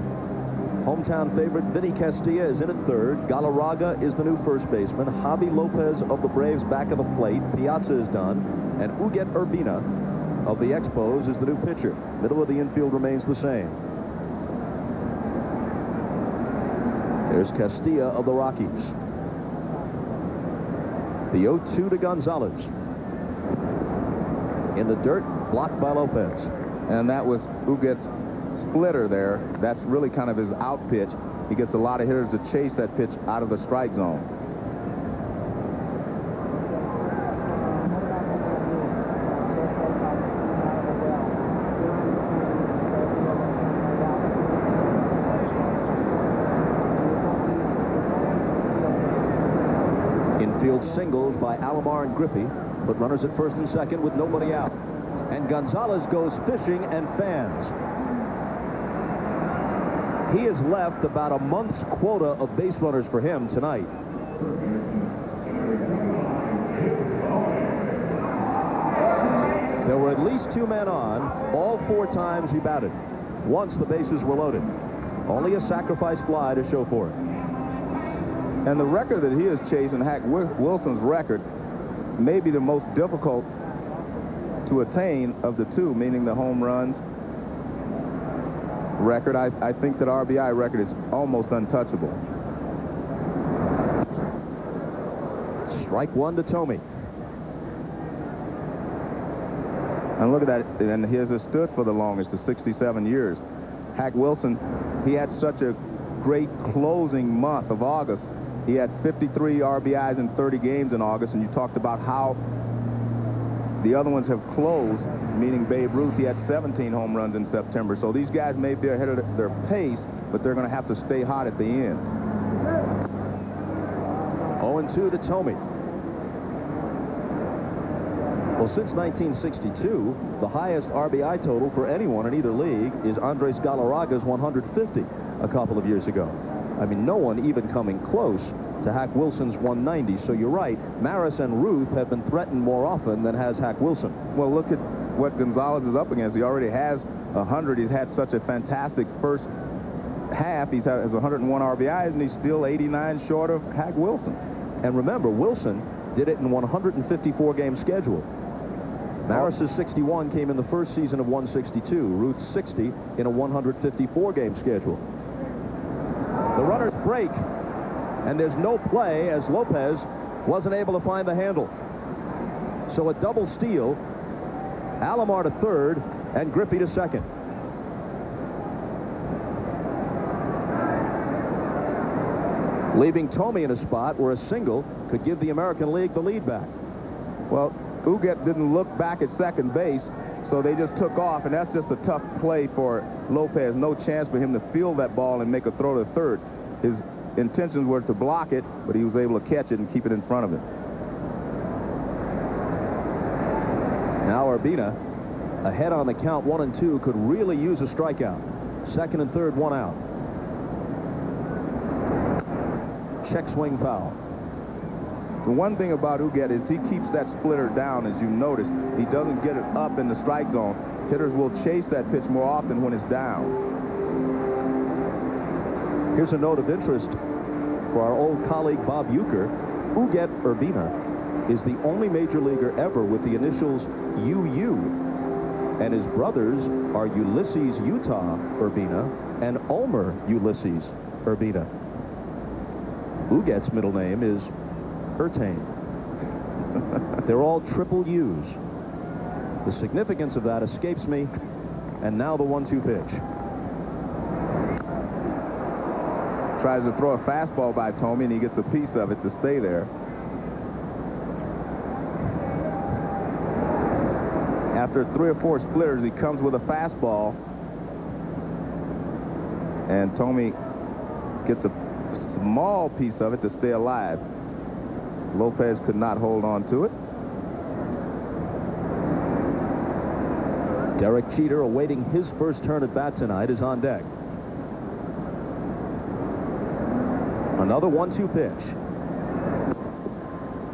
Hometown favorite Vinny Castilla is in at third. Galarraga is the new first baseman. Javi Lopez of the Braves back of the plate. Piazza is done. And Huguet Urbina of the Expos is the new pitcher. Middle of the infield remains the same. There's Castilla of the Rockies. The 0-2 to Gonzalez. In the dirt, blocked by Lopez.
And that was Huguet's splitter there. That's really kind of his out pitch. He gets a lot of hitters to chase that pitch out of the strike zone.
Infield singles by Alomar and Griffey. Put runners at first and second with nobody out. And Gonzalez goes fishing and fans. He has left about a month's quota of base runners for him tonight. There were at least 2 men on all 4 times he batted. Once the bases were loaded. Only a sacrifice fly to show for it.
And the record that he is chasing, Hack Wilson's record, may be the most difficult to attain of the 2, meaning the home runs record. I think that RBI record is almost untouchable.
Strike 1 to Tomey.
And look at that, and he has stood for the longest, the 67 years. Hack Wilson, he had such a great closing month of August. He had 53 RBIs in 30 games in August, and you talked about how the other ones have closed, meaning Babe Ruth, he had 17 home runs in September. So these guys may be ahead of their pace, but they're going to have to stay hot at the end.
0-2 to Tomey. Well, since 1962, the highest RBI total for anyone in either league is Andres Galarraga's 150 a couple of years ago. I mean, no one even coming close to Hack Wilson's 190. So you're right, Maris and Ruth have been threatened more often than has Hack Wilson.
Well, look at what Gonzalez is up against. He already has 100. He's had such a fantastic first half. He has 101 RBIs, and he's still 89 short of Hack Wilson.
And remember, Wilson did it in 154-game schedule. Maris's 61 came in the first season of 162. Ruth's 60 in a 154-game schedule. The runners break, and there's no play as Lopez wasn't able to find the handle. So a double steal. Alomar to third and Griffey to second. Leaving Tomey in a spot where a single could give the American League the lead back.
Well, Huguet didn't look back at second base, so they just took off, and that's just a tough play for Lopez. No chance for him to field that ball and make a throw to third. His intentions were to block it, but he was able to catch it and keep it in front of him.
Now Urbina, ahead on the count, 1-2, could really use a strikeout. Second and third, 1 out. Check swing foul.
The one thing about Huguet is he keeps that splitter down, as you noticed. He doesn't get it up in the strike zone. Hitters will chase that pitch more often when it's down.
Here's a note of interest for our old colleague Bob Uecker. Huguet Urbina is the only major leaguer ever with the initials UU. And his brothers are Ulysses Utah Urbina and Omer Ulysses Urbina. Huguet's middle name is Urtain. They're all triple U's. The significance of that escapes me. And now the 1-2 pitch.
Tries to throw a fastball by Tomey, and he gets a piece of it to stay there. After 3 or 4 splitters, he comes with a fastball, and Tomey gets a small piece of it to stay alive. Lopez could not hold on to it.
Derek Jeter, awaiting his first turn at bat tonight, is on deck. Another 1-2 pitch.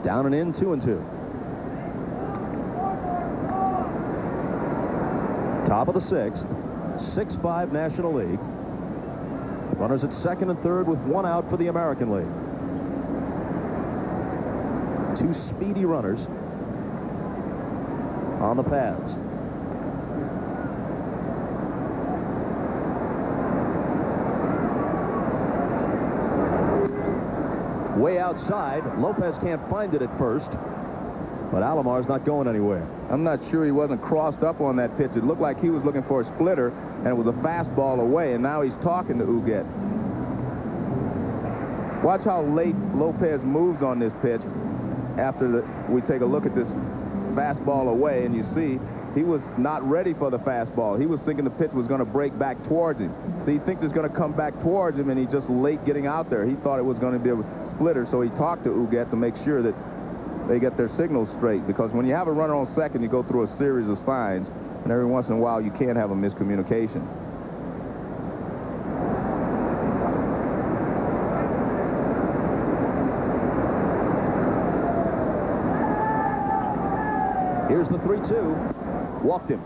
Down and in, 2-2. Top of the 6th, 6-5 National League. Runners at second and third with 1 out for the American League. 2 speedy runners on the pads. Way outside. Lopez can't find it at first, but Alomar's not going anywhere.
I'm not sure he wasn't crossed up on that pitch. It looked like he was looking for a splitter, and it was a fastball away, and now he's talking to Uget. Watch how late Lopez moves on this pitch after we take a look at this fastball away, and you see he was not ready for the fastball. He was thinking the pitch was going to break back towards him. So he thinks it's going to come back towards him, and he's just late getting out there. He thought it was going to be a splitter, so he talked to Uget to make sure that they get their signals straight, because when you have a runner on second, you go through a series of signs, and every once in a while you can have a miscommunication.
Here's the 3-2. Walked him.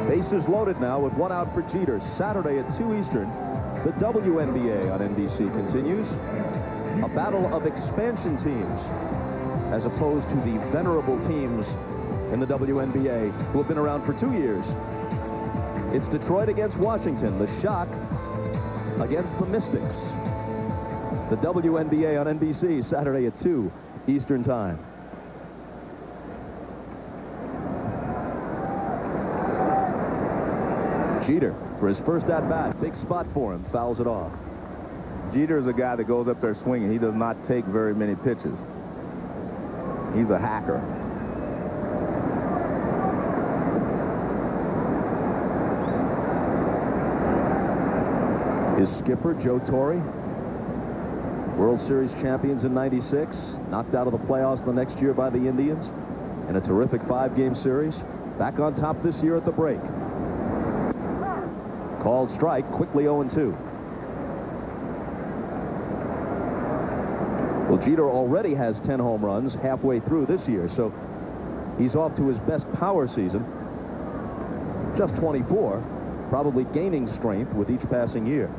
Bases loaded now with 1 out for Jeter. Saturday at 2 Eastern, the WNBA on NBC continues. A battle of expansion teams as opposed to the venerable teams in the WNBA who have been around for 2 years. It's Detroit against Washington. The Shock against the Mystics. The WNBA on NBC Saturday at 2 Eastern Time. Jeter for his first at-bat. Big spot for him. Fouls it off.
Jeter is a guy that goes up there swinging. He does not take very many pitches. He's a hacker.
His skipper, Joe Torre, World Series champions in '96, knocked out of the playoffs the next year by the Indians in a terrific 5-game series. Back on top this year at the break. Called strike, quickly 0-2. Well, Jeter already has 10 home runs halfway through this year, so he's off to his best power season. Just 24, probably gaining strength with each passing year.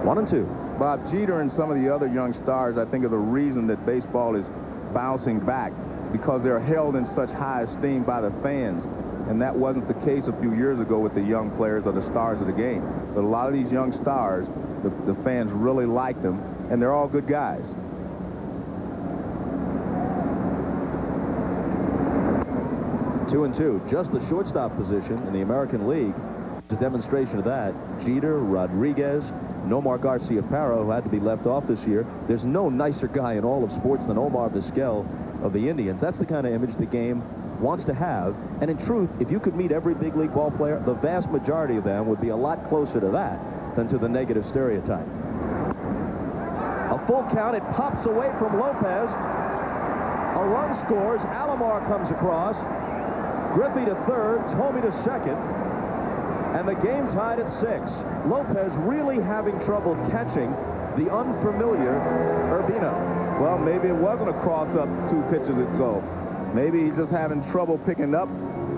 One and two.
Bob, Jeter and some of the other young stars, I think, are the reason that baseball is bouncing back, because they're held in such high esteem by the fans. And that wasn't the case a few years ago with the young players or the stars of the game. But a lot of these young stars, the fans really like them, and they're all good guys.
Two and two. Just the shortstop position in the American League. It's a demonstration of that. Jeter, Rodriguez, Nomar Garciaparra, who had to be left off this year. There's no nicer guy in all of sports than Omar Vizquel of the Indians. That's the kind of image the game wants to have. And in truth, if you could meet every big league ball player, the vast majority of them would be a lot closer to that than to the negative stereotype. A full count. It pops away from Lopez. A run scores. Alomar comes across. Griffey to third. Tomey to second. And the game tied at 6. Lopez really having trouble catching the unfamiliar Urbina.
Well, maybe it wasn't a cross-up 2 pitches ago. Maybe he's just having trouble picking up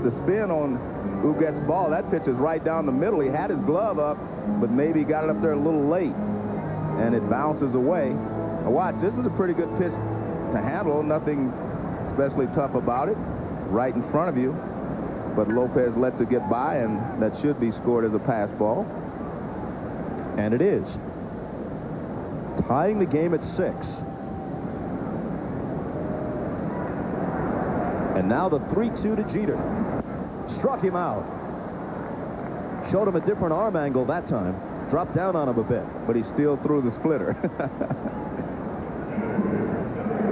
the spin on Uget's ball. That pitch is right down the middle. He had his glove up, but maybe he got it up there a little late, and it bounces away. Now watch, this is a pretty good pitch to handle. Nothing especially tough about it. Right in front of you. But Lopez lets it get by, and that should be scored as a pass ball.
And it is. Tying the game at 6. And now the 3-2 to Jeter. Struck him out. Showed him a different arm angle that time. Dropped down on him a bit.
But he still threw the splitter.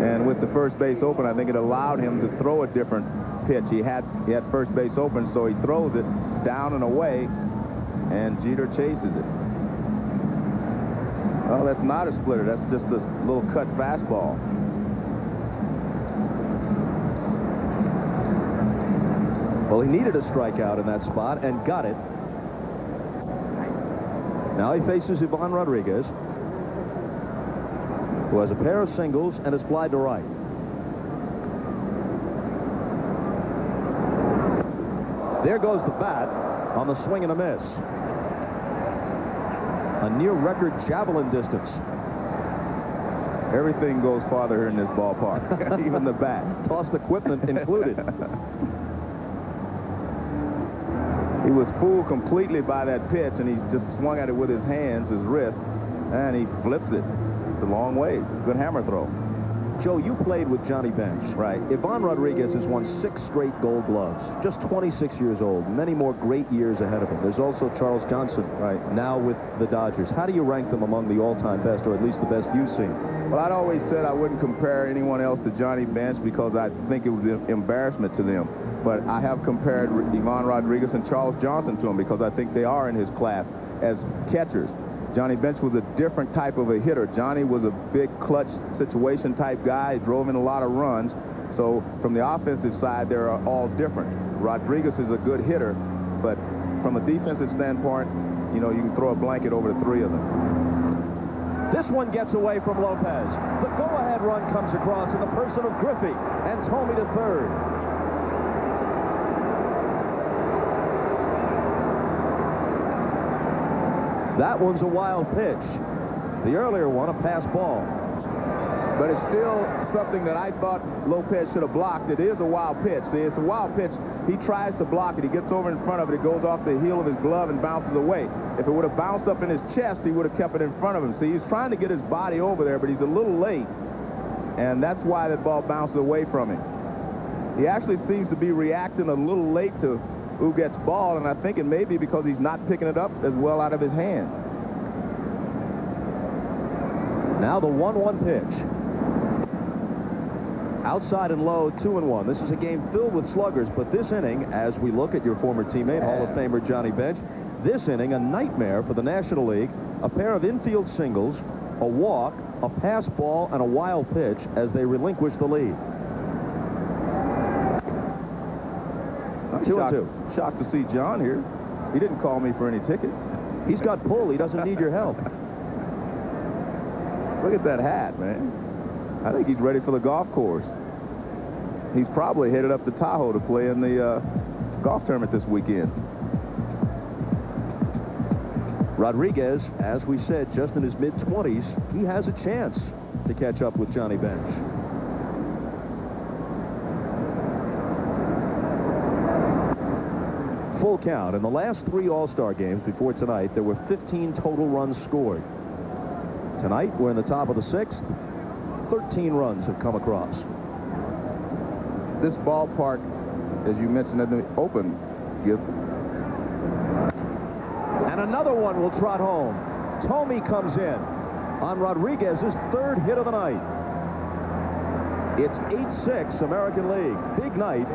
And with the first base open, I think it allowed him to throw a different pitch. He had first base open, so he throws it down and away, and Jeter chases it. Well, that's not a splitter. That's just a little cut fastball.
Well, he needed a strikeout in that spot and got it. Now he faces Ivan Rodriguez. who has a pair of singles and is fly to right. There goes the bat on the swing and a miss. A near record javelin distance.
Everything goes farther here in this ballpark, even the bat.
Tossed equipment included.
He was fooled completely by that pitch, and he just swung at it with his hands, his wrist, and he flips it. It's a long way. Good hammer throw.
Joe, you played with Johnny Bench.
Right.
Ivan Rodriguez has won 6 straight Gold Gloves. Just 26 years old. Many more great years ahead of him. There's also Charles Johnson, right, now with the Dodgers. How do you rank them among the all-time best, or at least the best you've seen?
Well, I'd always said I wouldn't compare anyone else to Johnny Bench because I think it would be an embarrassment to them. But I have compared Ivan Rodriguez and Charles Johnson to him because I think they are in his class as catchers. Johnny Bench was a different type of a hitter. Johnny was a big clutch situation type guy. He drove in a lot of runs. So from the offensive side, they're all different. Rodriguez is a good hitter, but from a defensive standpoint, you know, you can throw a blanket over the 3 of them.
This one gets away from Lopez. The go-ahead run comes across in the person of Griffey, and Thome to third. That one's a wild pitch. The earlier one, a pass ball.
But it's still something that I thought Lopez should have blocked. It is a wild pitch. See, it's a wild pitch. He tries to block it. He gets over in front of it. It goes off the heel of his glove and bounces away. If it would have bounced up in his chest, he would have kept it in front of him. See, he's trying to get his body over there, but he's a little late. And that's why that ball bounces away from him. He actually seems to be reacting a little late to who gets ball, and I think it may be because he's not picking it up as well out of his hand.
Now the 1-1 pitch. Outside and low, 2-1. This is a game filled with sluggers, but this inning, as we look at your former teammate, Hall of Famer Johnny Bench, this inning, a nightmare for the National League. A pair of infield singles, a walk, a pass ball, and a wild pitch as they relinquish the lead. 2-2.
Shocked to see John here. He didn't call me for any tickets.
He's got pull. He doesn't need your help.
Look at that hat, man. I think he's ready for the golf course. He's probably headed up to Tahoe to play in the golf tournament this weekend.
Rodriguez, as we said, just in his mid-20s, he has a chance to catch up with Johnny Bench. Full count. In the last 3 All-Star games before tonight, there were 15 total runs scored. Tonight, we're in the top of the 6th. 13 runs have come across.
This ballpark, as you mentioned at the open,
and another one will trot home. Thome comes in on Rodriguez's 3rd hit of the night. It's 8-6 American League. Big night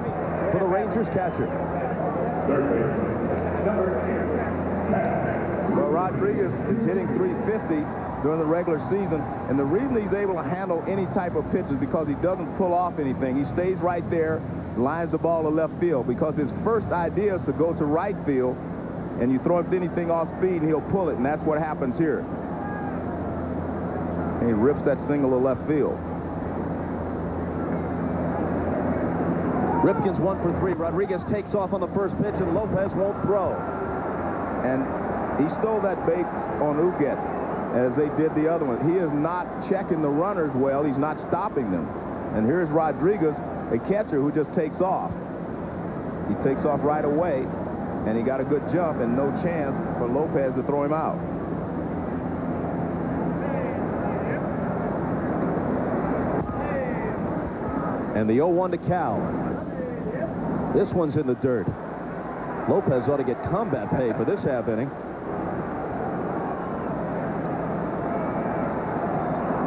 for the Rangers catcher.
Well, Rodriguez is hitting .350 during the regular season, and the reason he's able to handle any type of pitch is because he doesn't pull off anything. He stays right there, lines the ball to left field, because his first idea is to go to right field, and you throw him anything off speed, and he'll pull it, and that's what happens here. And he rips that single to left field.
Ripken's 1 for 3. Rodriguez takes off on the first pitch, and Lopez won't throw.
And he stole that base on Uget, as they did the other one. He is not checking the runners well. He's not stopping them. And here's Rodriguez, a catcher who just takes off. He takes off right away, and he got a good jump and no chance for Lopez to throw him out.
And the 0-1 to Cal. This one's in the dirt. Lopez ought to get combat pay for this half inning.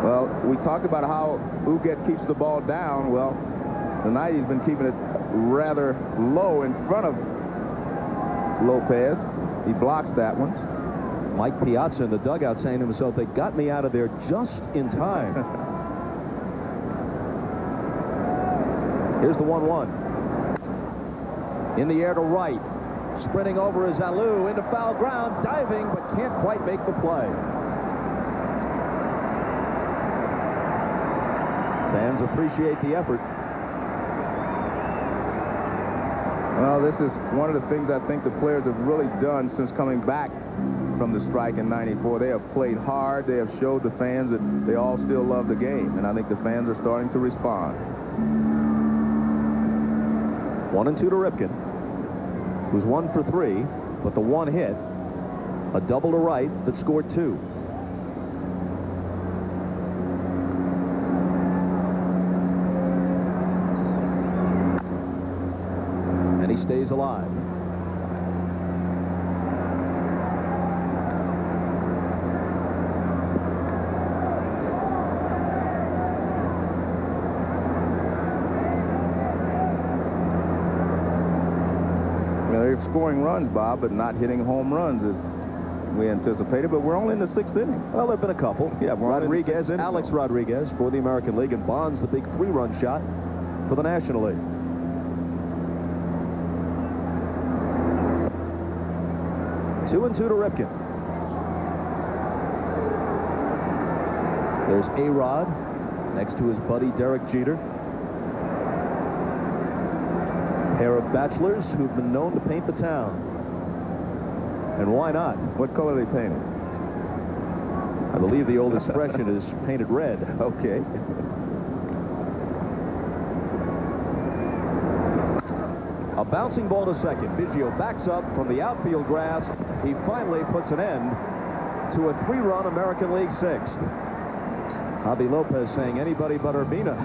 Well, we talked about how Uget keeps the ball down. Well, tonight he's been keeping it rather low in front of Lopez. He blocks that one.
Mike Piazza in the dugout saying to himself, they got me out of there just in time. Here's the 1-1. In the air to right. Sprinting over is Alou into foul ground, diving, but can't quite make the play. Fans appreciate the effort.
Well, this is one of the things I think the players have really done since coming back from the strike in '94. They have played hard. They have showed the fans that they all still love the game, and I think the fans are starting to respond.
1-2 to Ripken, who's 1 for 3, but the one hit, a double to right that scored 2. And he stays alive.
They're scoring runs, Bob, but not hitting home runs as we anticipated. But we're only in the 6th inning.
Well, there have been a couple. Yeah, Rodriguez and Alex Rodriguez for the American League, and Bonds the big 3-run shot for the National League. Two and 2 to Ripken. There's A-Rod next to his buddy Derek Jeter. Pair of bachelors who've been known to paint the town. And why not?
What color are they painted?
I believe the old expression is painted red.
Okay.
A bouncing ball to second. Biggio backs up from the outfield grass. He finally puts an end to a 3-run American League 6th. Javi Lopez saying anybody but Urbina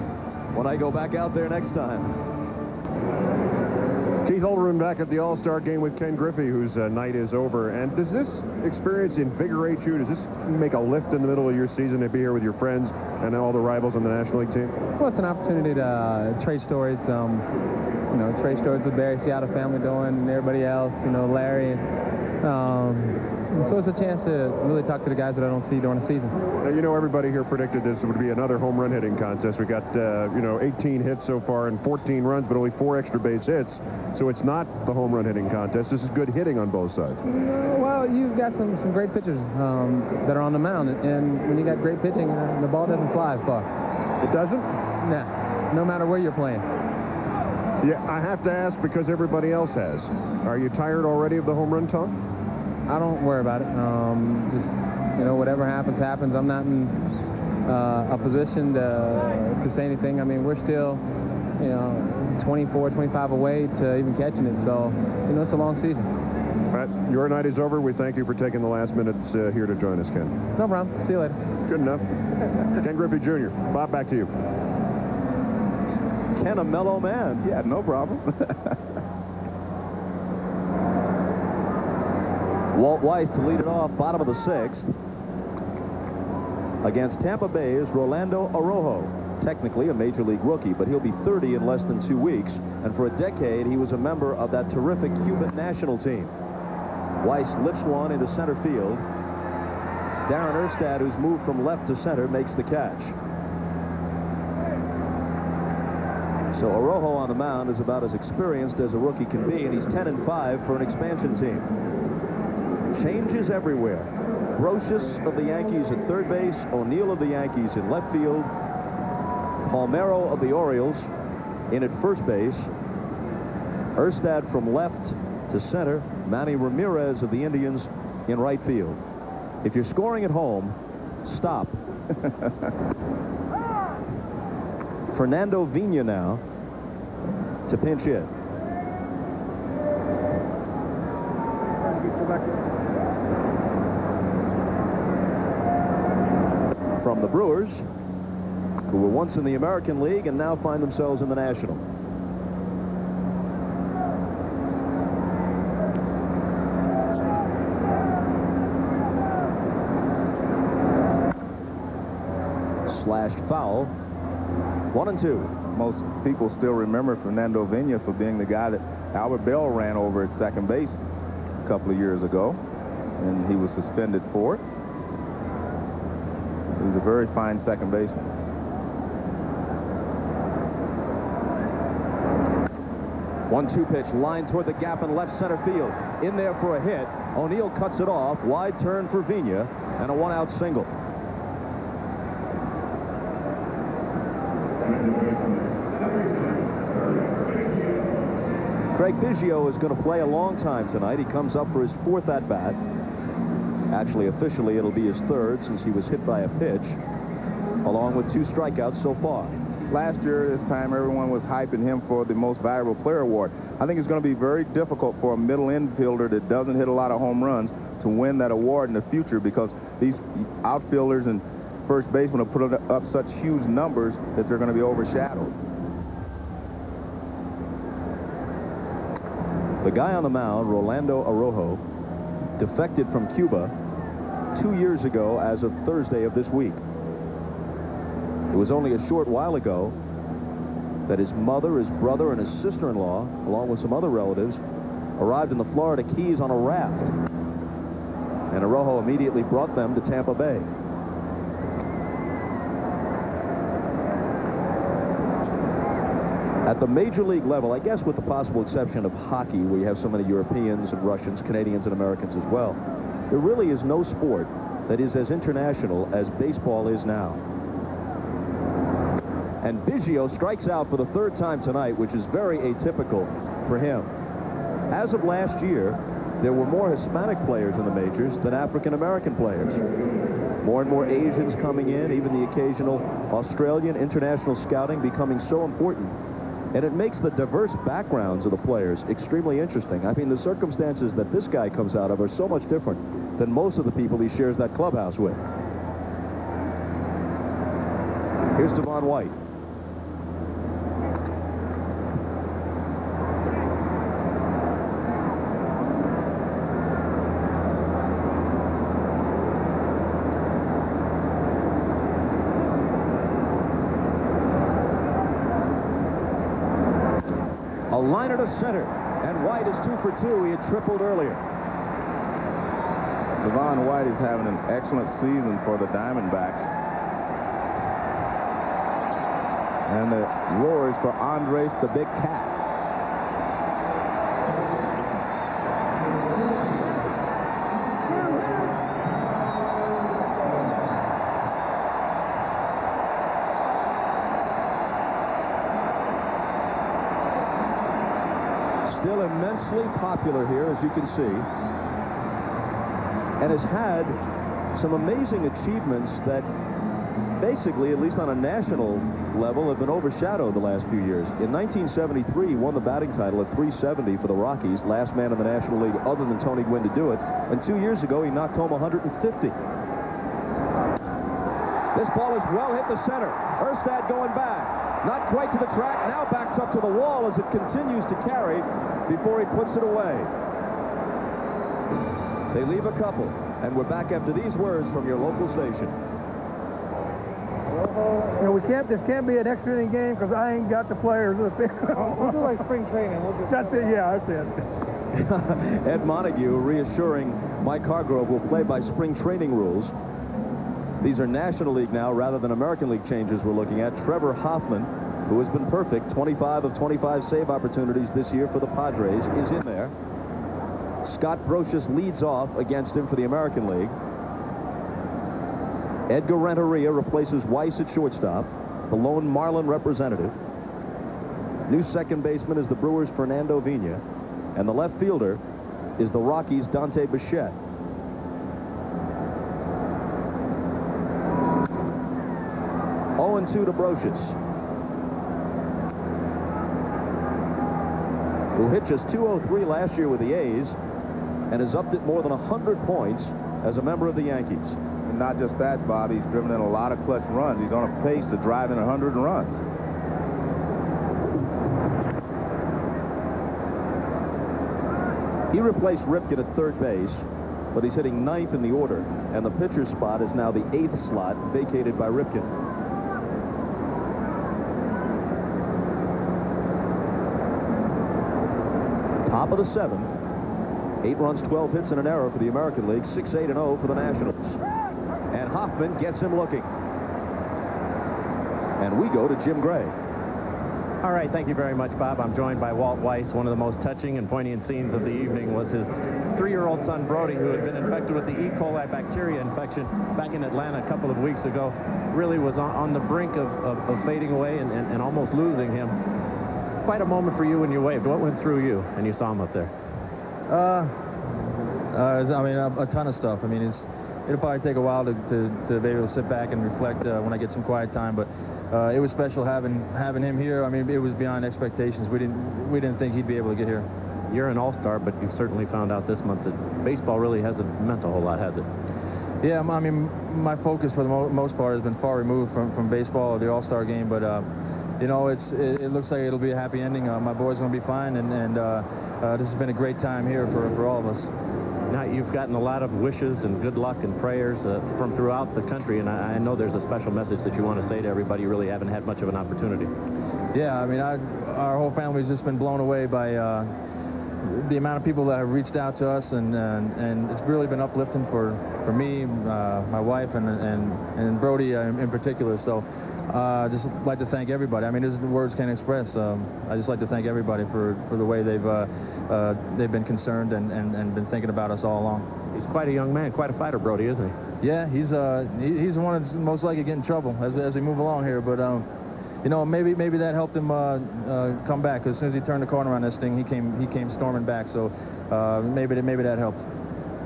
when I go back out there next time.
Keith Olbermann back at the All-Star game with Ken Griffey, whose night is over. And does this experience invigorate you? Does this make a lift in the middle of your season to be here with your friends and all the rivals on the National League team?
Well, it's an opportunity to trade stories. You know, trade stories with Barry, see how the family doing, and everybody else. You know, Larry. So it's a chance to really talk to the guys that I don't see during the season.
Now, you know, everybody here predicted this would be another home run hitting contest. We got, you know, 18 hits so far and 14 runs, but only 4 extra base hits. So it's not the home run hitting contest. This is good hitting on both sides.
Well, you've got some great pitchers that are on the mound, and when you got great pitching, the ball doesn't fly as far.
It doesn't?
Yeah, no matter where you're playing.
Yeah, I have to ask because everybody else has. Are you tired already of the home run talk?
I don't worry about it. Just, you know, whatever happens, happens. I'm not in a position to say anything. I mean, we're still, you know, 24, 25 away to even catching it. So, you know, it's a long season.
All right, your night is over. We thank you for taking the last minutes here to join us, Ken.
No problem. See you later.
Good enough. Ken Griffey Jr. Bob, back to you.
Ken, a mellow man.
Yeah, no problem.
Walt Weiss to lead it off, bottom of the 6th. Against Tampa Bay's Rolando Araujo. Technically a Major League rookie, but he'll be 30 in less than 2 weeks. And for a decade, he was a member of that terrific Cuban national team. Weiss lifts one into center field. Darren Erstad, who's moved from left to center, makes the catch. So Araujo on the mound is about as experienced as a rookie can be, and he's 10-5 for an expansion team. Changes everywhere. Brocious of the Yankees at third base, O'Neill of the Yankees in left field, Palmeiro of the Orioles in at first base, Erstad from left to center, Manny Ramirez of the Indians in right field. If you're scoring at home, stop. Fernando Phenia now to pinch hit. From the Brewers, who were once in the American League and now find themselves in the National. Slashed foul. 1-2.
Most people still remember Fernando Phenia for being the guy that Albert Bell ran over at second base a couple of years ago, and he was suspended for it. He was a very fine second baseman.
One-two pitch, line toward the gap in left center field. In there for a hit. O'Neill cuts it off. Wide turn for Phenia and a one-out single. Craig Biggio is going to play a long time tonight. He comes up for his 4th at-bat. Actually, officially, it'll be his 3rd since he was hit by a pitch, along with 2 strikeouts so far.
Last year, this time, everyone was hyping him for the most valuable player award. I think it's going to be very difficult for a middle infielder that doesn't hit a lot of home runs to win that award in the future, because these outfielders and first basemen have put up such huge numbers that they're going to be overshadowed.
The guy on the mound, Rolando Araujo, defected from Cuba 2 years ago as of Thursday of this week. It was only a short while ago that his mother, his brother, and his sister-in-law, along with some other relatives, arrived in the Florida Keys on a raft. And Araujo immediately brought them to Tampa Bay. At the major league level, I guess with the possible exception of hockey, where you have so many Europeans and Russians, Canadians and Americans as well, there really is no sport that is as international as baseball is now. And Biggio strikes out for the 3rd time tonight, which is very atypical for him. As of last year, there were more Hispanic players in the majors than African-American players. More and more Asians coming in, even the occasional Australian international scouting becoming so important. And it makes the diverse backgrounds of the players extremely interesting. I mean, the circumstances that this guy comes out of are so much different than most of the people he shares that clubhouse with. Here's Devon White. A liner to center, and White is 2 for 2. He had tripled earlier.
Devon White is having an excellent season for the Diamondbacks. And the roars for Andres the Big Cat.
Still immensely popular here, as you can see, and has had some amazing achievements that basically, at least on a national level, have been overshadowed the last few years. In 1973, he won the batting title at .370 for the Rockies, last man in the National League other than Tony Gwynn to do it, and 2 years ago he knocked home 150. This ball is well hit to center. Erstad going back. Not quite to the track, now backs up to the wall as it continues to carry before he puts it away. They leave a couple, and we're back after these words from your local station.
You know, this can't be an extra inning game because I ain't got the players. We'll do like spring training. That's it, yeah, that's it.
Ed Montague reassuring Mike Hargrove will play by spring training rules. These are National League now rather than American League changes we're looking at. Trevor Hoffman, who has been perfect, 25 of 25 save opportunities this year for the Padres, is in there. Scott Brocious leads off against him for the American League. Edgar Renteria replaces Weiss at shortstop, the lone Marlin representative. New second baseman is the Brewers' Fernando Phenia, and the left fielder is the Rockies' Dante Bichette. Oh, 0-2 to Brocious, who hit just .203 last year with the A's and has upped it more than 100 points as a member of the Yankees.
And not just that, Bob, he's driven in a lot of clutch runs. He's on a pace to drive in 100 runs.
He replaced Ripken at third base, but he's hitting 9th in the order, and the pitcher's spot is now the 8th slot vacated by Ripken. Top of the 7th. 8 runs, 12 hits, and an error for the American League. 6-8-0 for the Nationals. And Hoffman gets him looking. And we go to Jim Gray.
All right, thank you very much, Bob. I'm joined by Walt Weiss. One of the most touching and poignant scenes of the evening was his 3-year-old son, Brody, who had been infected with the E. coli bacteria infection back in Atlanta a couple of weeks ago, really was on the brink of fading away and almost losing him. Quite a moment for you when you waved. What went through you and you saw him up there?
I mean, a ton of stuff. I mean, it'll probably take a while to be able to sit back and reflect when I get some quiet time, but it was special having him here. I mean, it was beyond expectations. We didn't think he'd be able to get here.
You're an all-star, but you've certainly found out this month that baseball really hasn't meant a whole lot, has it?
Yeah, I mean, my focus for the most part has been far removed from baseball or the all-star game, but you know, it looks like it'll be a happy ending. My boy's going to be fine, and this has been a great time here for all of us.
Now, you've gotten a lot of wishes and good luck and prayers from throughout the country, and I know there's a special message that you want to say to everybody. You really haven't had much of an opportunity. Yeah, I mean, our whole family's just been blown away by the amount of people that have reached out to us, and it's really been uplifting for me, my wife, and Brody in particular. So just like to thank everybody. I mean, the words can't express. I just like to thank everybody for the way they've been concerned and been thinking about us all along. He's quite a young man, quite a fighter, Brody, isn't he?
Yeah, he's the one that's most likely to get in trouble as we move along here. But you know, maybe that helped him come back, because as soon as he turned the corner on this thing, he came storming back. So maybe that helped.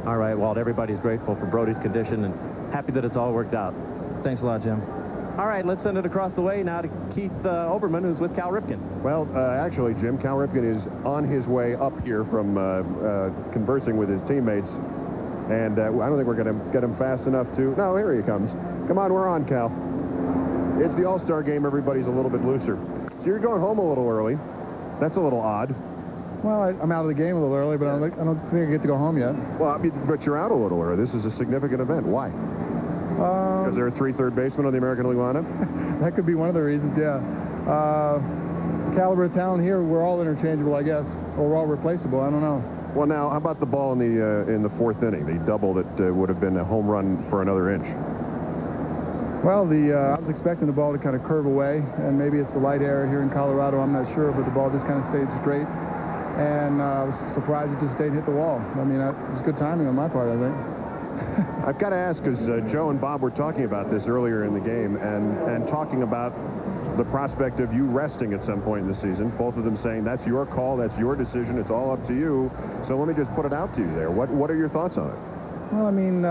All right, Walt. Everybody's grateful for Brody's condition and happy that it's all worked out.
Thanks a lot, Jim.
All right, let's send it across the way now to Keith Oberman, who's with Cal Ripken.
Well, actually, Jim, Cal Ripken is on his way up here from conversing with his teammates, and I don't think we're going to get him fast enough to... No, here he comes. Come on, we're on, Cal. It's the All-Star game. Everybody's a little bit looser. So you're going home a little early. That's a little odd.
Well, I'm out of the game a little early, but I don't think I get to go home yet.
Well, I mean, but you're out a little early. This is a significant event. Why? Because there are 3 third basemen on the American League lineup?
That could be one of the reasons, yeah. Caliber of talent here, we're all interchangeable, I guess, or we're all replaceable. I don't know.
Well, now, how about the ball in the 4th inning, the double that would have been a home run for another inch?
Well, I was expecting the ball to kind of curve away, and maybe it's the light area here in Colorado. I'm not sure, but the ball just kind of stayed straight, and I was surprised it just stayed and hit the wall. I mean, it was good timing on my part, I think.
I've got to ask, because Joe and Bob were talking about this earlier in the game and talking about the prospect of you resting at some point in the season, both of them saying that's your call, that's your decision, it's all up to you. So let me just put it out to you there. What are your thoughts on it?
Well, I mean,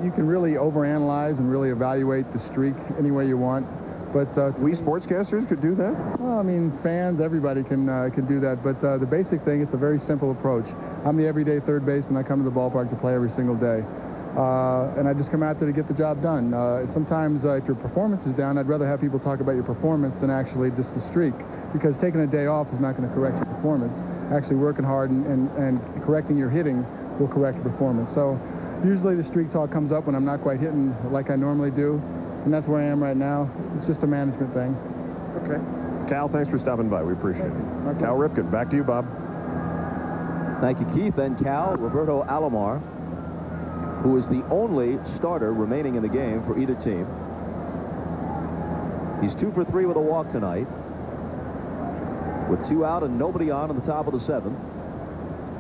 you can really overanalyze and really evaluate the streak any way you want. But
we sportscasters could do that?
Well, I mean, fans, everybody can do that. But the basic thing, it's a very simple approach. I'm the everyday third baseman. I come to the ballpark to play every single day. And I just come out there to get the job done. Sometimes if your performance is down, I'd rather have people talk about your performance than actually just the streak, because taking a day off is not going to correct your performance. Actually working hard and correcting your hitting will correct your performance. So usually the streak talk comes up when I'm not quite hitting like I normally do, and that's where I am right now. It's just a management thing.
Okay. Cal, thanks for stopping by. We appreciate it. Okay. Cal Ripken, back to you, Bob.
Thank you, Keith. And Cal, Roberto Alomar, who is the only starter remaining in the game for either team. He's 2 for 3 with a walk tonight, with 2 out and nobody on the top of the 7th.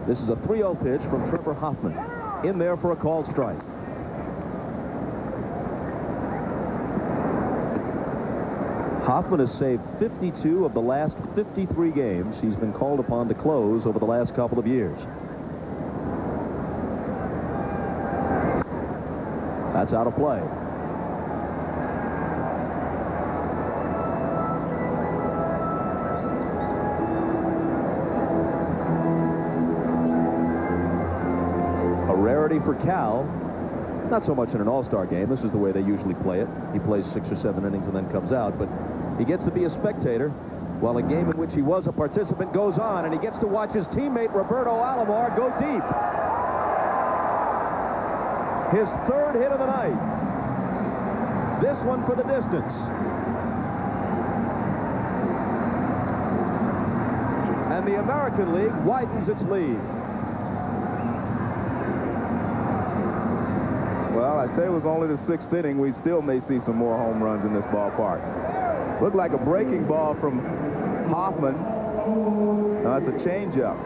This is a 3-0 pitch from Trevor Hoffman, in there for a called strike. Hoffman has saved 52 of the last 53 games he's been called upon to close over the last couple of years. That's out of play. A rarity for Cal. Not so much in an all-star game. This is the way they usually play it. He plays 6 or 7 innings and then comes out. But he gets to be a spectator while a game in which he was a participant goes on, and he gets to watch his teammate Roberto Alomar go deep. His 3rd hit of the night. This one for the distance. And the American League widens its lead.
Well, I say it was only the 6th inning. We still may see some more home runs in this ballpark. Looked like a breaking ball from Hoffman. Now, that's a changeup.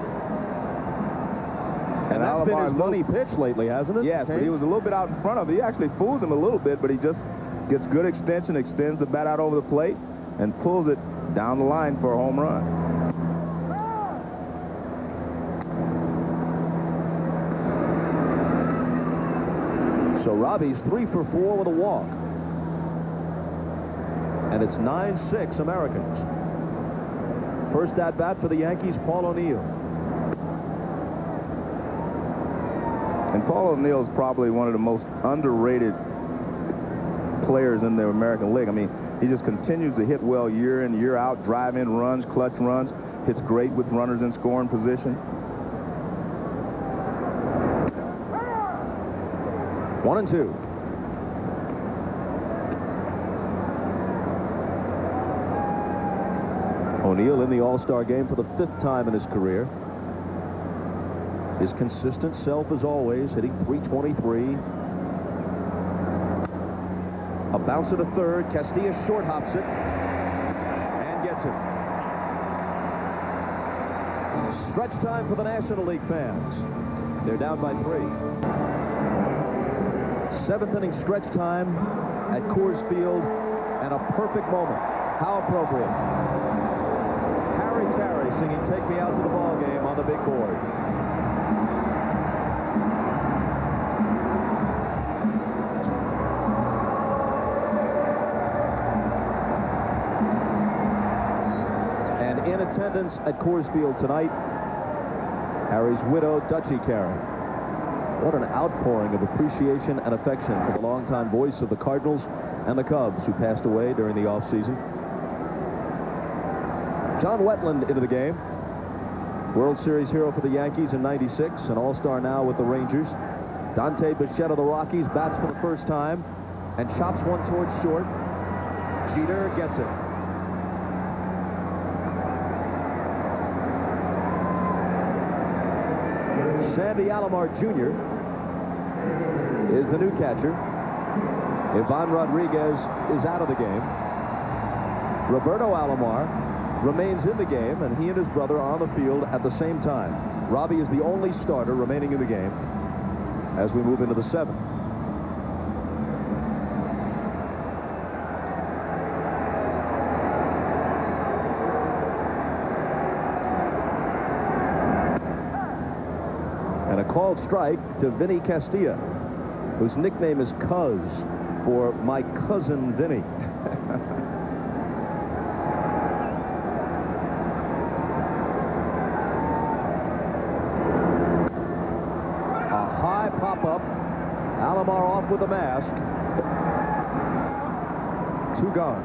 And that's been his money pitch lately, hasn't it?
Yes, but he was a little bit out in front of him. He actually fools him a little bit, but he just gets good extension, extends the bat out over the plate, and pulls it down the line for a home run.
So Robbie's 3 for 4 with a walk. And it's 9-6 Americans. First at bat for the Yankees, Paul O'Neill.
And Paul O'Neill is probably one of the most underrated players in the American League. I mean, he just continues to hit well year in, year out, drive in runs, clutch runs, hits great with runners in scoring position.
1-2. O'Neill in the All-Star game for the 5th time in his career. His consistent self as always, hitting .323. A bounce at a third. Castilla short hops it and gets it. Stretch time for the National League fans. They're down by 3. 7th inning stretch time at Coors Field, and a perfect moment. How appropriate. Harry Carey singing "Take Me Out to the Ball Game" on the big board. And in attendance at Coors Field tonight, Harry's widow, Dutchie Carey. What an outpouring of appreciation and affection for the longtime voice of the Cardinals and the Cubs, who passed away during the offseason. John Wetland into the game. World Series hero for the Yankees in '96, an All-Star now with the Rangers. Dante Bichette of the Rockies bats for the first time and chops one towards short. Jeter gets it. Sandy Alomar Jr. is the new catcher. Ivan Rodriguez is out of the game. Roberto Alomar remains in the game, and he and his brother are on the field at the same time. Robbie is the only starter remaining in the game as we move into the 7th. And a called strike to Vinny Castilla, whose nickname is Cuz, for my cousin Vinny. A high pop-up. Alomar off with the mask. 2 gone.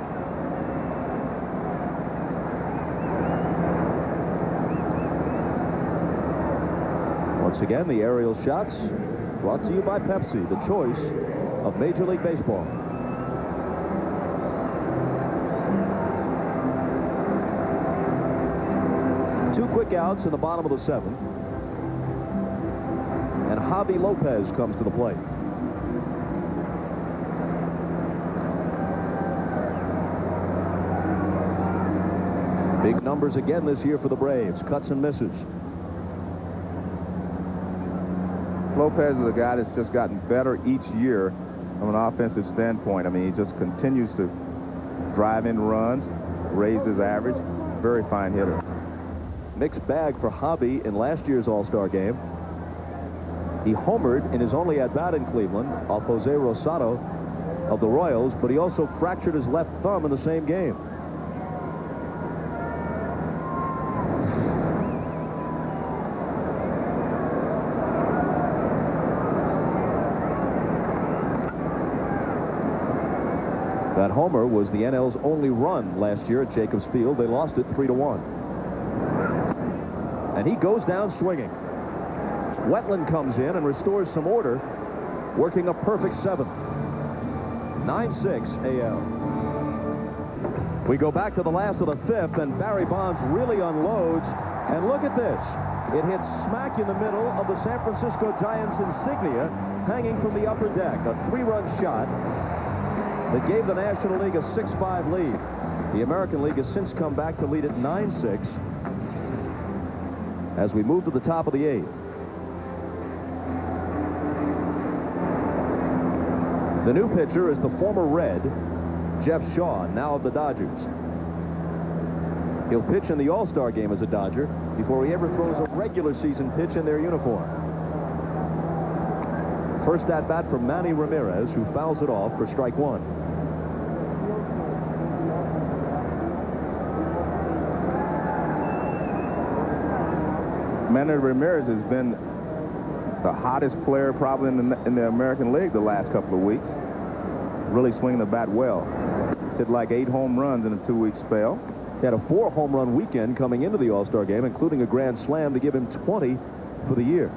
Once again, the aerial shots brought to you by Pepsi, the choice of Major League Baseball. Two quick outs in the bottom of the 7th. And Javi Lopez comes to the plate. Big numbers again this year for the Braves. Cuts and misses.
Lopez is a guy that's just gotten better each year from an offensive standpoint. I mean, he just continues to drive in runs, raise his average. Very fine hitter.
Mixed bag for Javi in last year's All-Star game. He homered in his only at-bat in Cleveland off Jose Rosado of the Royals, but he also fractured his left thumb in the same game. That homer was the NL's only run last year at Jacobs Field. They lost it 3-1. And he goes down swinging. Wetland comes in and restores some order, working a perfect 7th. 9-6 AL. We go back to the last of the 5th, and Barry Bonds really unloads. And look at this. It hits smack in the middle of the San Francisco Giants insignia hanging from the upper deck. A 3-run shot that gave the National League a 6-5 lead. The American League has since come back to lead at 9-6 as we move to the top of the 8th. The new pitcher is the former Red, Jeff Shaw, now of the Dodgers. He'll pitch in the All-Star game as a Dodger before he ever throws a regular season pitch in their uniform. First at-bat from Manny Ramirez, who fouls it off for strike one.
Manny Ramirez has been the hottest player probably in the American League the last couple of weeks. Really swinging the bat well. He's hit like 8 home runs in a 2-week spell.
He had a 4 home run weekend coming into the All-Star game, including a grand slam to give him 20 for the year.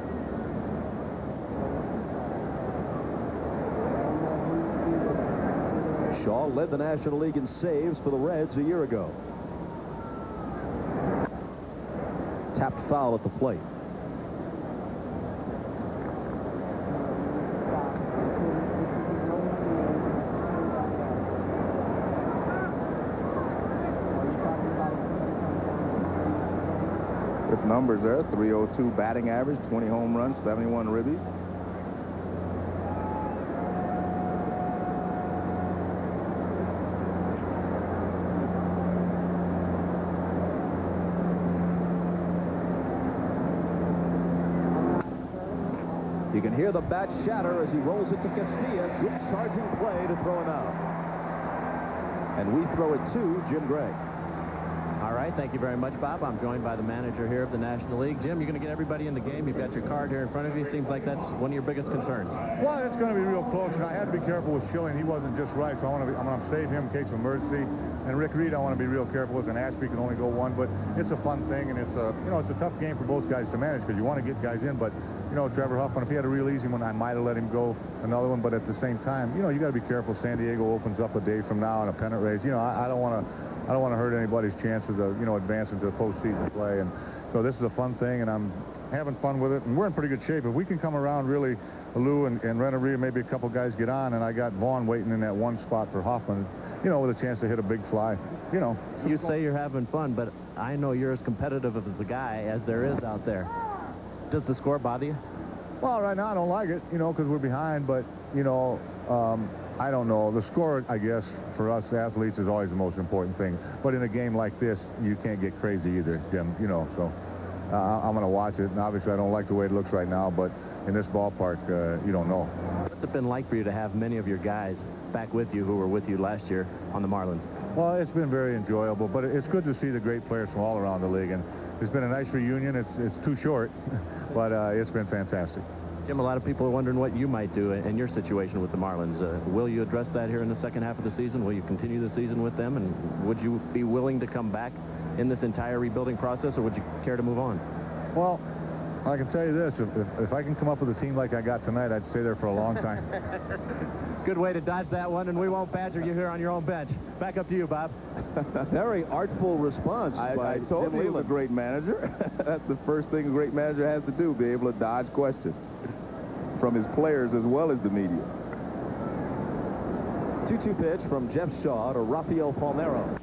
Shaw led the National League in saves for the Reds a year ago. Tapped foul at the plate.
Good numbers there. 302 batting average, 20 home runs, 71 ribbies.
You can hear the bat shatter as he rolls it to Castilla. Good charging play to throw him out. And we throw it to Jim Gray.
All right, thank you very much, Bob. I'm joined by the manager here of the National League. Jim, you're going to get everybody in the game. You've got your card here in front of you. Seems like that's one of your biggest concerns.
Well, it's going to be real close, and I had to be careful with Schilling. He wasn't just right, so I'm going to save him in case of emergency. And Rick Reed, I want to be real careful with. And Ashby can only go one, but it's a fun thing, and it's a it's a tough game for both guys to manage because you want to get guys in, but Trevor Huffman, if he had a real easy one, I might have let him go another one, but at the same time, you got to be careful. San Diego opens up a day from now in a pennant race. I don't want to hurt anybody's chances of advancing to the postseason play, and so this is a fun thing, and I'm having fun with it, and we're in pretty good shape. If we can come around really, Lou and Rennery, maybe a couple guys get on, and I got Vaughn waiting in that one spot for Hoffman, with a chance to hit a big fly.
You say you're having fun, but I know you're as competitive as a guy as there is out there. Does the score bother you?
Well, right now I don't like it, because we're behind, but, I don't know. The score, I guess, for us athletes is always the most important thing. But in a game like this, you can't get crazy either, Jim, so I'm going to watch it. And obviously I don't like the way it looks right now, but in this ballpark, you don't know.
What's it been like for you to have many of your guys back with you who were with you last year on the Marlins?
Well, it's been very enjoyable, but it's good to see the great players from all around the league. And it's been a nice reunion. It's too short, but it's been fantastic.
Jim, a lot of people are wondering what you might do in your situation with the Marlins. Will you address that here in the second half of the season? Will you continue the season with them? And would you be willing to come back in this entire rebuilding process, or would you care to move on?
Well, I can tell you this. If I can come up with a team like I got tonight, I'd stay there for a long time.
Good way to dodge that one, and we won't badger you here on your own bench. Back up to you, Bob.
Very artful response.
I told you he was a great manager. That's the first thing a great manager has to do, be able to dodge questions from his players as well as the media.
2-2 pitch from Jeff Shaw to Rafael Palmeiro.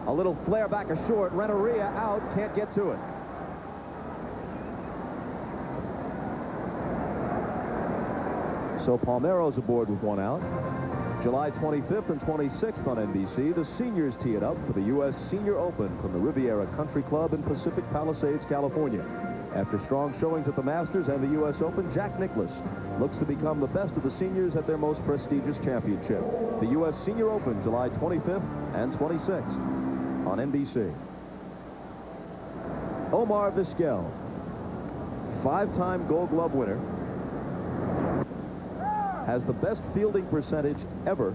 A little flare back a short. Renneria out, can't get to it. So Palmeiro's aboard with one out. July 25th and 26th on NBC, the seniors tee it up for the U.S. Senior Open from the Riviera Country Club in Pacific Palisades, California. After strong showings at the Masters and the U.S. Open, Jack Nicklaus looks to become the best of the seniors at their most prestigious championship. The U.S. Senior Open, July 25th and 26th on NBC. Omar Vizquel, 5-time Gold Glove winner, has the best fielding percentage ever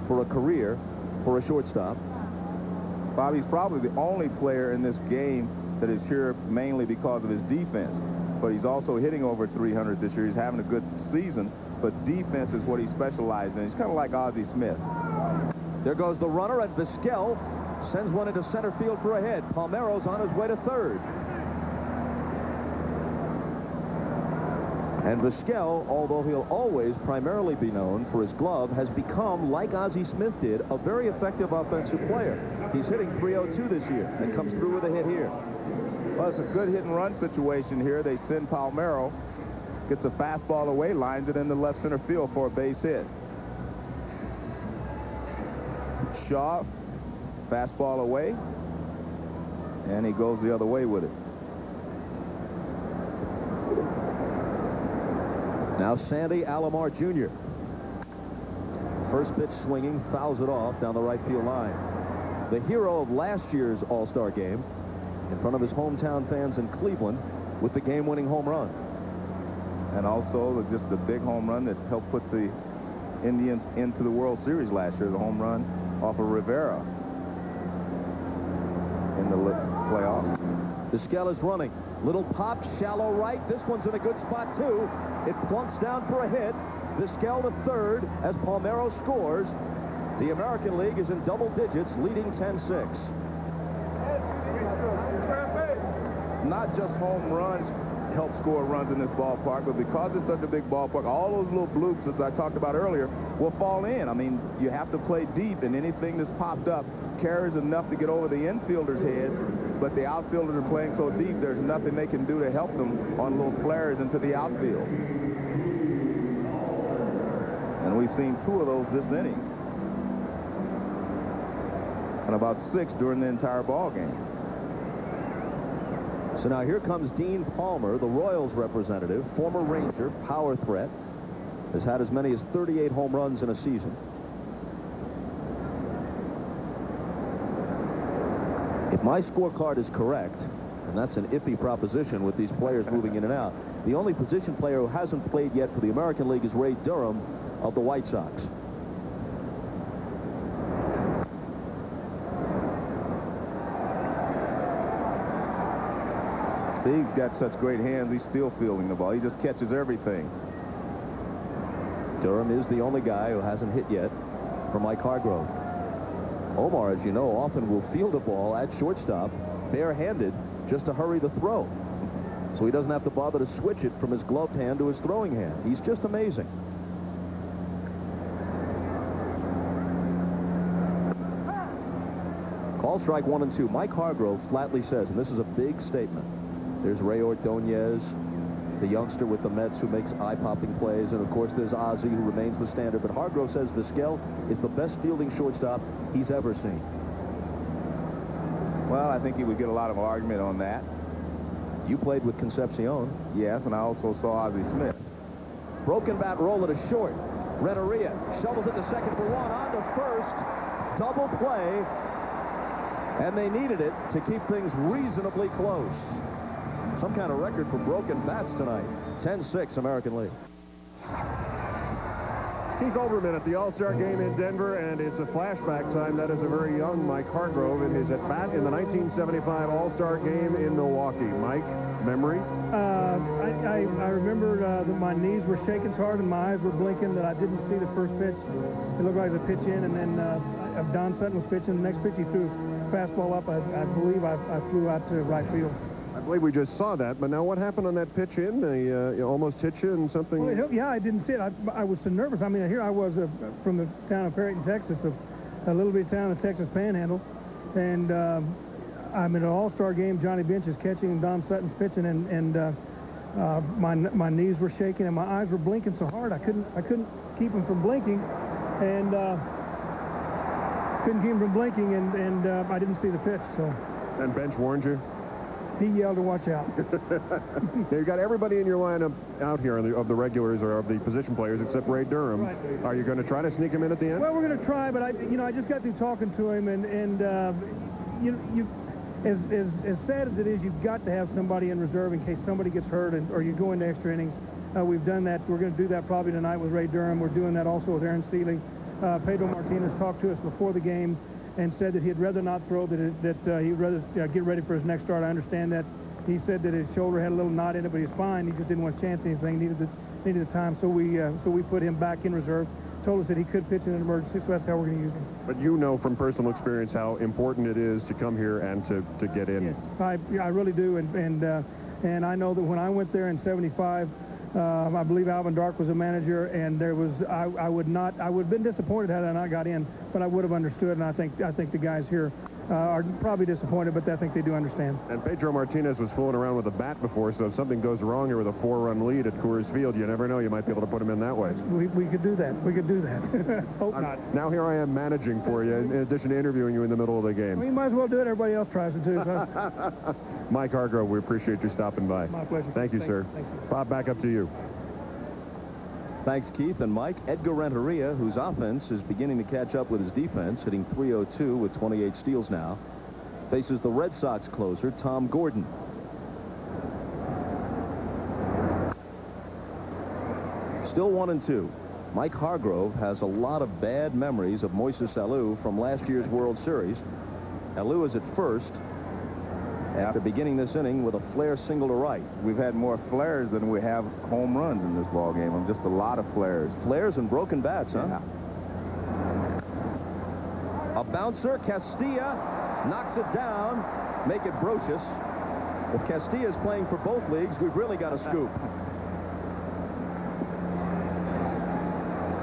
for a career for a shortstop.
Bobby's probably the only player in this game that is here mainly because of his defense, but he's also hitting over 300 this year. He's having a good season, but defense is what he specializes in. He's kind of like Ozzie Smith.
There goes the runner, and Vizquel sends one into center field for a hit. Palmeiro's on his way to third. And Vizquel, although he'll always primarily be known for his glove, has become, like Ozzie Smith did, a very effective offensive player. He's hitting .302 this year and comes through with a hit here.
Well, it's a good hit-and-run situation here. They send Palmeiro, gets a fastball away, lines it in the left center field for a base hit. Shaw, fastball away, and he goes the other way with it.
Now Sandy Alomar Jr. First pitch swinging, fouls it off down the right field line. The hero of last year's All-Star game in front of his hometown fans in Cleveland with the game-winning home run.
And also just a big home run that helped put the Indians into the World Series last year, the home run off of Rivera in the playoffs.
Vizquel is running. Little pop, shallow right. This one's in a good spot, too. It plunks down for a hit. Vizquel to third as Palmeiro scores. The American League is in double digits, leading 10-6.
Not just home runs help score runs in this ballpark, but because it's such a big ballpark, all those little bloops, as I talked about earlier, will fall in. I mean, you have to play deep, and anything that's popped up carries enough to get over the infielders' heads, but the outfielders are playing so deep, there's nothing they can do to help them on little flares into the outfield. And we've seen 2 of those this inning, and about 6 during the entire ball game.
So now here comes Dean Palmer, the Royals representative, former Ranger, power threat, has had as many as 38 home runs in a season. If my scorecard is correct, and that's an iffy proposition with these players moving in and out, the only position player who hasn't played yet for the American League is Ray Durham of the White Sox.
He's got such great hands, he's still fielding the ball. He just catches everything.
Durham is the only guy who hasn't hit yet for Mike Hargrove. Omar, as you know, often will field a ball at shortstop barehanded just to hurry the throw. So he doesn't have to bother to switch it from his gloved hand to his throwing hand. He's just amazing. Call strike 1 and 2. Mike Hargrove flatly says, and this is a big statement, there's Ray Ordonez, the youngster with the Mets who makes eye-popping plays, and of course there's Ozzie who remains the standard, but Hargrove says Vizquel is the best fielding shortstop he's ever seen.
Well, I think he would get a lot of argument on that.
You played with Concepcion.
Yes, and I also saw Ozzie Smith.
Broken bat roll to short. Renteria shovels it to second for 1, on to first. Double play, and they needed it to keep things reasonably close. Some kind of record for broken bats tonight. 10-6 American League.
Keith Olbermann at the All-Star game in Denver, and it's a flashback time. That is a very young Mike Hargrove in his at-bat in the 1975 All-Star game in Milwaukee. Mike, memory?
I remember that my knees were shaking so hard and my eyes were blinking that I didn't see the first pitch. It looked like it was a pitch in, and then Don Sutton was pitching. The next pitch he threw fastball up. I believe I flew out to right field.
I believe we just saw that, but now what happened on that pitch in? You almost hit you and something?
Well, yeah, I didn't see it. I was so nervous. I mean, here I was from the town of Perryton, Texas, a little bitty town in the Texas Panhandle, and I'm in an all-star game. Johnny Bench is catching and Don Sutton's pitching, and my knees were shaking and my eyes were blinking so hard I couldn't keep them from blinking, and I didn't see the pitch. So.
And Bench warned you?
He yelled to watch out.
You've got everybody in your lineup out here of the regulars or of the position players except Ray Durham.
Right.
Are you going to try to sneak him in at the end?
Well, we're going to try, but I just got through talking to him, and as sad as it is, you've got to have somebody in reserve in case somebody gets hurt or you go into extra innings. We've done that. We're going to do that probably tonight with Ray Durham. We're doing that also with Aaron Seeley. Pedro Martinez talked to us before the game and said that he'd rather not throw, that he'd rather get ready for his next start. I understand that. He said that his shoulder had a little knot in it, but he's fine. He just didn't want to chance anything. Needed the time, so we put him back in reserve. Told us that he could pitch in an emergency, so that's how we're going to use him.
But you know from personal experience how important it is to come here and to get in.
Yes, I really do, and I know that when I went there in '75, I believe Alvin Dark was a manager, and I would have been disappointed had I not got in, but I would have understood, and I think the guys here are probably disappointed, but I think they do understand.
And Pedro Martinez was fooling around with a bat before, so if something goes wrong here with a 4-run lead at Coors Field, you never know. You might be able to put him in that way.
We could do that. We could do that. Hope not.
Now here I am managing for you, in addition to interviewing you in the middle of the game.
Well, you might as well do it. Everybody else tries it, too. So.
Mike Hargrove, we appreciate you stopping by.
My pleasure.
Thank you, sir.
Thank you.
Bob, back up to you.
Thanks, Keith and Mike. Edgar Renteria, whose offense is beginning to catch up with his defense, hitting .302 with 28 steals now, faces the Red Sox closer, Tom Gordon. Still 1-2. Mike Hargrove has a lot of bad memories of Moises Alou from last year's World Series. Alou is at first after beginning this inning with a flare single to right.
We've had more flares than we have home runs in this ball game. Just a lot of flares.
Flares and broken bats, huh?
Yeah.
A bouncer, Castilla knocks it down, make it Brocious. If Castilla is playing for both leagues, we've really got a scoop.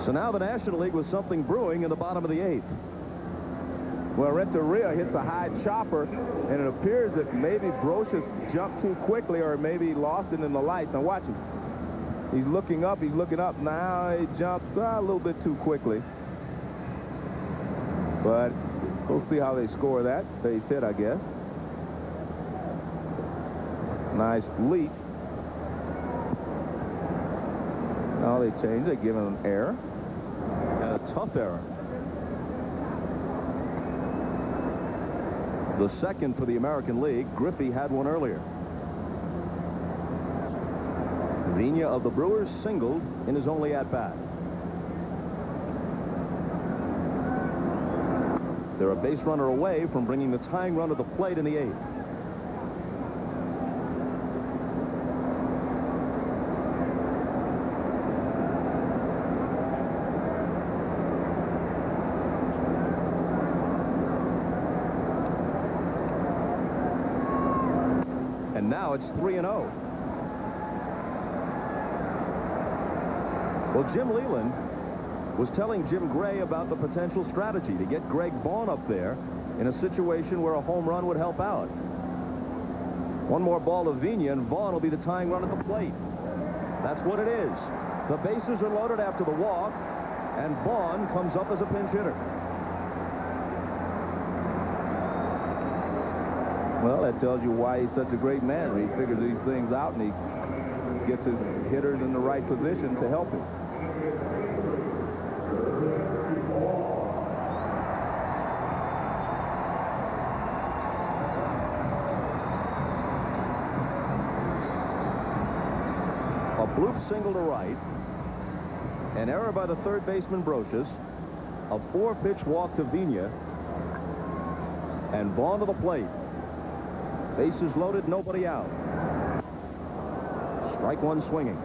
So now the National League with something brewing in the bottom of the 8th.
Well, Renteria hits a high chopper, and it appears that maybe Brocious jumped too quickly or maybe lost it in the lights. Now watch him. He's looking up. He's looking up. Now he jumps a little bit too quickly. But we'll see how they score that. Base hit, I guess. Nice leap. Now they change. They give him an error.
And a tough error. The second for the American League. Griffey had one earlier. Phenia of the Brewers singled in his only at-bat. They're a base runner away from bringing the tying run to the plate in the 8th. And now it's 3-0. Well, Jim Leland was telling Jim Gray about the potential strategy to get Greg Vaughn up there in a situation where a home run would help out. One more ball to Phenia, and Vaughn will be the tying run at the plate. That's what it is. The bases are loaded after the walk, and Vaughn comes up as a pinch hitter.
Well, that tells you why he's such a great man. He figures these things out, and he gets his hitters in the right position to help him.
A bloop single to right. An error by the third baseman Brocious. A 4-pitch walk to Phenia. And Vaughn to the plate. Bases loaded, nobody out. Strike one swinging.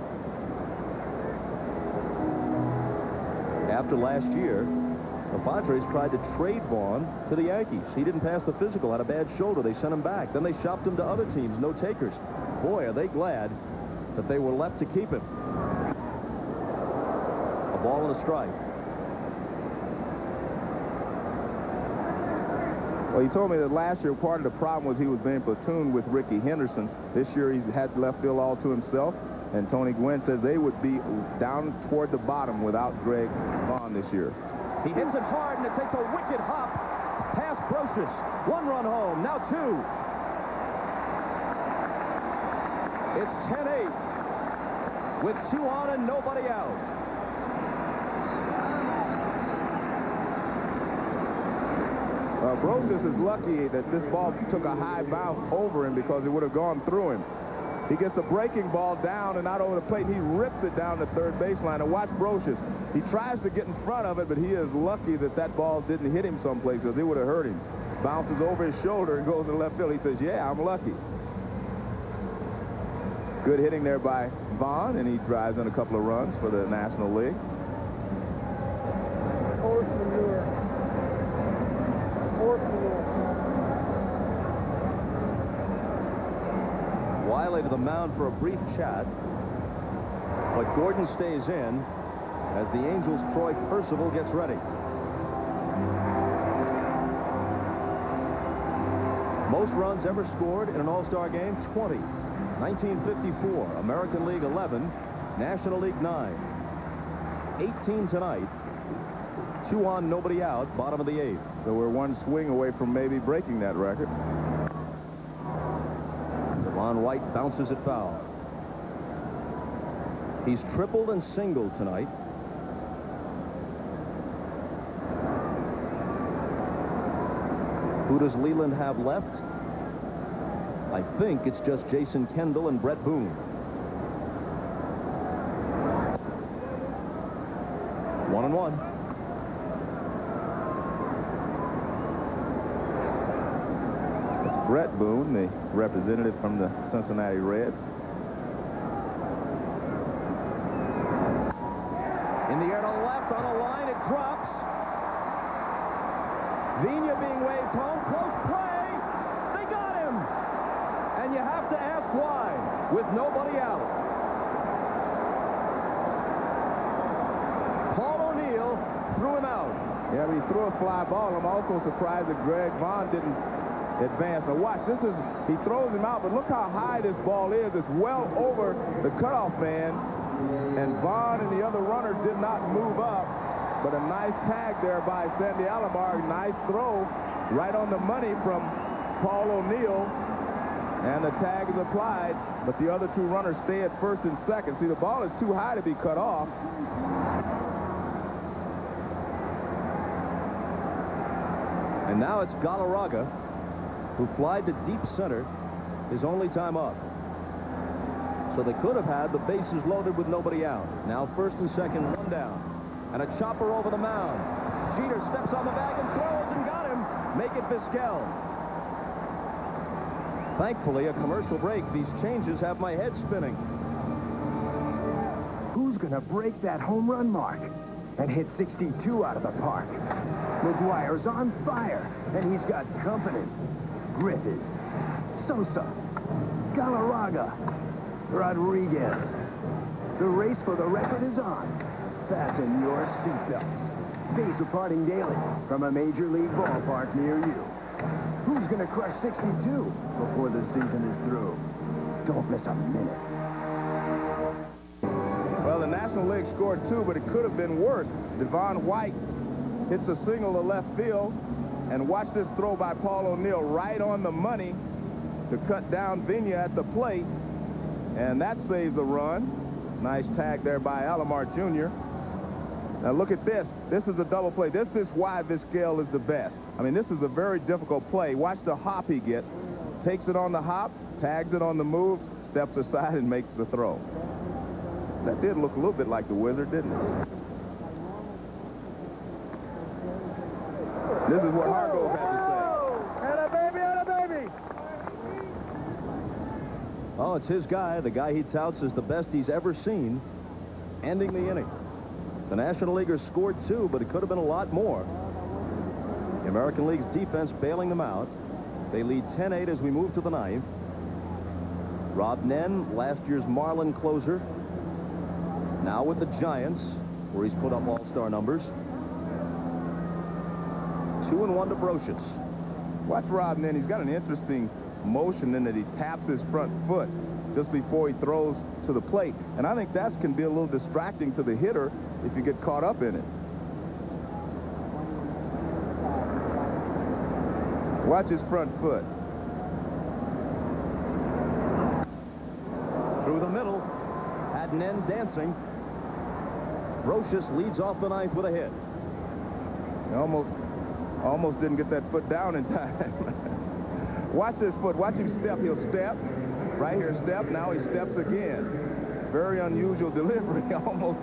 After last year, the Padres tried to trade Vaughn to the Yankees. He didn't pass the physical, had a bad shoulder. They sent him back. Then they shopped him to other teams, no takers. Boy, are they glad that they were left to keep him. A ball and a strike.
Well, he told me that last year part of the problem was he was being platooned with Ricky Henderson. This year he's had left field all to himself. And Tony Gwynn says they would be down toward the bottom without Greg Vaughn this year.
He hits it hard, and it takes a wicked hop past Brocious. 1 run home, now 2. It's 10-8 with 2 on and nobody out.
Brocious is lucky that this ball took a high bounce over him because it would have gone through him. He gets a breaking ball down and out over the plate. He rips it down the third baseline. And watch Brocious. He tries to get in front of it, but he is lucky that that ball didn't hit him someplace because it would have hurt him. Bounces over his shoulder and goes to left field. He says, yeah, I'm lucky. Good hitting there by Vaughn, and he drives in a couple of runs for the National League.
Horse manure. Horse manure.
Wiley to the mound for a brief chat, but Gordon stays in as the Angels' Troy Percival gets ready. Most runs ever scored in an All-Star game, 20. 1954, American League 11, National League 9. 18 tonight. 2 on, nobody out, bottom of the 8th.
So we're one swing away from maybe breaking that record.
Devon White bounces it foul. He's tripled and singled tonight. Who does Leland have left? I think it's just Jason Kendall and Brett Boone. 1-1.
It's Brett Boone, the representative from the Cincinnati Reds.
In the air to left on a line, it drops. Phenia being waved home. Close play. They got him. And you have to ask why, with nobody out. Paul O'Neill threw him out.
Yeah, but he threw a fly ball. I'm also surprised that Greg Vaughn didn't advance. Now watch, he throws him out, but look how high this ball is. It's well over the cutoff man. And Vaughn and the other runner did not move up. But a nice tag there by Sandy Alomar. Nice throw right on the money from Paul O'Neill. And the tag is applied, but the other 2 runners stay at first and second. See, the ball is too high to be cut off.
And now it's Galarraga, who flied to deep center his only time up. So they could have had the bases loaded with nobody out. Now first and second, 1 down. And a chopper over the mound. Jeter steps on the bag and throws and got him. Make it Vizquel. Thankfully, a commercial break. These changes have my head spinning.
Who's going to break that home run mark and hit 62 out of the park? McGuire's on fire, and he's got company. Griffith, Sosa, Galarraga, Rodriguez. The race for the record is on. Fasten your seatbelts. Base are parting daily from a major league ballpark near you. Who's going to crush 62 before the season is through? Don't miss a minute.
Well, the National League scored 2, but it could have been worse. Devon White hits a single to left field. And watch this throw by Paul O'Neill right on the money to cut down Phenia at the plate. And that saves a run. Nice tag there by Alomar Jr. Now look at this. This is a double play. This is why Vizquel is the best. I mean, this is a very difficult play. Watch the hop he gets. Takes it on the hop, tags it on the move, steps aside and makes the throw. That did look a little bit like the Wizard, didn't it? This is what Hargrove had to say.
And a baby, and a baby.
Oh, it's his guy, the guy he touts as the best he's ever seen, ending the inning. The National Leaguers scored 2, but it could have been a lot more. The American League's defense bailing them out. They lead 10-8 as we move to the 9th. Rob Nen, last year's Marlin closer, now with the Giants, where he's put up all-star numbers. 2-1 to Brocious.
Watch Rob Nen. He's got an interesting motion in that he taps his front foot just before he throws to the plate. And I think that can be a little distracting to the hitter if you get caught up in it. Watch his front foot.
Through the middle, had Nen dancing. Brocious leads off the 9th with a hit.
He almost didn't get that foot down in time. Watch this foot. Watch him step. He'll step. Right here, step. Now he steps again. Very unusual delivery. Almost.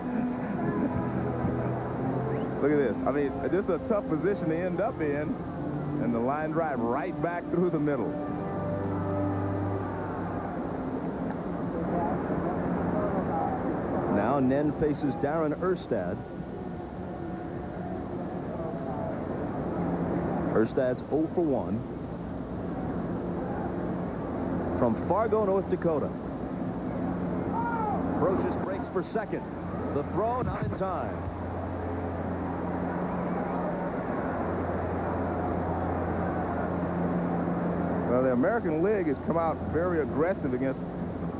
Look at this. I mean, this is a tough position to end up in. And the line drive right back through the middle.
Now Nen faces Darren Erstad. Erstad's 0 for 1. From Fargo, North Dakota. Brocious breaks for second. The throw not in time.
Well, know, the American League has come out very aggressive against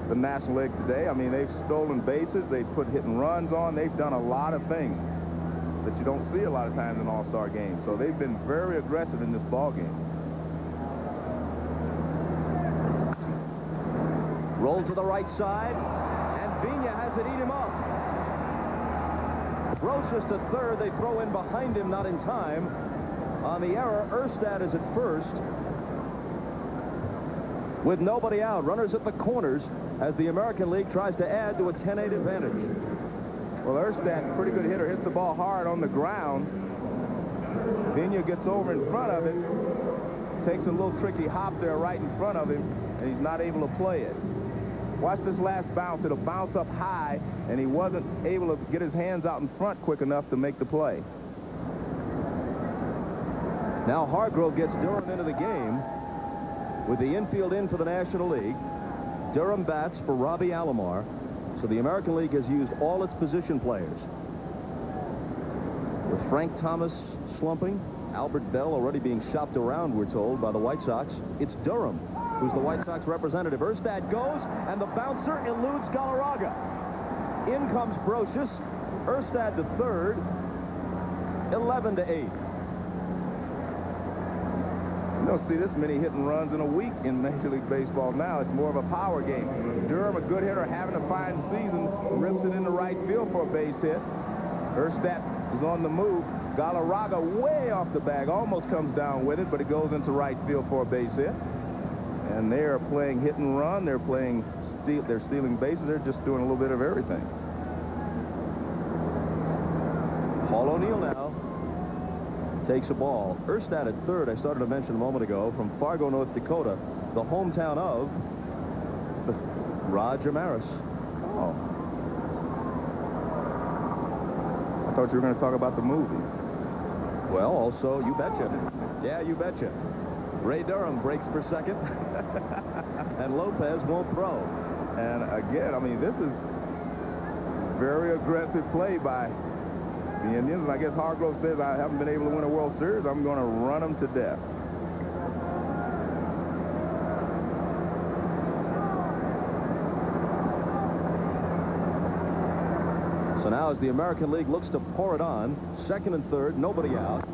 the National League today. I mean, they've stolen bases, they've put hit and runs on, they've done a lot of things that you don't see a lot of times in all-star games. So they've been very aggressive in this ball game.
Roll to the right side, and Phenia has it eat him up. Brocious to third. They throw in behind him, not in time. On the error, Erstad is at first. With nobody out, runners at the corners as the American League tries to add to a 10-8 advantage.
Well, Erstad, pretty good hitter, hits the ball hard on the ground. Phenia gets over in front of it, takes a little tricky hop there right in front of him, and he's not able to play it. Watch this last bounce. It'll bounce up high, and he wasn't able to get his hands out in front quick enough to make the play.
Now Hargrove gets Durham into the game with the infield in for the National League. Durham bats for Robbie Alomar. So the American League has used all its position players. With Frank Thomas slumping, Albert Bell already being shopped around, we're told, by the White Sox. It's Durham who's the White Sox representative. Erstad goes, and the bouncer eludes Galarraga. In comes Brocious. Erstad to third. 11-8.
You don't see this many hit and runs in a week in Major League Baseball now. It's more of a power game. Durham, a good hitter, having a fine season, rips it into right field for a base hit. Erstad is on the move. Galarraga way off the bag, almost comes down with it, but it goes into right field for a base hit. And they are playing hit and run. They're playing they're stealing bases. They're just doing a little bit of everything.
Paul O'Neill now takes a ball. Erstad at third, I started to mention a moment ago, from Fargo, North Dakota, the hometown of Roger Maris.
Oh. I thought you were going to talk about the movie.
Well, also, you betcha. Yeah, you betcha. Ray Durham breaks for second, and Lopez won't throw.
And again, I mean, this is very aggressive play by the Indians. And I guess Hargrove says, I haven't been able to win a World Series. I'm going to run them to death.
So now as the American League looks to pour it on, second and third, nobody out,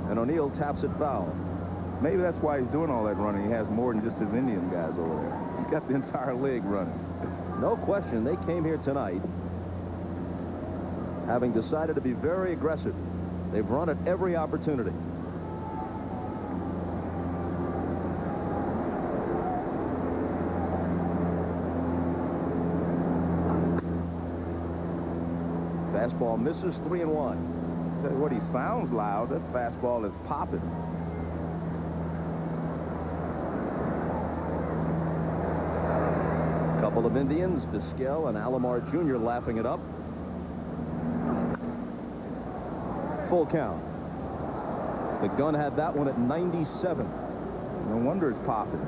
and O'Neill taps it foul.
Maybe that's why he's doing all that running. He has more than just his Indian guys over there. He's got the entire league running.
No question, they came here tonight having decided to be very aggressive. They've run at every opportunity. Fastball misses, 3-1.
Tell you what, he sounds loud. That fastball is popping.
Couple of Indians, Vizquel and Alomar Jr. laughing it up. Full count. The gun had that one at 97.
No wonder it's popping.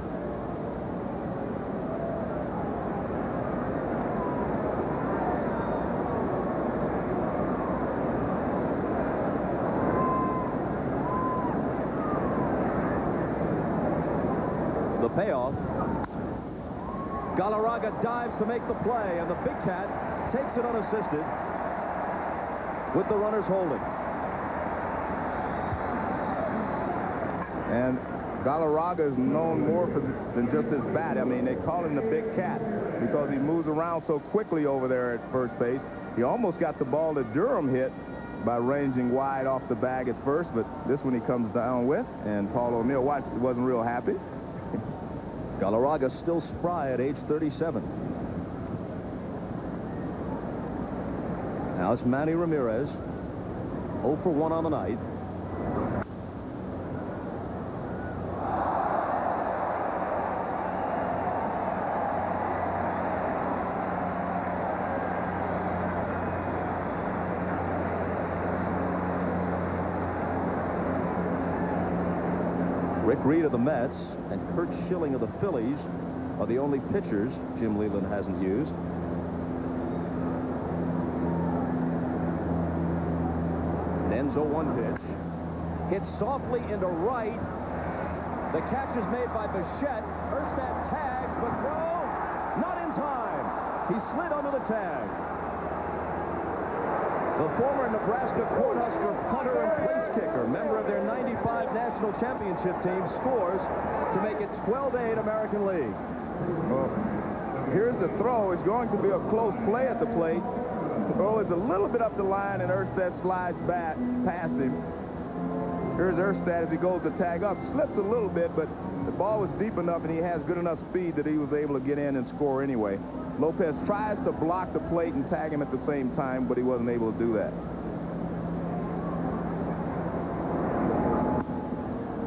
The payoff. Galarraga dives to make the play, and the big cat takes it unassisted with the runners holding.
And Galarraga is known more than just his bat. I mean, they call him the big cat because he moves around so quickly over there at first base. He almost got the ball that Durham hit by ranging wide off the bag at first, but this one he comes down with, and Paul O'Neill, watch, wasn't real happy.
Galarraga still spry at age 37. Now it's Manny Ramirez, 0 for 1 on the night. Rick Reed of the Mets and Curt Schilling of the Phillies are the only pitchers Jim Leyland hasn't used. An Enzo 1 pitch. Hit softly into right. The catch is made by Bichette. Erstad tags, but throw, not in time. He slid under the tag. The former Nebraska Cornhusker punter and place kicker, member of their 95 national championship team, scores to make it 12-8 American League.
Well, here's the throw. It's going to be a close play at the plate. The throw is a little bit up the line, and Erstad slides back past him. Here's Erstad as he goes to tag up. Slips a little bit, but the ball was deep enough, and he has good enough speed that he was able to get in and score anyway. Lopez tries to block the plate and tag him at the same time, but he wasn't able to do that.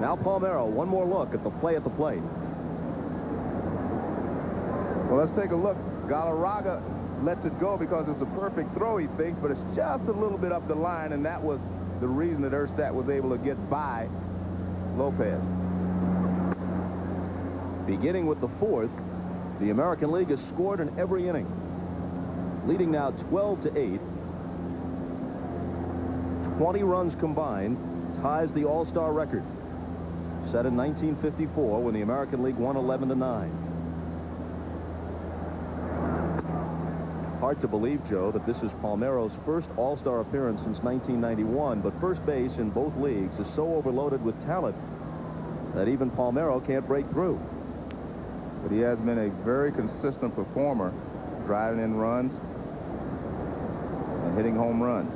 Now Palmeiro, one more look at the play at the plate.
Well, let's take a look. Galarraga lets it go because it's a perfect throw, he thinks, but it's just a little bit up the line, and that was the reason that Erstad was able to get by Lopez.
Beginning with the fourth, the American League has scored in every inning, leading now 12-8. 20 runs combined ties the All-Star record, set in 1954 when the American League won 11-9. Hard to believe, Joe, that this is Palmeiro's first All-Star appearance since 1991, but first base in both leagues is so overloaded with talent that even Palmeiro can't break through.
But he has been a very consistent performer, driving in runs and hitting home runs.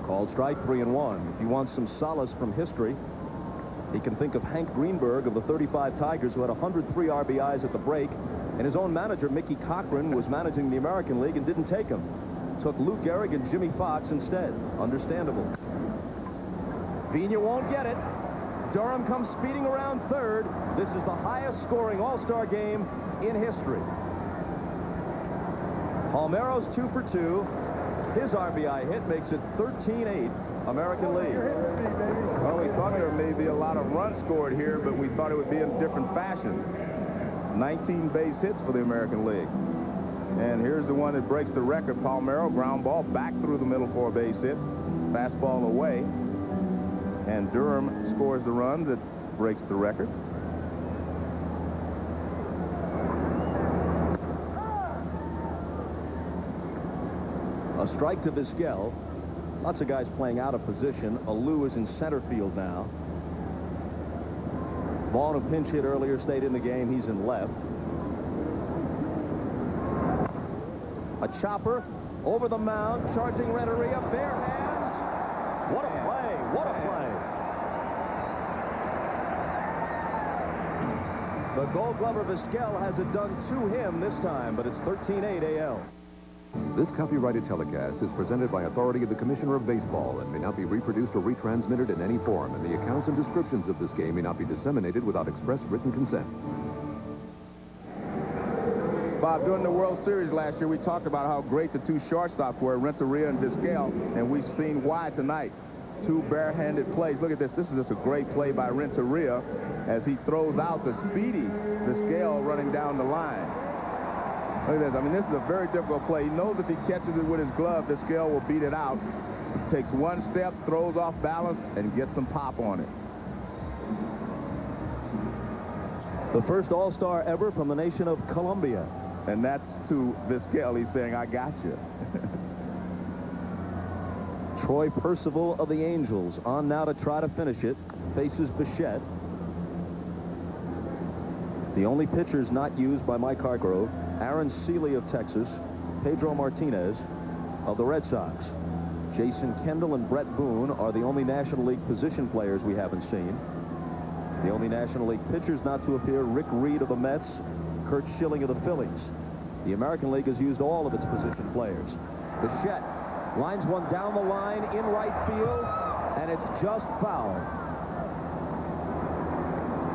Called strike 3-1. If he wants some solace from history, he can think of Hank Greenberg of the 35 Tigers, who had 103 RBIs at the break, and his own manager, Mickey Cochran, was managing the American League and didn't take him. Took Lou Gehrig and Jimmy Fox instead. Understandable. Phenia won't get it. Durham comes speeding around third. This is the highest scoring All-Star game in history. Palmeiro's 2 for 2. His RBI hit makes it 13-8 American League.
Well, we thought there may be a lot of runs scored here, but we thought it would be in different fashion. 19 base hits for the American League. And here's the one that breaks the record. Palmeiro, ground ball back through the middle for a base hit. Fastball away. And Durham scores the run that breaks the record.
A strike to Vizquel. Lots of guys playing out of position. Alou is in center field now. Vaughn, a pinch hit earlier, stayed in the game. He's in left. A chopper over the mound, charging Renteria, bare hands. What a play! What a play! The Gold Glover Vizquel has it done to him this time, but it's 13-8 AL.
This copyrighted telecast is presented by authority of the Commissioner of Baseball and may not be reproduced or retransmitted in any form, and the accounts and descriptions of this game may not be disseminated without express written consent.
Bob, during the World Series last year, we talked about how great the two shortstops were, Renteria and Vizquel, and we've seen why tonight. Two barehanded plays. Look at this. This is just a great play by Renteria as he throws out the speedy Vizquel running down the line. Look at this. I mean, this is a very difficult play. He knows if he catches it with his glove, Vizquel will beat it out. Takes one step, throws off balance, and gets some pop on it.
The first All-Star ever from the nation of Colombia.
And that's to Vizquel. He's saying, I got you.
Troy Percival of the Angels on now to try to finish it. Faces Bichette. The only pitchers not used by Mike Hargrove: Aaron Seeley of Texas, Pedro Martinez of the Red Sox. Jason Kendall and Brett Boone are the only National League position players we haven't seen. The only National League pitchers not to appear: Rick Reed of the Mets, Kurt Schilling of the Phillies. The American League has used all of its position players. Bichette lines one down the line in right field, and it's just foul.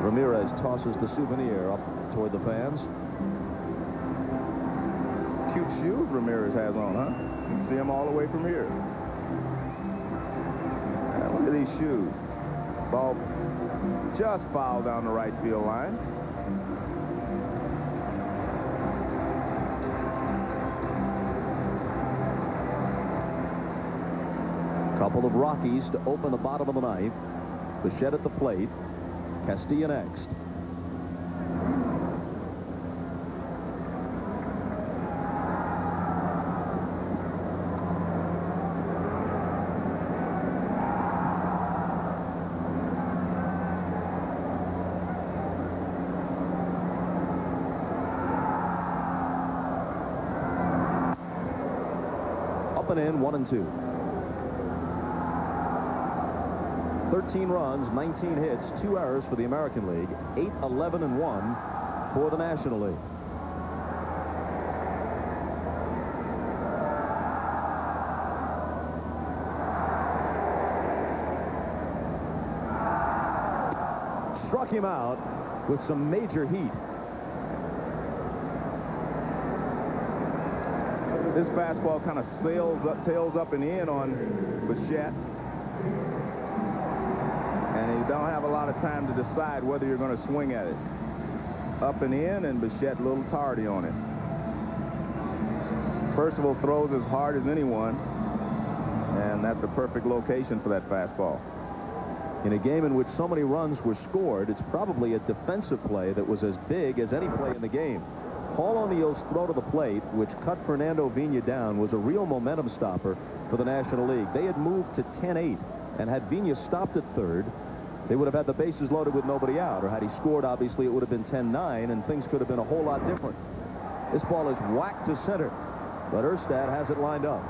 Ramirez tosses the souvenir up toward the fans.
Cute shoes Ramirez has on, huh? You can see him all the way from here. Now, look at these shoes. Ball just fouled down the right field line.
Couple of Rockies to open the bottom of the ninth. Bichette at the plate. Castilla next. Up and in, 1-2. 13 runs, 19 hits, 2 errors for the American League, 8-11-1 for the National League. Struck him out with some major heat.
This fastball kind of tails up and in on Bichette. And you don't have a lot of time to decide whether you're going to swing at it. Up and in, and Bichette a little tardy on it. Percival throws as hard as anyone, and that's a perfect location for that fastball.
In a game in which so many runs were scored, it's probably a defensive play that was as big as any play in the game. Paul O'Neill's throw to the plate, which cut Fernando Phenia down, was a real momentum stopper for the National League. They had moved to 10-8, and had Phenia stopped at third, they would have had the bases loaded with nobody out. Or had he scored, obviously, it would have been 10-9, and things could have been a whole lot different. This ball is whacked to center, but Erstad has it lined up.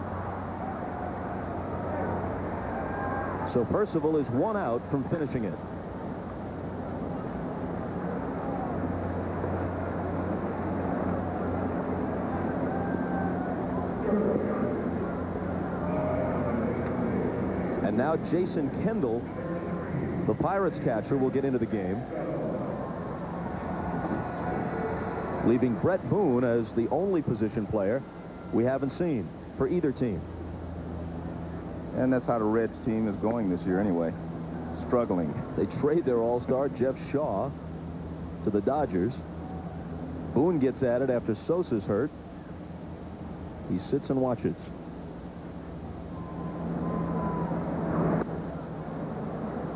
So Percival is 1 out from finishing it. And now Jason Kendall, the Pirates catcher, will get into the game, leaving Brett Boone as the only position player we haven't seen for either team.
And that's how the Reds team is going this year anyway. Struggling.
They trade their all-star Jeff Shaw to the Dodgers. Boone gets at it after Sosa's hurt. He sits and watches.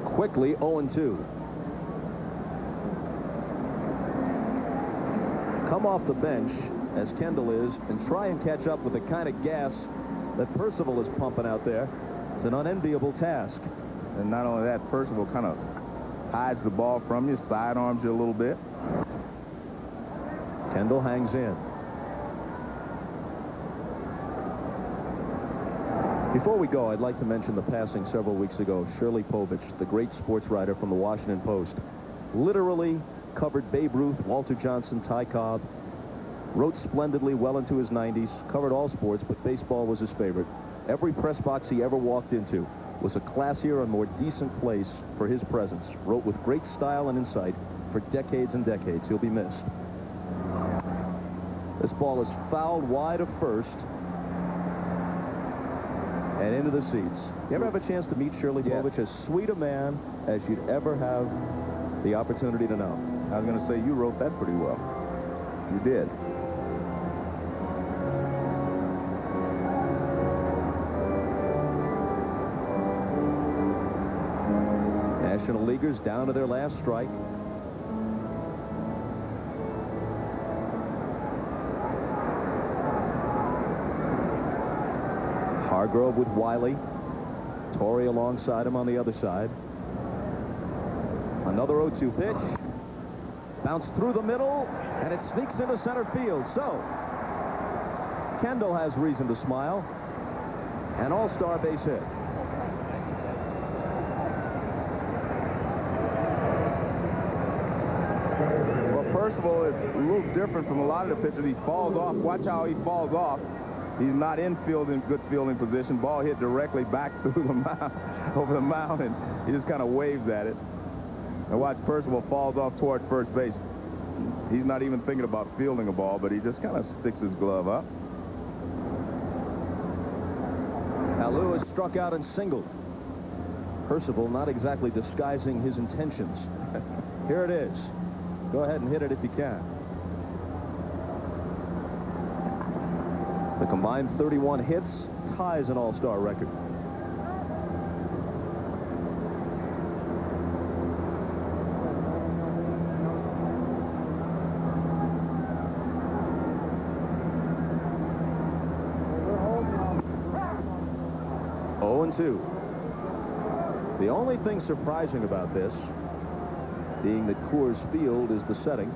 Quickly 0-2. Come off the bench, as Kendall is, and try and catch up with the kind of gas that Percival is pumping out there. It's an unenviable task.
And not only that, Percival kind of hides the ball from you, sidearms you a little bit.
Kendall hangs in. Before we go, I'd like to mention the passing several weeks ago of Shirley Povich, the great sports writer from the Washington Post. Literally covered Babe Ruth, Walter Johnson, Ty Cobb. Wrote splendidly well into his 90s, covered all sports, but baseball was his favorite. Every press box he ever walked into was a classier and more decent place for his presence. Wrote with great style and insight for decades and decades. He'll be missed. This ball is fouled wide of first and into the seats. You ever have a chance to meet Shirley Povich? As sweet a man as you'd ever have the opportunity to know.
I was going to say, you wrote that pretty well. You did.
National Leaguers down to their last strike. Hargrove with Wiley. Torrey alongside him on the other side. Another 0-2 pitch. Bounced through the middle, and it sneaks into center field. So, Kendall has reason to smile. An all-star base hit.
Well, Percival is a little different from a lot of the pitchers. He falls off. Watch how he falls off. He's not in good fielding position. Ball hit directly back through the mound, over the mound, and he just kind of waves at it. And watch, Percival falls off toward first base. He's not even thinking about fielding a ball, but he just kind of sticks his glove up.
Now Lewis struck out and singled. Percival not exactly disguising his intentions. Here it is. Go ahead and hit it if you can. The combined 31 hits ties an all-star record. 2-2. The only thing surprising about this, being that Coors Field is the setting,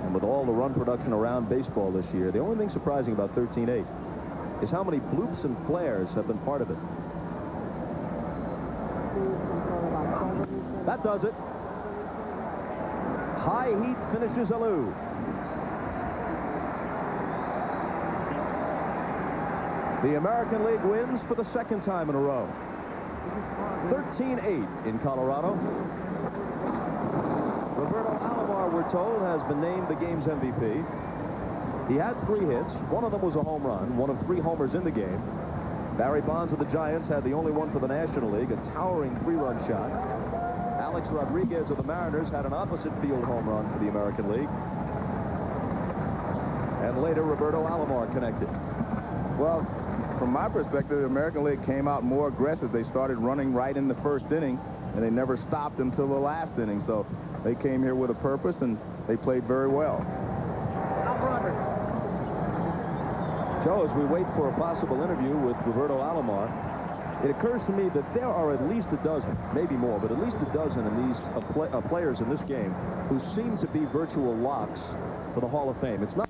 and with all the run production around baseball this year, the only thing surprising about 13-8 is how many bloops and flares have been part of it. That does it. High heat finishes Alou. The American League wins for the second time in a row. 13-8 in Colorado. Roberto Alomar, we're told, has been named the game's MVP. He had 3 hits. One of them was a home run, one of 3 homers in the game. Barry Bonds of the Giants had the only one for the National League, a towering 3-run shot. Alex Rodriguez of the Mariners had an opposite field home run for the American League. And later, Roberto Alomar connected.
Well, from my perspective, the American League came out more aggressive. They started running right in the first inning, and they never stopped until the last inning. So they came here with a purpose, and they played very well.
Joe, as we wait for a possible interview with Roberto Alomar, it occurs to me that there are at least a dozen, maybe more, but at least a dozen of these players in this game who seem to be virtual locks for the Hall of Fame. It's not